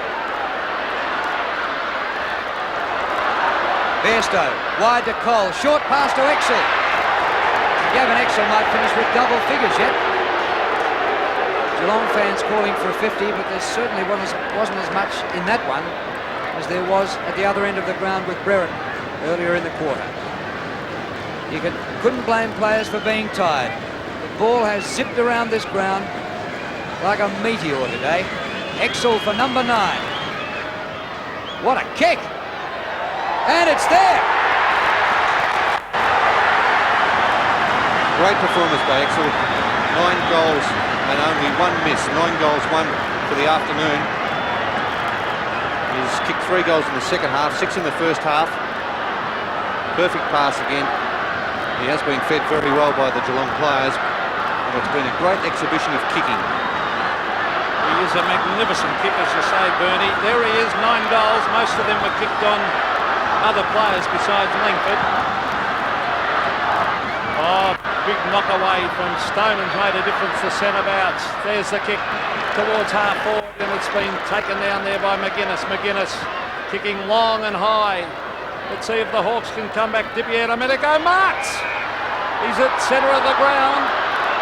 Bairstow. Wide to Cole. Short pass to Exel. Gavin Exel might finish with double figures yet. Geelong fans calling for a 50, but there certainly wasn't as much in that one as there was at the other end of the ground with Brereton earlier in the quarter. You couldn't blame players for being tired. The ball has zipped around this ground like a meteor today. Exel for number 9. What a kick! And it's there! Great performance by Exel. 9 goals and only 1 miss. 9 goals, 1 for the afternoon. He's kicked 3 goals in the second half, 6 in the first half. Perfect pass again. He has been fed very well by the Geelong players, and it's been a great exhibition of kicking. He is a magnificent kick, as you say, Bernie. There he is, 9 goals. Most of them were kicked on other players besides Langford. Oh, big knock away from Stoneman's made a difference to centre-bouts. There's the kick towards half forward, and it's been taken down there by McGuinness. McGuinness kicking long and high. Let's see if the Hawks can come back. Dipier Domenico marks. He's at centre of the ground.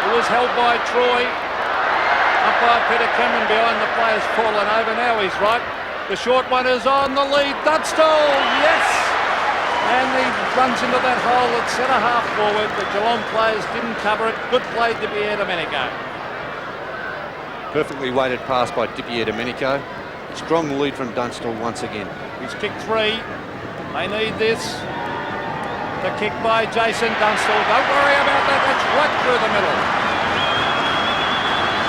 It was held by Troy. Umpire Peter Cameron behind the players fallen over. Now he's right. The short one is on the lead. Dunstall, yes! And he runs into that hole at centre half forward. The Geelong players didn't cover it. Good play, Dipier Domenico. Perfectly weighted pass by Dipier Domenico. Strong lead from Dunstall once again. He's kicked 3. They need this. The kick by Jason Dunstall. Don't worry about that. That's right through the middle.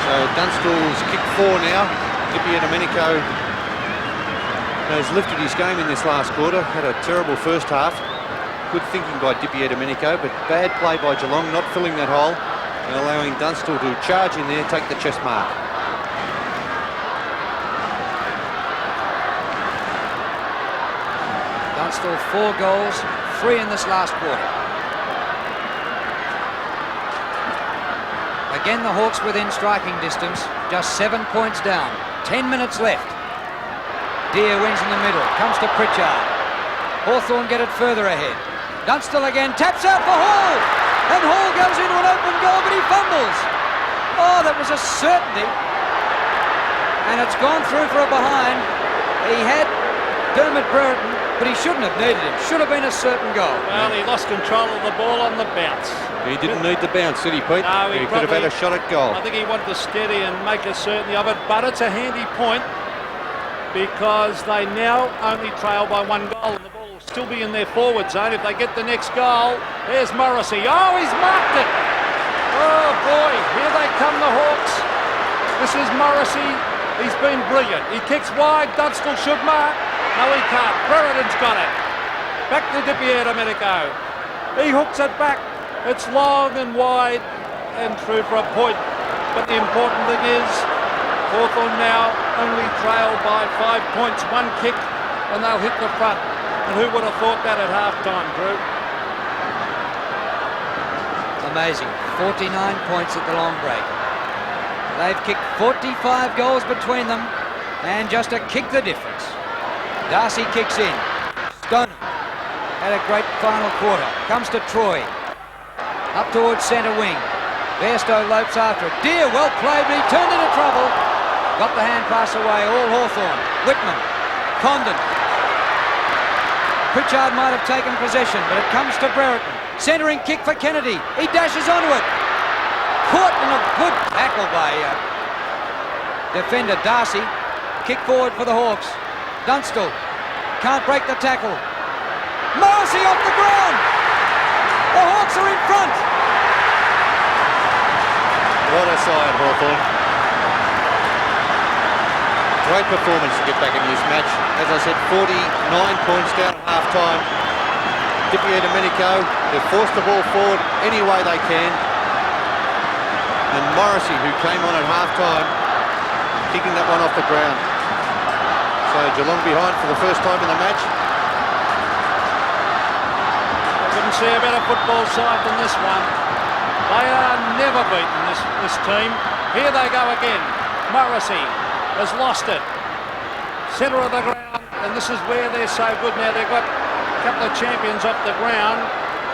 So Dunstall's kicked 4 now. Dipier Domenico has lifted his game in this last quarter. Had a terrible first half. Good thinking by Dipier Domenico, but bad play by Geelong, not filling that hole and allowing Dunstall to charge in there, take the chest mark. Dunstall 4 goals, 3 in this last quarter. Again, the Hawks within striking distance, just 7 points down. 10 minutes left. Deere wins in the middle, comes to Pritchard. Hawthorn get it further ahead. Dunstall again, taps out for Hall. And Hall goes into an open goal, but he fumbles. Oh, that was a certainty. And it's gone through for a behind. He had Dermot Brereton, but he shouldn't have needed him. Should have been a certain goal. Well, he lost control of the ball on the bounce. He didn't need the bounce, did he, Pete? No, he could have had a shot at goal. I think he wanted to steady and make a certainty of it, but it's a handy point because they now only trail by 1 goal and the ball will still be in their forward zone. If they get the next goal, there's Morrissey. Oh, he's marked it. Oh, boy, here they come, the Hawks. This is Morrissey. He's been brilliant. He kicks wide. Dunstall should mark. No, he can't. Brereton's got it. Back to Dipier Domenico. He hooks it back. It's long and wide and through for a point. But the important thing is Hawthorn now only trail by 5 points. 1 kick and they'll hit the front. And who would have thought that at half-time, Drew? Amazing. 49 points at the long break. They've kicked 45 goals between them and just a kick the difference. Darcy kicks in. Stone had a great final quarter. Comes to Troy. Up towards centre wing. Bairstow lopes after it. Deere, well played, but he turned into trouble. Got the hand pass away, all Hawthorn. Whitman. Condon. Pritchard might have taken possession, but it comes to Brereton. Centering kick for Kennedy. He dashes onto it. Caught in a good tackle by defender Darcy. Kick forward for the Hawks. Dunstall can't break the tackle. Morrissey off the ground. The Hawks are in front. What a side, Hawthorn. Great performance to get back in this match. As I said, 49 points down at half-time. Dipier Domenico, they've forced the ball forward any way they can. And Morrissey, who came on at half-time, kicking that one off the ground. So Geelong behind for the first time in the match. I couldn't see a better football side than this one. They are never beaten, this team. Here they go again. Morrissey has lost it. Centre of the ground, and this is where they're so good now. They've got a couple of champions off the ground.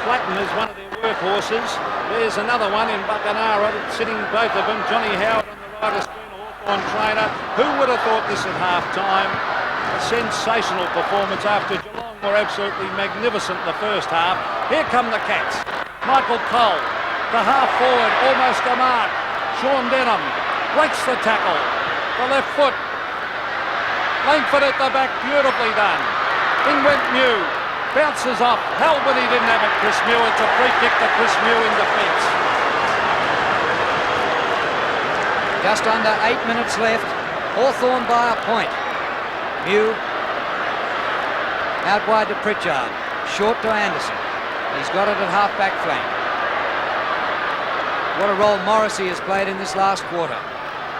Flatton is one of their workhorses. There's another one in Buckanara, sitting both of them. Johnny Howard on the right has been a Hawthorn trainer. Who would have thought this at half-time? A sensational performance after Geelong were absolutely magnificent in the first half. Here come the Cats. Michael Cole, the half-forward, almost a mark. Sean Denham breaks the tackle. The left foot. Langford at the back, beautifully done. In went Mew. Bounces off. Held, but he didn't have it, Chris Mew. It's a free kick to Chris Mew in defence. Just under 8 minutes left. Hawthorn by a point. Mew out wide to Pritchard. Short to Anderson. He's got it at half-back flank. What a role Morrissey has played in this last quarter.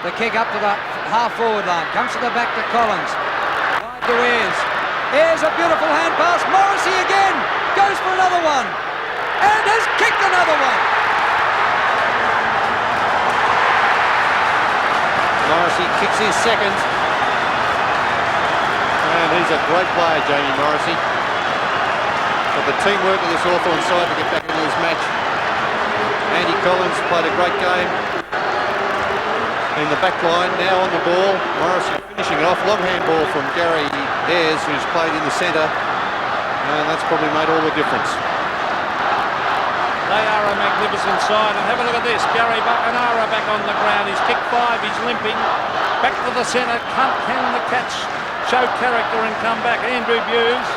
The kick up to the half-forward line. Comes to the back to Collins. Wide to Ayres. Ayres a beautiful hand pass. Morrissey again. Goes for another one. And has kicked another one. Morrissey kicks his second. And he's a great player, Jamie Morrissey. But the teamwork of this Hawthorn side to get back into this match. Andy Collins played a great game. In the back line, now on the ball. Morrissey finishing it off. Long handball from Gary Ayres, who's played in the centre. And that's probably made all the difference. They are a magnificent side, and have a look at this. Gary Buckenara back on the ground. He's kicked 5, he's limping. Back to the centre. Can the catch show character and come back? Andrew Hughes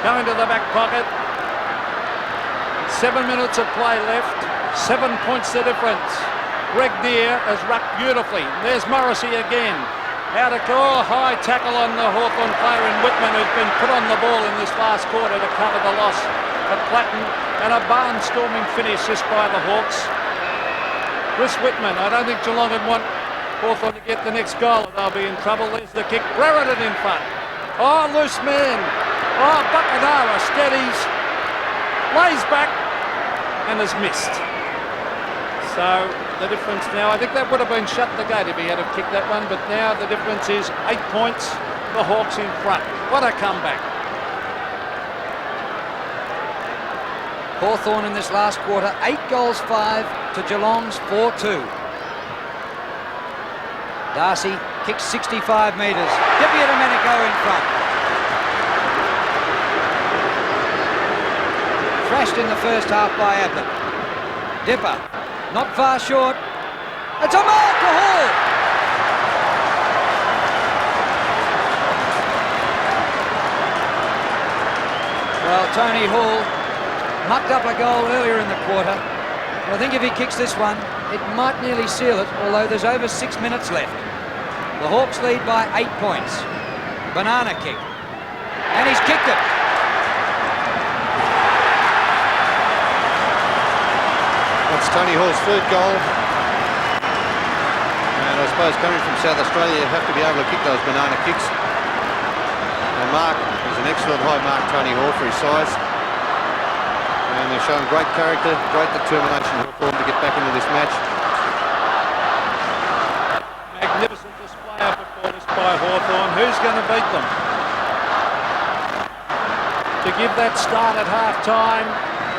going to the back pocket. 7 minutes of play left. 7 points the difference. Greg Deere has rucked beautifully. There's Morrissey again. Out of high tackle on the Hawthorn player in Whitman, who's been put on the ball in this last quarter to cover the loss at Platten, and a barnstorming finish just by the Hawks. Chris Whitman, I don't think Geelong would want Hawthorn to get the next goal. They'll be in trouble. There's the kick. Brereton in front. Oh, loose man. Oh, Buckenara steadies, lays back, and has missed. So the difference now, I think that would have been shut the gate if he had have kicked that one, but now the difference is 8 points, the Hawks in front. What a comeback. Hawthorn in this last quarter, 8 goals 5 to Geelong's 4-2. Darcy kicks 65 metres. Dippy Domenico in front. Thrashed in the first half by Ablett. Dipper, not far short. It's a mark to Hall. Well, Tony Hall mucked up a goal earlier in the quarter. I think if he kicks this one, it might nearly seal it, although there's over 6 minutes left. The Hawks lead by 8 points. Banana kick. And he's kicked it. That's Tony Hall's third goal. And I suppose coming from South Australia, you have to be able to kick those banana kicks. And Mark is an excellent high mark, Tony Hall, for his size. And they're showing great character, great determination Hawthorn to get back into this match. Magnificent display of performance by Hawthorn. Who's going to beat them? To give that start at half-time,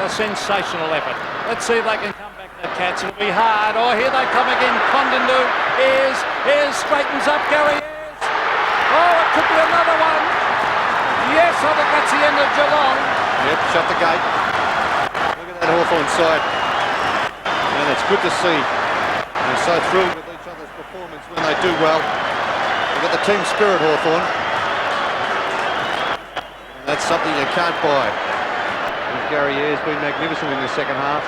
a sensational effort. Let's see if they can come back, the Cats. It'll be hard. Oh, here they come again. Condonu. Ayres straightens up. Gary Ayres. Oh, it could be another one. Yes, I think that's the end of Geelong. Yep, shut the gate. Look at that Hawthorn side. And it's good to see. They're so thrilled with each other's performance when they do well. They've got the team spirit, Hawthorn. And that's something you can't buy. Gary Ayres been magnificent in the second half.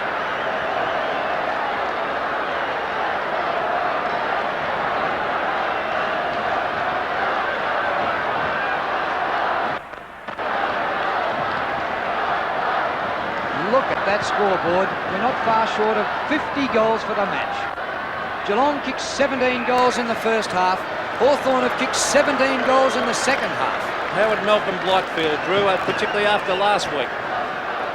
Look at that scoreboard. We're not far short of 50 goals for the match. Geelong kicked 17 goals in the first half. Hawthorn have kicked 17 goals in the second half. How would Malcolm Blight feel, Drew, particularly after last week?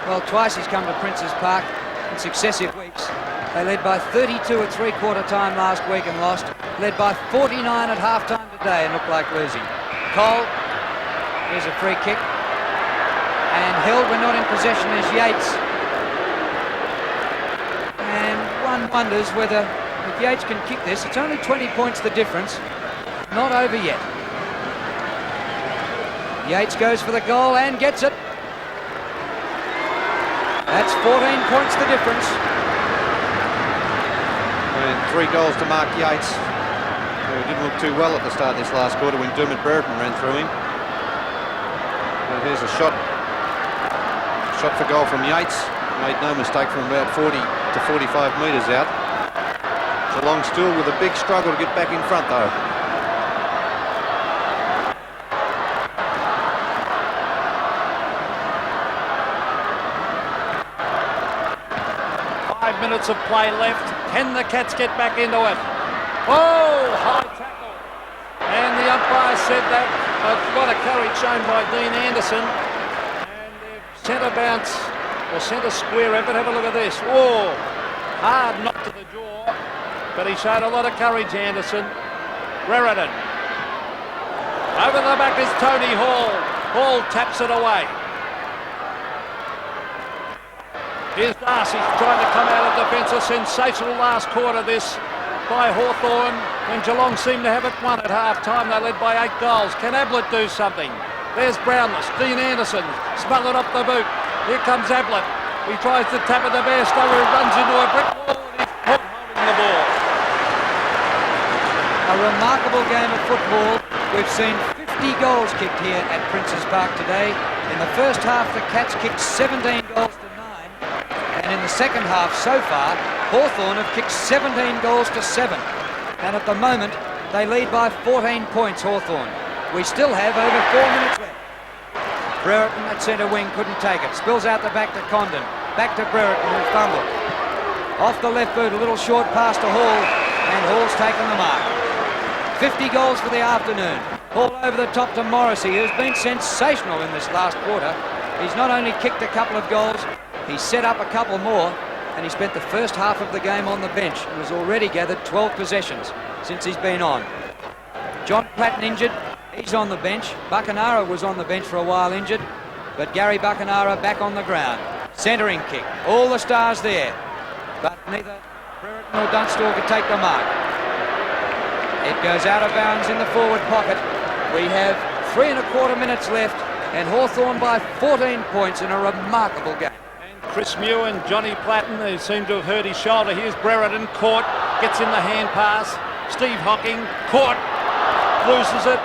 Well, twice he's come to Princes Park in successive weeks. They led by 32 at three-quarter time last week and lost. Led by 49 at half-time today and looked like losing. Cole, here's a free kick. And held when not in possession is Yates. And one wonders whether if Yates can kick this, it's only 20 points the difference. Not over yet. Yates goes for the goal and gets it. That's 14 points the difference. And 3 goals to Mark Yates, who didn't look too well at the start of this last quarter when Dermot Brereton ran through him. And here's a shot for goal from Yates. Made no mistake from about 40 to 45 metres out. Geelong still with a big struggle to get back in front though. Minutes of play left. Can the Cats get back into it? Oh, high tackle. And the umpire said that. A lot of courage shown by Dean Anderson. And centre bounce or centre square effort. Have a look at this. Oh, hard knock to the jaw. but he showed a lot of courage, Anderson. Brereton. Over the back is Tony Hall. Hall taps it away. Here's Darcy trying to come out of defence. A sensational last quarter this by Hawthorn, when Geelong seemed to have it won at half-time. They led by 8 goals. Can Ablett do something? There's Brownless. Dean Anderson smothered up the boot. Here comes Ablett. He tries to tap it to Bairstow, who runs into a brick wall, and he's caught holding the ball. A remarkable game of football. We've seen 50 goals kicked here at Princes Park today. In the first half, the Cats kicked 17 goals to 9. And in the second half so far, Hawthorn have kicked 17 goals to 7. And at the moment, they lead by 14 points, Hawthorn. We still have over 4 minutes left. Brereton at centre wing couldn't take it. Spills out the back to Condon. Back to Brereton, who fumbled. Off the left boot, a little short pass to Hall. And Hall's taken the mark. 50 goals for the afternoon. Hall over the top to Morrissey, who's been sensational in this last quarter. He's not only kicked a couple of goals, he's set up a couple more. And he spent the first half of the game on the bench and has already gathered 12 possessions since he's been on. John Platten injured. He's on the bench. Buckenara was on the bench for a while injured, but Gary Buckenara back on the ground. Centering kick. All the stars there, but neither Brereton or Dunstall could take the mark. It goes out of bounds in the forward pocket. We have 3 1/4 minutes left, and Hawthorn by 14 points in a remarkable game. Chris Mew and Johnny Platten, who seem to have hurt his shoulder. Here's Brereton, caught, gets in the hand pass. Steve Hocking, caught, loses it.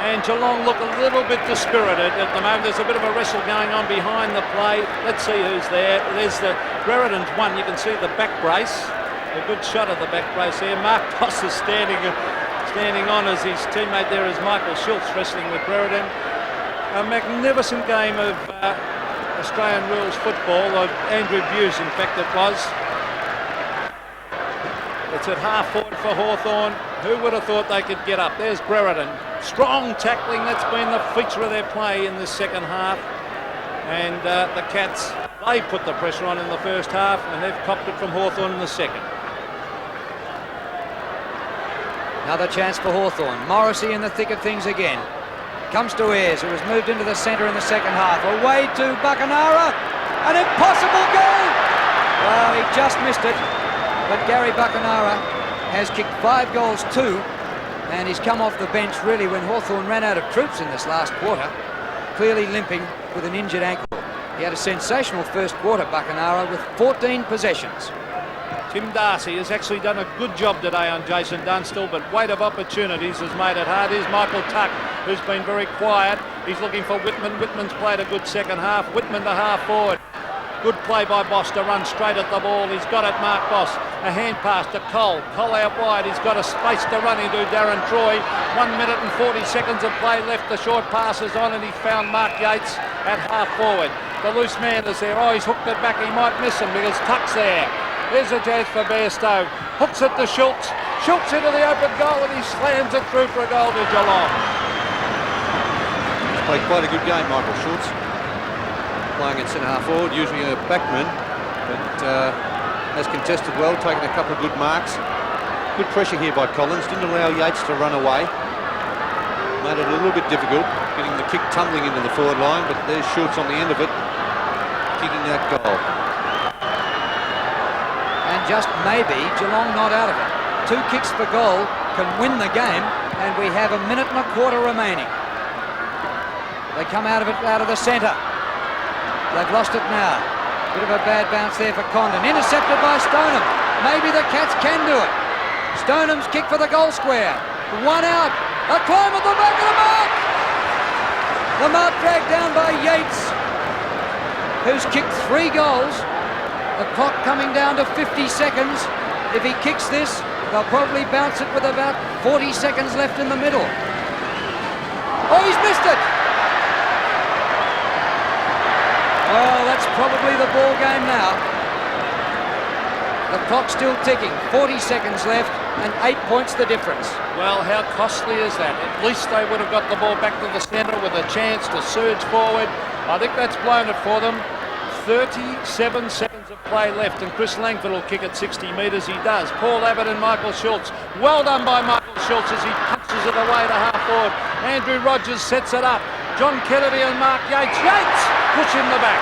And Geelong look a little bit dispirited at the moment. There's a bit of a wrestle going on behind the play. Let's see who's there. There's the Brereton's one. You can see the back brace. A good shot of the back brace there. Mark Boss is standing on as his teammate there is Michael Schultz wrestling with Brereton. A magnificent game of Australian rules football, of Andrew Buse in fact it was. It's at half forward for Hawthorn. Who would have thought they could get up? There's Brereton. Strong tackling, that's been the feature of their play in this second half. And the Cats, they put the pressure on in the first half and they've copped it from Hawthorn in the second. Another chance for Hawthorn. Morrissey in the thick of things again. Comes to Ayres, who has moved into the centre in the second half. Away to Buckenara. An impossible goal! Well, he just missed it. But Gary Buckenara has kicked 5 goals too. And he's come off the bench really when Hawthorn ran out of troops in this last quarter. Clearly limping with an injured ankle. He had a sensational first quarter, Buckenara, with 14 possessions. Tim Darcy has actually done a good job today on Jason Dunstall, but weight of opportunities has made it hard. Here's Michael Tuck, who's been very quiet. He's looking for Whitman. Whitman's played a good second half. Whitman to half forward. Good play by Boss to run straight at the ball. He's got it, Mark Boss. A hand pass to Cole. Cole out wide. He's got a space to run into Darren Troy. 1 minute and 40 seconds of play left. The short pass is on and he's found Mark Yates at half forward. The loose man is there. Oh, he's hooked it back. He might miss him because Tuck's there. There's a chance for Bairstow. Hooks it to Schultz. Schultz into the open goal and he slams it through for a goal to Geelong. He's played quite a good game, Michael Schultz. Playing at centre half forward, usually a backman, but has contested well, taken a couple of good marks. Good pressure here by Collins. Didn't allow Yates to run away. Made it a little bit difficult, getting the kick tumbling into the forward line, but there's Schultz on the end of it, kicking that goal. And just maybe Geelong not out of it. 2 kicks for goal can win the game, and we have 1 minute and 1/4 remaining. They come out of it, out of the centre. They've lost it now. Bit of a bad bounce there for Condon. Intercepted by Stoneham. Maybe the Cats can do it. Stoneham's kick for the goal square. 1 out. A climb at the back of the mark. The mark dragged down by Yates, who's kicked 3 goals. The clock coming down to 50 seconds. If he kicks this, they'll probably bounce it with about 40 seconds left in the middle. Oh, he's missed it. Well, that's probably the ball game now. The clock's still ticking. 40 seconds left and 8 points the difference. Well, how costly is that? At least they would have got the ball back to the centre with a chance to surge forward. I think that's blown it for them. 37 seconds of play left, and Chris Langford will kick at 60 metres. He does. Paul Abbott and Michael Schultz. Well done by Michael Schultz as he punches it away to half forward. Andrew Rogers sets it up. John Kennedy and Mark Yates. Yates push in the back.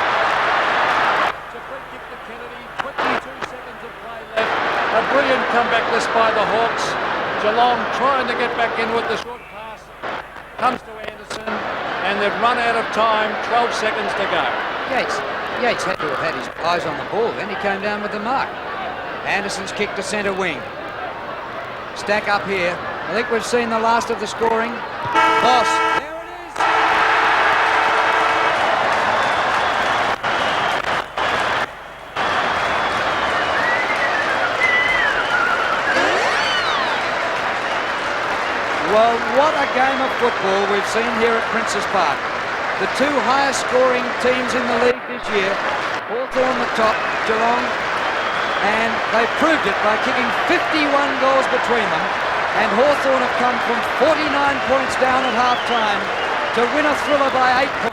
It's a free kick to Kennedy. 22 seconds of play left. A brilliant comeback list by the Hawks. Geelong trying to get back in with the short pass. Comes to Anderson, and they've run out of time. 12 seconds to go. Yates had to have had his eyes on the ball. Then he came down with the mark. Anderson's kick to centre wing. Stack up here. I think we've seen the last of the scoring. Boss. There it is. Well, what a game of football we've seen here at Princes Park. The two highest scoring teams in the league this year, Hawthorn the top, Geelong, and they proved it by kicking 51 goals between them, and Hawthorn have come from 49 points down at half-time to win a thriller by 8 points.